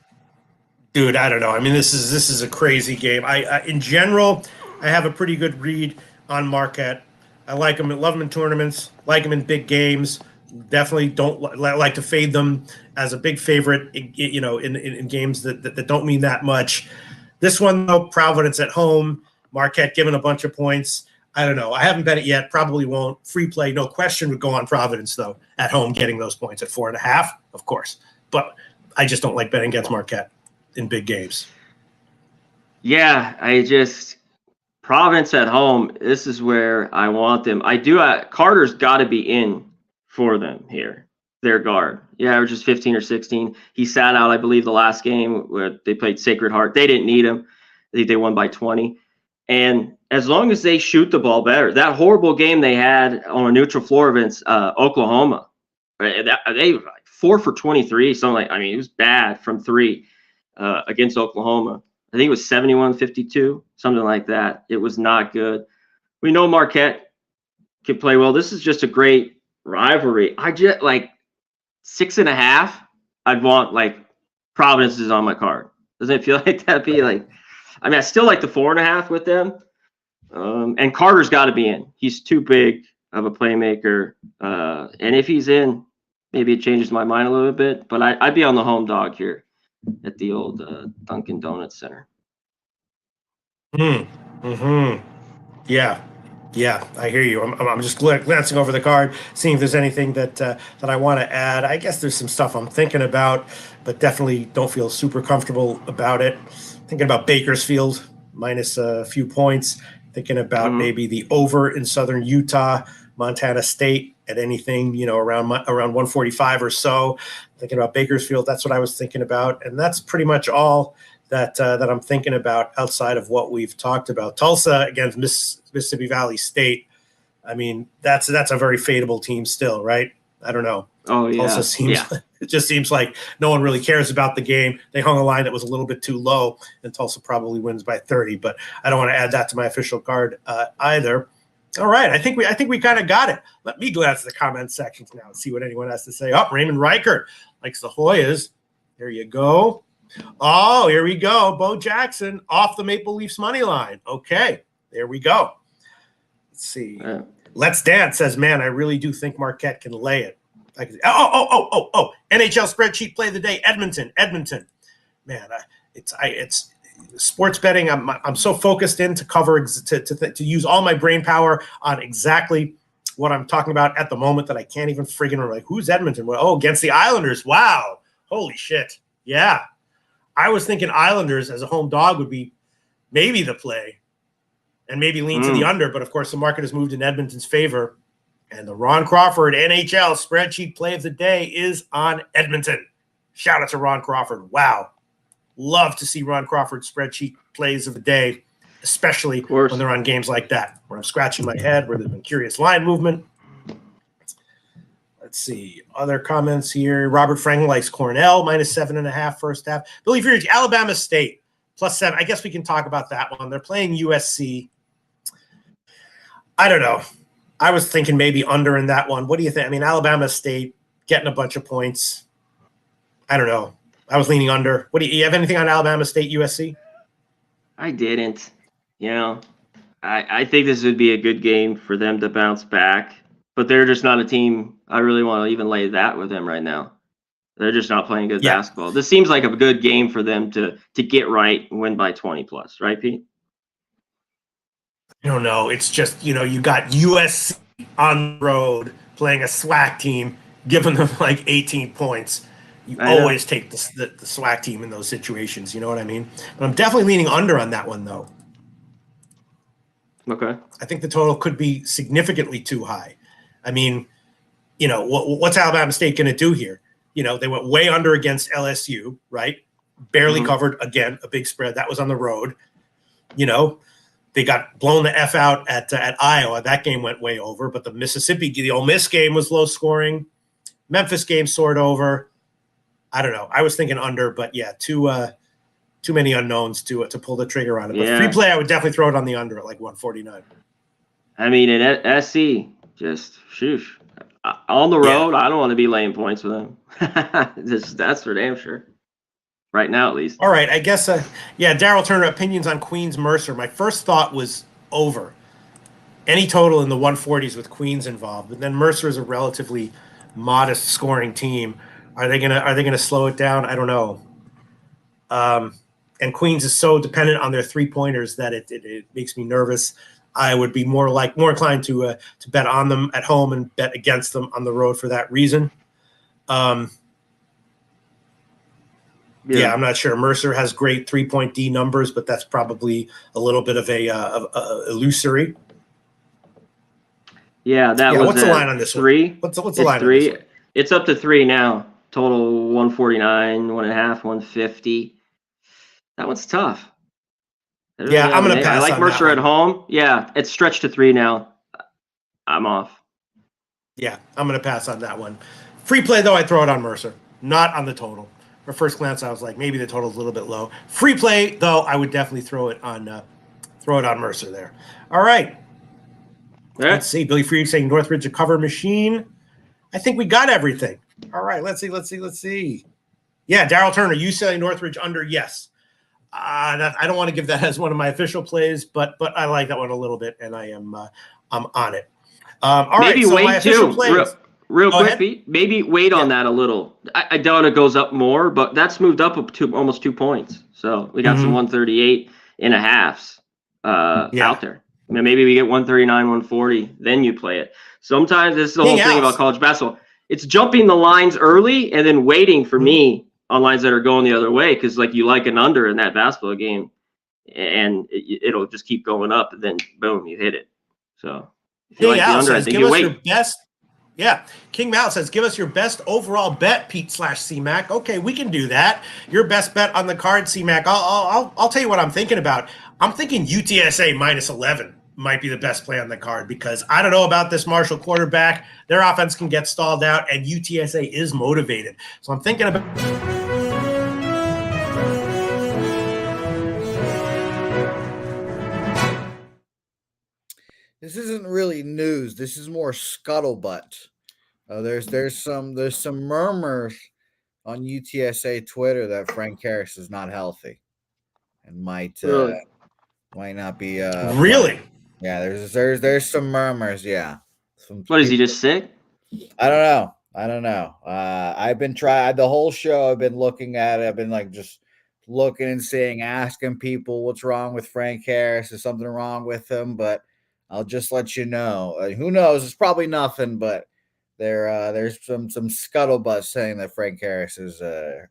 Dude, I don't know. I mean, this is a crazy game. I in general, I have a pretty good read on Marquette. I like them. Love them in tournaments. Like them in big games. Definitely don't like to fade them as a big favorite. In games that don't mean that much. This one though, Providence at home. Marquette giving a bunch of points. I don't know. I haven't bet it yet. Probably won't. Free play, no question, would go on Providence though at home, getting those points at 4.5, of course. But I just don't like betting against Marquette in big games. Yeah, Providence at home, this is where I want them. Carter's got to be in for them here, their guard. Yeah, averages 15 or 16. He sat out, I believe, the last game where they played Sacred Heart. They didn't need him. I think they won by 20. And as long as they shoot the ball better, that horrible game they had on a neutral floor against Oklahoma, they were like 4 for 23, something like, it was bad from 3 against Oklahoma. I think it was 71-52, something like that. It was not good. We know Marquette can play well. This is just a great rivalry. I just 6.5. I'd want Providence is on my card. Doesn't it feel like that? I still like the 4.5 with them. And Carter's got to be in. He's too big of a playmaker. And if he's in, maybe it changes my mind a little bit. But I'd be on the home dog here at the old Dunkin' Donuts Center. Yeah, I hear you. I'm just glancing over the card, seeing if there's anything that I want to add. I guess there's some stuff I'm thinking about, but definitely don't feel super comfortable about it. Thinking about Bakersfield minus a few points. Thinking about maybe the over in Southern Utah, Montana State at anything, around 145 or so. Thinking about Bakersfield, that's what I was thinking about, and that's pretty much all that I'm thinking about outside of what we've talked about. Tulsa against Mississippi Valley State. That's a very fadeable team still, right? I don't know. Oh yeah. Tulsa it just seems like no one really cares about the game. They hung a line that was a little bit too low, and Tulsa probably wins by 30. But I don't want to add that to my official card either. All right, I think we kind of got it. Let me glance at the comment sections now and see what anyone has to say. Raymond Reichert likes the Hoyas. There you go. Oh, here we go. Bo Jackson off the Maple Leafs money line. Okay, there we go. Let's see. Let's Dance says, man, I really do think Marquette can lay it. NHL spreadsheet play of the day. Edmonton. Man, it's sports betting. I'm so focused in to cover to use all my brain power on exactly what I'm talking about at the moment that I can't even friggin' remember. Who's Edmonton? Well, against the Islanders. Wow. Holy shit. Yeah. I was thinking Islanders as a home dog would be maybe the play and maybe lean to the under, but of course the market has moved in Edmonton's favor. And the Ron Crawford NHL spreadsheet play of the day is on Edmonton. Shout out to Ron Crawford. Wow. Love to see Ron Crawford spreadsheet plays of the day, especially when they're on games like that, where I'm scratching my head, where there's been curious line movement. Let's see. Other comments here. Robert Franklin likes Cornell, minus 7.5 first half. Billy Fury, Alabama State, plus 7. I guess we can talk about that one. They're playing USC. I don't know. I was thinking maybe under in that one. What do you think? Alabama State getting a bunch of points. I don't know. I was leaning under. What do you have anything on Alabama State, USC? I didn't. I think this would be a good game for them to bounce back, but they're just not a team I really want to even lay that with them right now. They're just not playing good basketball. This seems like a good game for them to get right and win by 20 plus, right, Pete? I don't know. It's just, you got USC on the road playing a SWAC team giving them like 18 points. You always take the SWAC team in those situations. You know what I mean? But I'm definitely leaning under on that one, though. Okay. I think the total could be significantly too high. I mean, what's Alabama State going to do here? They went way under against LSU, right? Barely covered, again, a big spread. That was on the road. They got blown the F out at Iowa. That game went way over. But the Ole Miss game was low scoring. Memphis game soared over. I don't know. I was thinking under, but yeah, too many unknowns to pull the trigger on it. But free play, I would definitely throw it on the under at like 149. I mean, in SC, just shoosh. On the road, I don't want to be laying points with them. That's for damn sure. Right now, at least. All right, I guess, Daryl Turner, opinions on Queens Mercer. My first thought was over. Any total in the 140s with Queens involved, but then Mercer is a relatively modest scoring team. Are they gonna slow it down? I don't know. And Queens is so dependent on their 3-pointers that it makes me nervous. I would be more inclined to bet on them at home and bet against them on the road for that reason. I'm not sure. Mercer has great 3-point D numbers, but that's probably a little bit of a illusory. Yeah, what's the line on this 3? One? What's the line 3? on this one? It's up to 3 now. Total 149, 1.5, 150. That one's tough. I'm going to pass. I like Mercer at home. Yeah, it's stretched to 3 now. I'm off. Yeah, I'm going to pass on that one. Free play, though, I throw it on Mercer, not on the total. At first glance, I was like, maybe the total's a little bit low. Free play, though, I would definitely throw it on Mercer there. All right. Let's see. Billy Freed saying Northridge a cover machine. I think we got everything. All right. Let's see. Yeah, Daryl Turner, you say Northridge under? Yes. I don't want to give that as one of my official plays, but I like that one a little bit, and I'm on it. All right. So my official plays. Real quick, Pete, maybe wait on that a little. I doubt it goes up more, but that's moved up to almost 2 points. So we got some 138.5s out there. I mean, maybe we get 139, 140, then you play it. Sometimes this is the whole thing about college basketball. It's jumping the lines early and then waiting for me on lines that are going the other way because, like, you like an under in that basketball game, and it'll just keep going up, and then boom, you hit it. So if you like the under, I think you wait. Your best. Yeah, King Mal says, give us your best overall bet, Pete/CMAC. Okay, we can do that. Your best bet on the card, CMAC. I'll tell you what I'm thinking about. I'm thinking UTSA -11 might be the best play on the card because I don't know about this Marshall quarterback. Their offense can get stalled out, and UTSA is motivated. So I'm thinking about. This isn't really news. This is more scuttlebutt. There's some murmurs on UTSA Twitter that Frank Harris is not healthy and might not be. Really? Yeah. There's some murmurs. Yeah. What is he just sick? I don't know. I've been trying the whole show. I've been looking at it. I've been like just looking and seeing, asking people what's wrong with Frank Harris. Is something wrong with him? But I'll just let you know. Who knows? It's probably nothing, but there's some scuttlebutt saying that Frank Harris is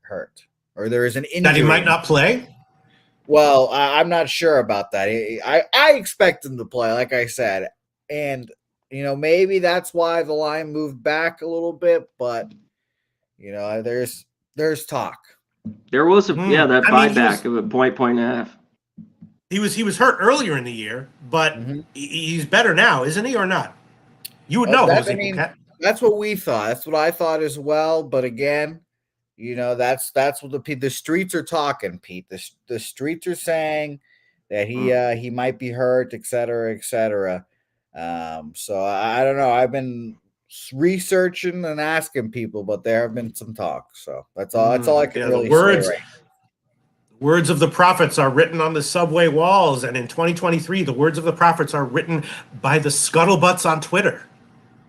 hurt or there is an injury. That he might not play? Well, I'm not sure about that. I expect him to play, like I said. And, maybe that's why the line moved back a little bit. But, there's talk. There was that buyback of a point and a half. He was hurt earlier in the year, but he's better now, isn't he, or not? You would know. That's what we thought. That's what I thought as well. But again, that's what the streets are talking, Pete. The streets are saying that he might be hurt, et cetera, et cetera. So I don't know. I've been researching and asking people, but there have been some talk. So that's all. That's all I can really say. Right. Words of the prophets are written on the subway walls, and in 2023, the words of the prophets are written by the scuttlebutts on Twitter.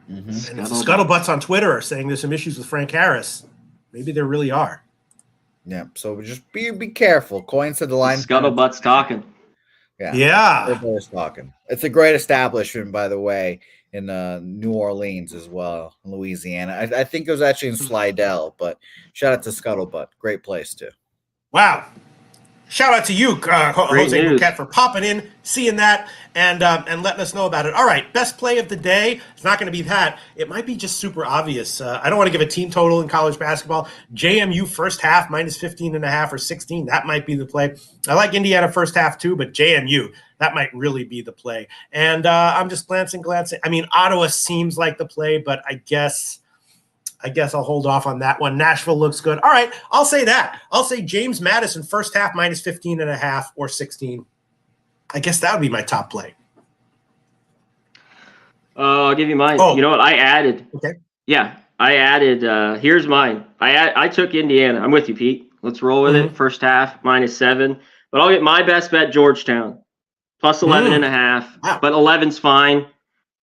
And if the scuttlebutts on Twitter are saying there's some issues with Frank Harris, maybe there really are. Yeah, so just be careful. Coin said the line. Scuttlebutts talking. Yeah. Everybody's talking. It's a great establishment, by the way, in New Orleans as well, in Louisiana. I think it was actually in Slidell, but shout out to Scuttlebutt. Great place too. Wow. Shout out to you, Jose news. Bouquet, for popping in, seeing that, and letting us know about it. All right, best play of the day. It's not going to be that. It might be just super obvious. I don't want to give a team total in college basketball. JMU first half minus 15.5 or 16. That might be the play. I like Indiana first half too, but JMU, that might really be the play. And I'm just glancing. I mean, Ottawa seems like the play, but I guess I'll hold off on that one. Nashville looks good. All right, I'll say that. I'll say James Madison first half minus 15.5 or 16. I guess that would be my top play. I'll give you mine. Oh. You know what? I added. Okay. Yeah, I added. Here's mine. I took Indiana. I'm with you, Pete. Let's roll with it. First half minus 7. But I'll get my best bet, Georgetown. Plus 11.5. Wow. But 11's fine.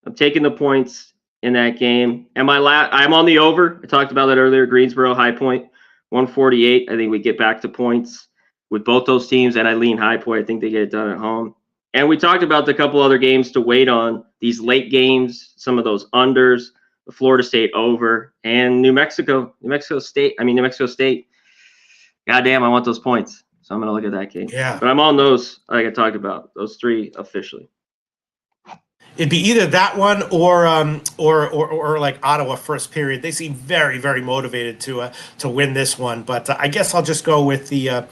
I'm taking the points in that game. And I'm on the over. I talked about that earlier. Greensboro, High Point, 148. I think we get back to points with both those teams, and I lean High Point. I think they get it done at home. And we talked about the couple other games to wait on, these late games, some of those unders, the Florida State over, and New Mexico State. Goddamn, I want those points. So I'm going to look at that game. Yeah. But I'm on those, like I talked about, those 3 officially. It'd be either that one or like Ottawa first period. They seem very, very motivated to win this one. But I guess I'll just go with the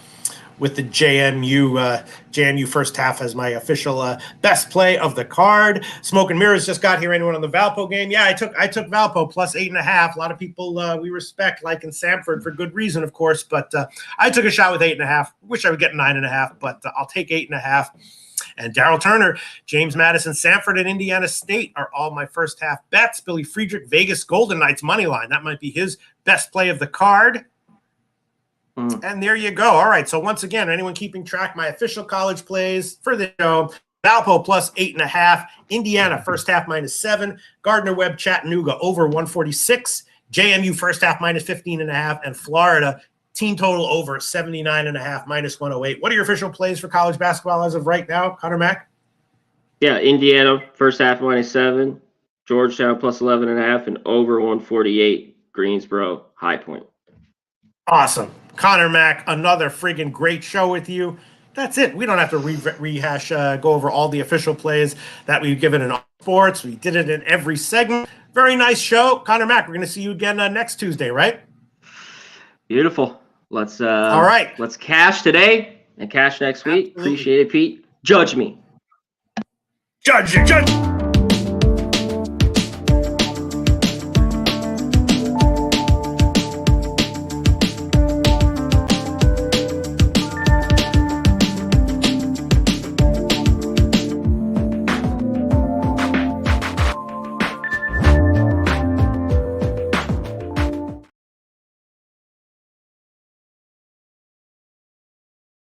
JMU first half as my official best play of the card. Smoke and Mirrors just got here. Anyone on the Valpo game? Yeah, I took Valpo plus 8.5. A lot of people we respect, like in Samford, for good reason, of course. But I took a shot with 8.5. Wish I would get 9.5, but I'll take 8.5. And Daryl Turner, James Madison, Samford, and Indiana State are all my first half bets. Billy Friedrich, Vegas Golden Knights money line. That might be his best play of the card. And there you go. All right. So once again, anyone keeping track, my official college plays for the show: Valpo plus 8.5, Indiana first half minus 7, Gardner Webb Chattanooga over 146, JMU first half minus 15.5, and Florida team total over 79.5 minus 108. What are your official plays for college basketball as of right now, Connor Mack? Yeah, Indiana first half minus 7, Georgetown plus 11.5, and over 148. Greensboro, High Point. Awesome. Connor Mack, another friggin' great show with you. That's it. We don't have to rehash, go over all the official plays that we've given in all sports. We did it in every segment. Very nice show. Connor Mack, we're going to see you again next Tuesday, right? Beautiful. Let's all right. Let's cash today and cash next week. Absolutely. Appreciate it, Pete. Judge me. Judge.